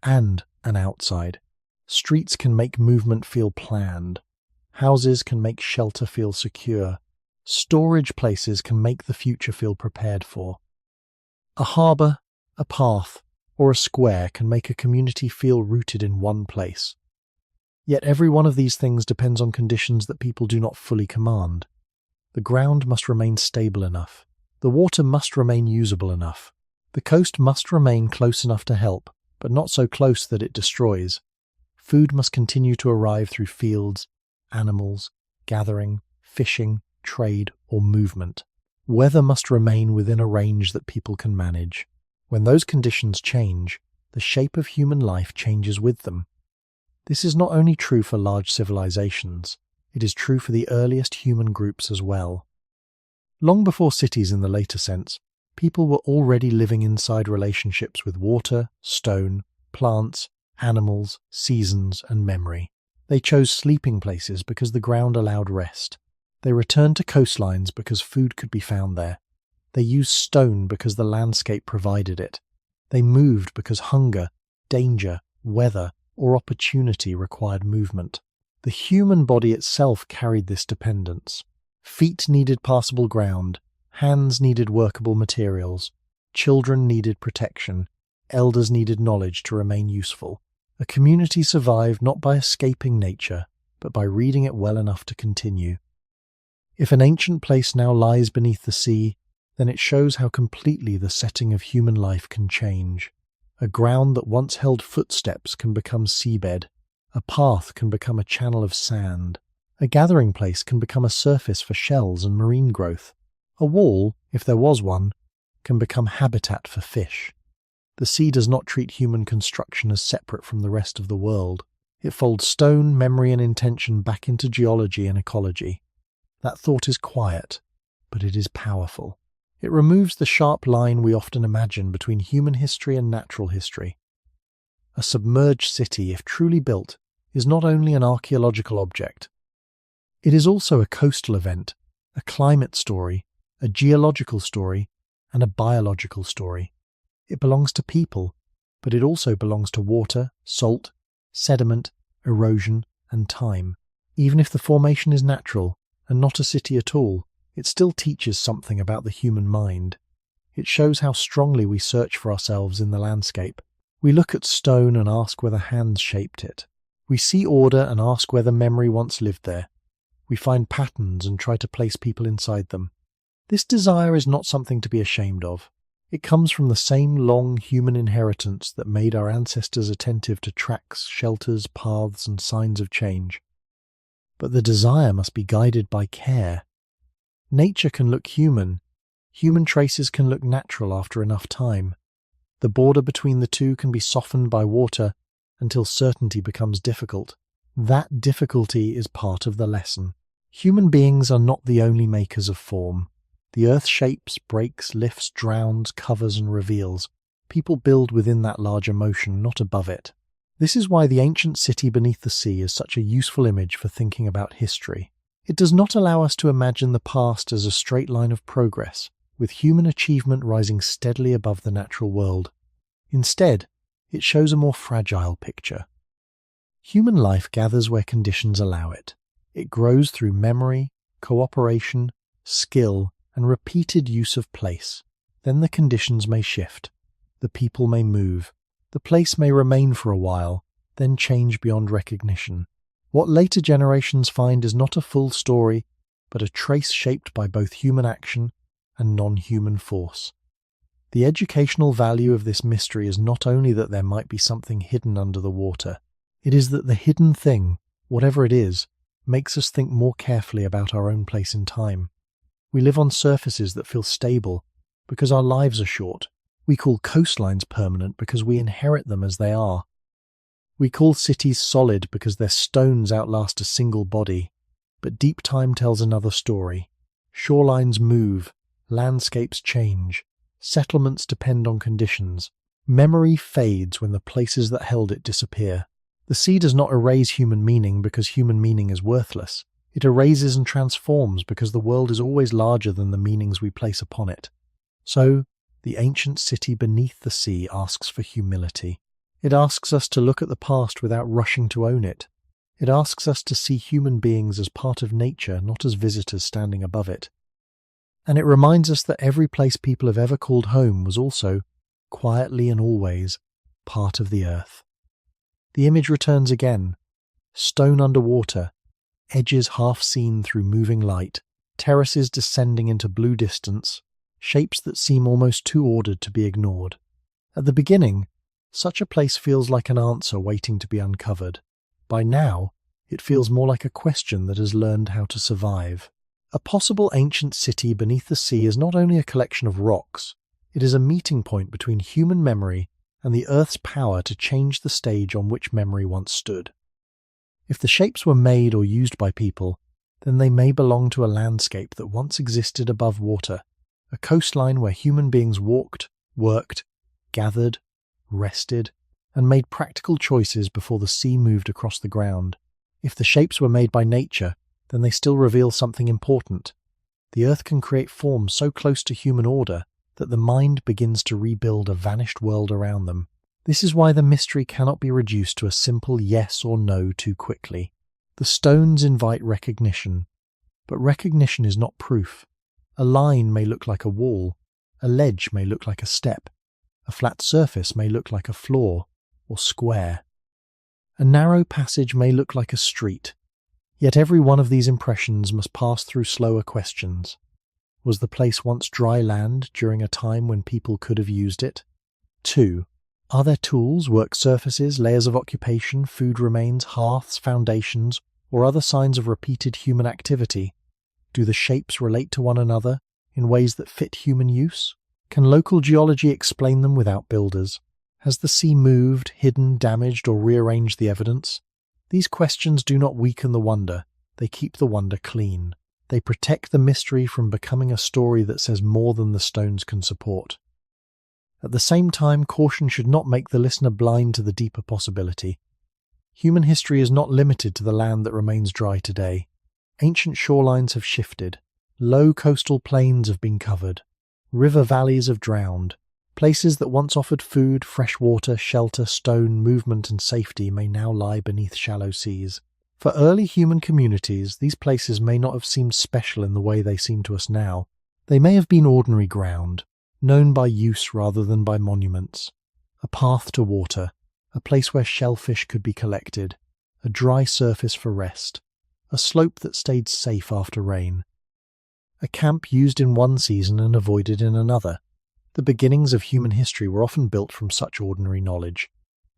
A: and an outside. Streets can make movement feel planned. Houses can make shelter feel secure. Storage places can make the future feel prepared for. A harbour, a path, or a square can make a community feel rooted in one place. Yet every one of these things depends on conditions that people do not fully command. The ground must remain stable enough. The water must remain usable enough. The coast must remain close enough to help, but not so close that it destroys. Food must continue to arrive through fields, animals, gathering, fishing, trade, or movement. Weather must remain within a range that people can manage. When those conditions change, the shape of human life changes with them. This is not only true for large civilizations, it is true for the earliest human groups as well. Long before cities in the later sense, people were already living inside relationships with water, stone, plants, animals, seasons, and memory. They chose sleeping places because the ground allowed rest. They returned to coastlines because food could be found there. They used stone because the landscape provided it. They moved because hunger, danger, weather, or opportunity required movement. The human body itself carried this dependence. Feet needed passable ground, hands needed workable materials, children needed protection, elders needed knowledge to remain useful. A community survived not by escaping nature, but by reading it well enough to continue. If an ancient place now lies beneath the sea, then it shows how completely the setting of human life can change. A ground that once held footsteps can become seabed. A path can become a channel of sand. A gathering place can become a surface for shells and marine growth. A wall, if there was one, can become habitat for fish. The sea does not treat human construction as separate from the rest of the world. It folds stone, memory and intention back into geology and ecology. That thought is quiet, but it is powerful. It removes the sharp line we often imagine between human history and natural history. A submerged city, if truly built, is not only an archaeological object. It is also a coastal event, a climate story, a geological story, and a biological story. It belongs to people, but it also belongs to water, salt, sediment, erosion, and time. Even if the formation is natural and not a city at all, it still teaches something about the human mind. It shows how strongly we search for ourselves in the landscape. We look at stone and ask whether hands shaped it. We see order and ask whether memory once lived there. We find patterns and try to place people inside them. This desire is not something to be ashamed of. It comes from the same long human inheritance that made our ancestors attentive to tracks, shelters, paths, and signs of change. But the desire must be guided by care. Nature can look human. Human traces can look natural after enough time. The border between the two can be softened by water until certainty becomes difficult. That difficulty is part of the lesson. Human beings are not the only makers of form. The earth shapes, breaks, lifts, drowns, covers and reveals. People build within that larger motion, not above it. This is why the ancient city beneath the sea is such a useful image for thinking about history. It does not allow us to imagine the past as a straight line of progress, with human achievement rising steadily above the natural world. Instead, it shows a more fragile picture. Human life gathers where conditions allow it. It grows through memory, cooperation, skill, and repeated use of place. Then the conditions may shift. The people may move. The place may remain for a while, then change beyond recognition. What later generations find is not a full story, but a trace shaped by both human action and non-human force. The educational value of this mystery is not only that there might be something hidden under the water, it is that the hidden thing, whatever it is, makes us think more carefully about our own place in time. We live on surfaces that feel stable because our lives are short. We call coastlines permanent because we inherit them as they are. We call cities solid because their stones outlast a single body. But deep time tells another story. Shorelines move, landscapes change, settlements depend on conditions. Memory fades when the places that held it disappear. The sea does not erase human meaning because human meaning is worthless. It erases and transforms because the world is always larger than the meanings we place upon it. So, the ancient city beneath the sea asks for humility. It asks us to look at the past without rushing to own it. It asks us to see human beings as part of nature, not as visitors standing above it. And it reminds us that every place people have ever called home was also, quietly and always, part of the earth. The image returns again. Stone underwater, edges half seen through moving light, terraces descending into blue distance, shapes that seem almost too ordered to be ignored. At the beginning, such a place feels like an answer waiting to be uncovered. By now, it feels more like a question that has learned how to survive. A possible ancient city beneath the sea is not only a collection of rocks, it is a meeting point between human memory and the Earth's power to change the stage on which memory once stood. If the shapes were made or used by people, then they may belong to a landscape that once existed above water, a coastline where human beings walked, worked, gathered, rested, and made practical choices before the sea moved across the ground. If the shapes were made by nature, then they still reveal something important. The Earth can create forms so close to human order that the mind begins to rebuild a vanished world around them. This is why the mystery cannot be reduced to a simple yes or no too quickly. The stones invite recognition, but recognition is not proof. A line may look like a wall, a ledge may look like a step, a flat surface may look like a floor or square. A narrow passage may look like a street, yet every one of these impressions must pass through slower questions. Was the place once dry land during a time when people could have used it? 2. Are there tools, work surfaces, layers of occupation, food remains, hearths, foundations, or other signs of repeated human activity? Do the shapes relate to one another in ways that fit human use? Can local geology explain them without builders? Has the sea moved, hidden, damaged, or rearranged the evidence? These questions do not weaken the wonder, they keep the wonder clean. They protect the mystery from becoming a story that says more than the stones can support. At the same time, caution should not make the listener blind to the deeper possibility. Human history is not limited to the land that remains dry today. Ancient shorelines have shifted. Low coastal plains have been covered. River valleys have drowned. Places that once offered food, fresh water, shelter, stone, movement and safety may now lie beneath shallow seas. For early human communities, these places may not have seemed special in the way they seem to us now. They may have been ordinary ground, known by use rather than by monuments. A path to water, a place where shellfish could be collected, a dry surface for rest, a slope that stayed safe after rain. A camp used in one season and avoided in another. The beginnings of human history were often built from such ordinary knowledge.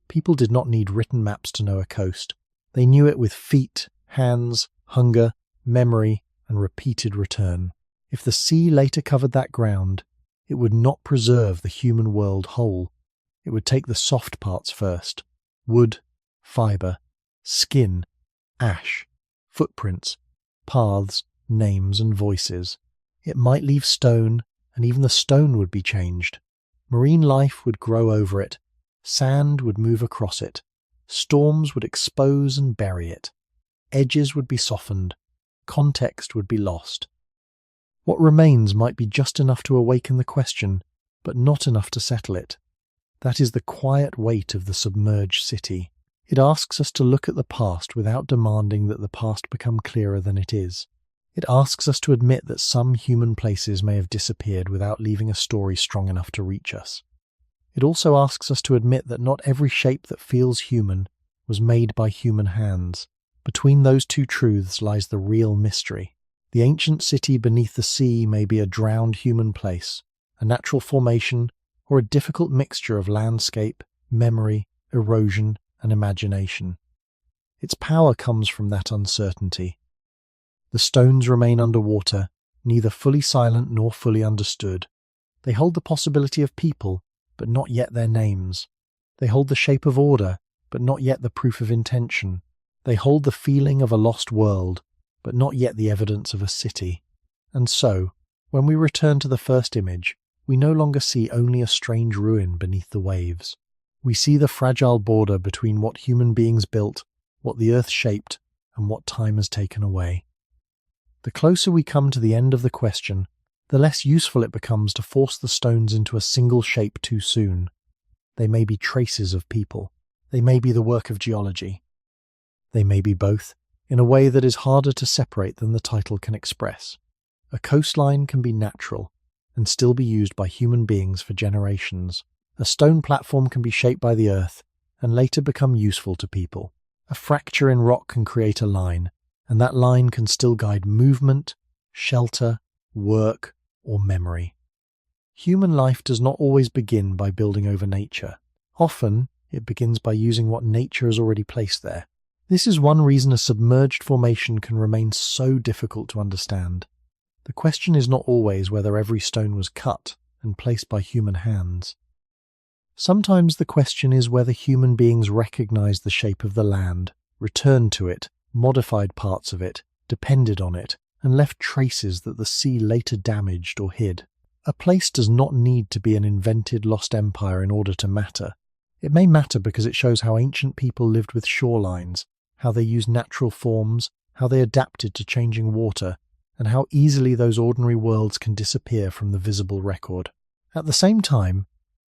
A: People did not need written maps to know a coast. They knew it with feet, hands, hunger, memory, and repeated return. If the sea later covered that ground, it would not preserve the human world whole. It would take the soft parts first: wood, fibre, skin, ash, footprints, paths, names and voices. It might leave stone, and even the stone would be changed. Marine life would grow over it. Sand would move across it. Storms would expose and bury it. Edges would be softened. Context would be lost. What remains might be just enough to awaken the question, but not enough to settle it. That is the quiet weight of the submerged city. It asks us to look at the past without demanding that the past become clearer than it is. It asks us to admit that some human places may have disappeared without leaving a story strong enough to reach us. It also asks us to admit that not every shape that feels human was made by human hands. Between those two truths lies the real mystery. The ancient city beneath the sea may be a drowned human place, a natural formation, or a difficult mixture of landscape, memory, erosion, and imagination. Its power comes from that uncertainty. The stones remain underwater, neither fully silent nor fully understood. They hold the possibility of people, but not yet their names. They hold the shape of order, but not yet the proof of intention. They hold the feeling of a lost world, but not yet the evidence of a city. And so, when we return to the first image, we no longer see only a strange ruin beneath the waves. We see the fragile border between what human beings built, what the earth shaped, and what time has taken away. The closer we come to the end of the question, the less useful it becomes to force the stones into a single shape too soon. They may be traces of people. They may be the work of geology. They may be both, in a way that is harder to separate than the title can express. A coastline can be natural and still be used by human beings for generations. A stone platform can be shaped by the earth and later become useful to people. A fracture in rock can create a line, and that line can still guide movement, shelter, work, or memory. Human life does not always begin by building over nature. Often, it begins by using what nature has already placed there. This is one reason a submerged formation can remain so difficult to understand. The question is not always whether every stone was cut and placed by human hands. Sometimes the question is whether human beings recognized the shape of the land, returned to it, modified parts of it, depended on it, and left traces that the sea later damaged or hid. A place does not need to be an invented lost empire in order to matter. It may matter because it shows how ancient people lived with shorelines, how they used natural forms, how they adapted to changing water, and how easily those ordinary worlds can disappear from the visible record. At the same time,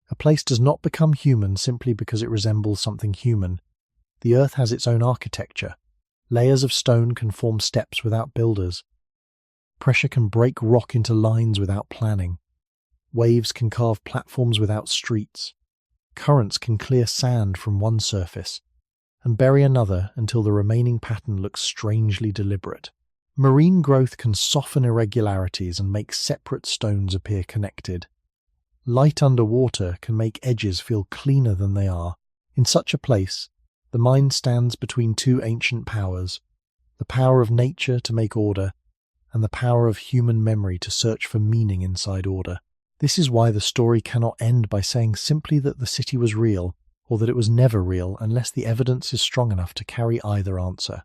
A: a place does not become human simply because it resembles something human. The earth has its own architecture. Layers of stone can form steps without builders. Pressure can break rock into lines without planning. Waves can carve platforms without streets. Currents can clear sand from one surface and bury another until the remaining pattern looks strangely deliberate. Marine growth can soften irregularities and make separate stones appear connected. Light underwater can make edges feel cleaner than they are. In such a place, the mind stands between two ancient powers, the power of nature to make order, and the power of human memory to search for meaning inside order. This is why the story cannot end by saying simply that the city was real, or that it was never real, unless the evidence is strong enough to carry either answer.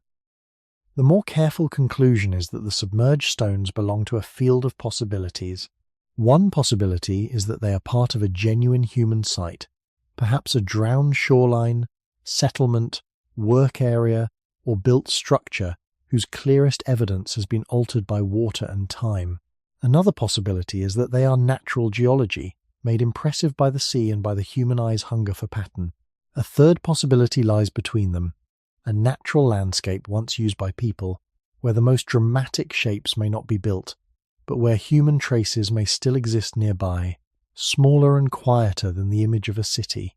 A: The more careful conclusion is that the submerged stones belong to a field of possibilities. One possibility is that they are part of a genuine human site, perhaps a drowned shoreline, settlement, work area, or built structure whose clearest evidence has been altered by water and time. Another possibility is that they are natural geology, made impressive by the sea and by the human eye's hunger for pattern. A third possibility lies between them, a natural landscape once used by people, where the most dramatic shapes may not be built, but where human traces may still exist nearby, smaller and quieter than the image of a city.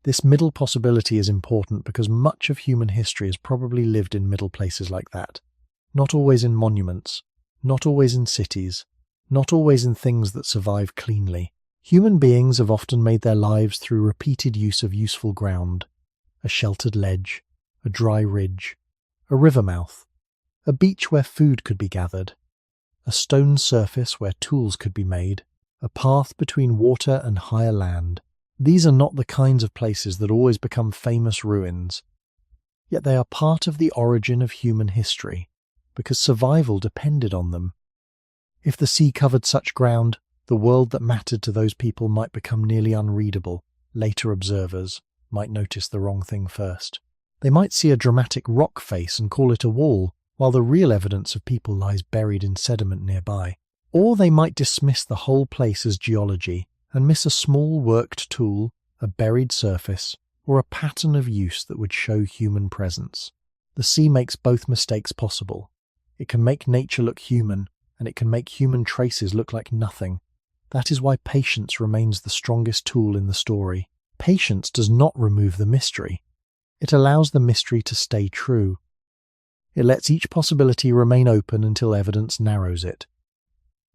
A: This middle possibility is important because much of human history has probably lived in middle places like that. Not always in monuments, not always in cities, not always in things that survive cleanly. Human beings have often made their lives through repeated use of useful ground, a sheltered ledge, a dry ridge, a river mouth, a beach where food could be gathered, a stone surface where tools could be made, a path between water and higher land. These are not the kinds of places that always become famous ruins, yet they are part of the origin of human history, because survival depended on them. If the sea covered such ground, the world that mattered to those people might become nearly unreadable. Later observers might notice the wrong thing first. They might see a dramatic rock face and call it a wall, while the real evidence of people lies buried in sediment nearby. Or they might dismiss the whole place as geology and miss a small worked tool, a buried surface, or a pattern of use that would show human presence. The sea makes both mistakes possible. It can make nature look human, and it can make human traces look like nothing. That is why patience remains the strongest tool in the story. Patience does not remove the mystery. It allows the mystery to stay true. It lets each possibility remain open until evidence narrows it.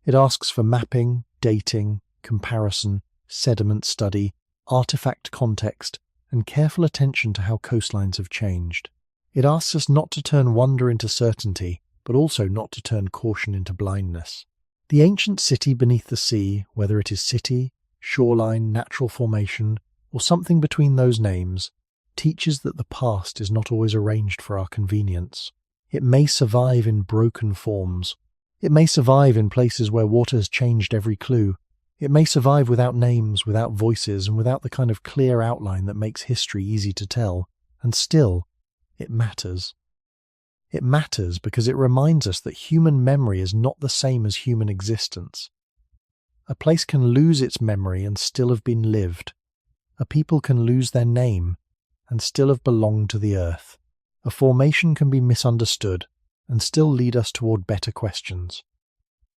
A: It asks for mapping, dating, comparison, sediment study, artifact context, and careful attention to how coastlines have changed. It asks us not to turn wonder into certainty, but also not to turn caution into blindness. The ancient city beneath the sea, whether it is city, shoreline, natural formation, or something between those names, teaches that the past is not always arranged for our convenience. It may survive in broken forms. It may survive in places where water has changed every clue. It may survive without names, without voices, and without the kind of clear outline that makes history easy to tell. And still, it matters. It matters because it reminds us that human memory is not the same as human existence. A place can lose its memory and still have been lived. A people can lose their name and still have belonged to the earth. A formation can be misunderstood and still lead us toward better questions.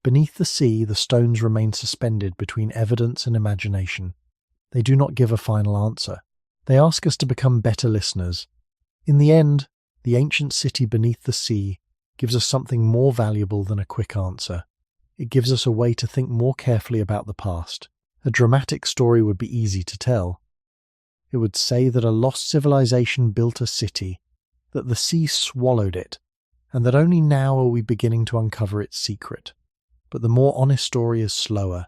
A: Beneath the sea, the stones remain suspended between evidence and imagination. They do not give a final answer. They ask us to become better listeners. In the end, the ancient city beneath the sea gives us something more valuable than a quick answer. It gives us a way to think more carefully about the past. A dramatic story would be easy to tell. It would say that a lost civilization built a city, that the sea swallowed it, and that only now are we beginning to uncover its secret. But the more honest story is slower,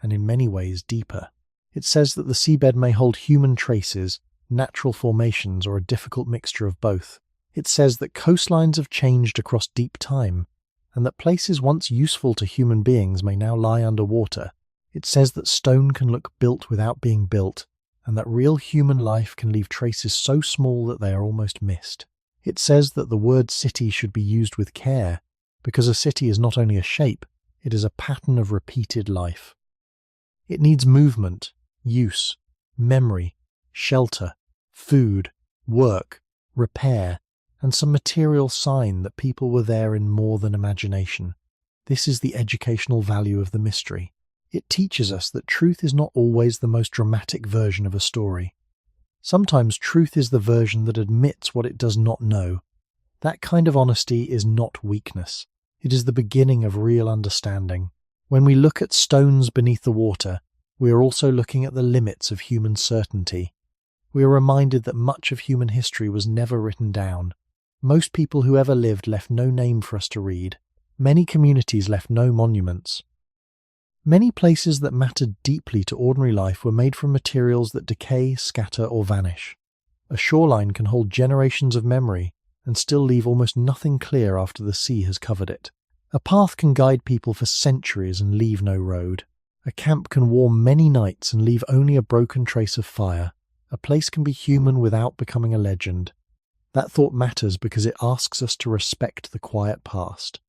A: and in many ways deeper. It says that the seabed may hold human traces, natural formations, or a difficult mixture of both. It says that coastlines have changed across deep time, and that places once useful to human beings may now lie underwater. It says that stone can look built without being built, and that real human life can leave traces so small that they are almost missed. It says that the word city should be used with care, because a city is not only a shape, it is a pattern of repeated life. It needs movement, use, memory, shelter, food, work, repair, and some material sign that people were there in more than imagination. This is the educational value of the mystery. It teaches us that truth is not always the most dramatic version of a story. Sometimes truth is the version that admits what it does not know. That kind of honesty is not weakness. It is the beginning of real understanding. When we look at stones beneath the water, We are also looking at the limits of human certainty. We are reminded that much of human history was never written down. Most people who ever lived left no name for us to read. Many communities left no monuments. Many places that mattered deeply to ordinary life were made from materials that decay, scatter, or vanish. A shoreline can hold generations of memory and still leave almost nothing clear after the sea has covered it. A path can guide people for centuries and leave no road. A camp can warm many nights and leave only a broken trace of fire. A place can be human without becoming a legend. That thought matters because it asks us to respect the quiet past,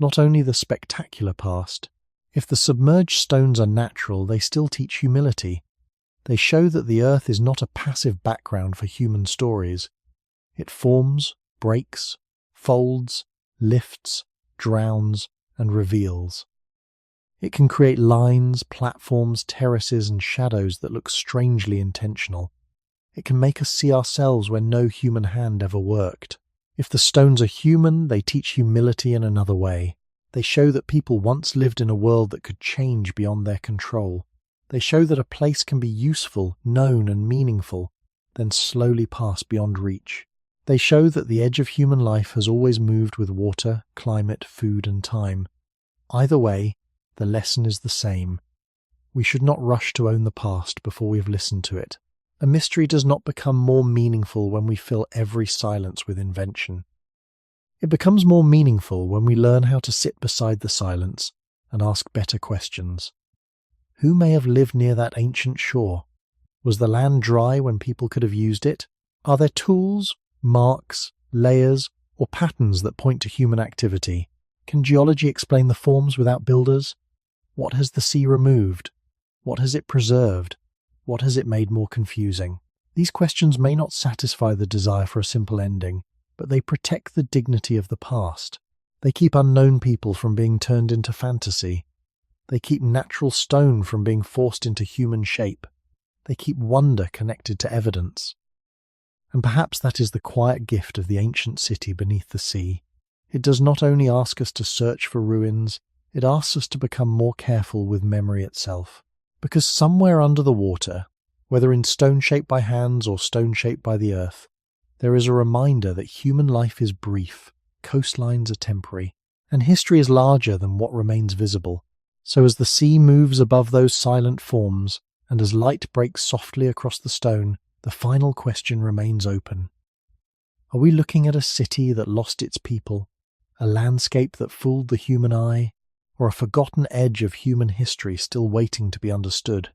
A: not only the spectacular past. If the submerged stones are natural, they still teach humility. They show that the earth is not a passive background for human stories. It forms, breaks, folds, lifts, drowns, and reveals. It can create lines, platforms, terraces, and shadows that look strangely intentional. It can make us see ourselves where no human hand ever worked. If the stones are human, they teach humility in another way. They show that people once lived in a world that could change beyond their control. They show that a place can be useful, known, and meaningful, then slowly pass beyond reach. They show that the edge of human life has always moved with water, climate, food, and time. Either way, the lesson is the same. We should not rush to own the past before we have listened to it. A mystery does not become more meaningful when we fill every silence with invention. It becomes more meaningful when we learn how to sit beside the silence and ask better questions. Who may have lived near that ancient shore? Was the land dry when people could have used it? Are there tools, marks, layers, or patterns that point to human activity? Can geology explain the forms without builders? What has the sea removed? What has it preserved? What has it made more confusing? These questions may not satisfy the desire for a simple ending, but they protect the dignity of the past. They keep unknown people from being turned into fantasy. They keep natural stone from being forced into human shape. They keep wonder connected to evidence. And perhaps that is the quiet gift of the ancient city beneath the sea. It does not only ask us to search for ruins, it asks us to become more careful with memory itself. Because somewhere under the water, whether in stone shaped by hands or stone shaped by the earth, there is a reminder that human life is brief, coastlines are temporary, and history is larger than what remains visible. So as the sea moves above those silent forms, and as light breaks softly across the stone, the final question remains open. Are we looking at a city that lost its people, a landscape that fooled the human eye, or a forgotten edge of human history still waiting to be understood?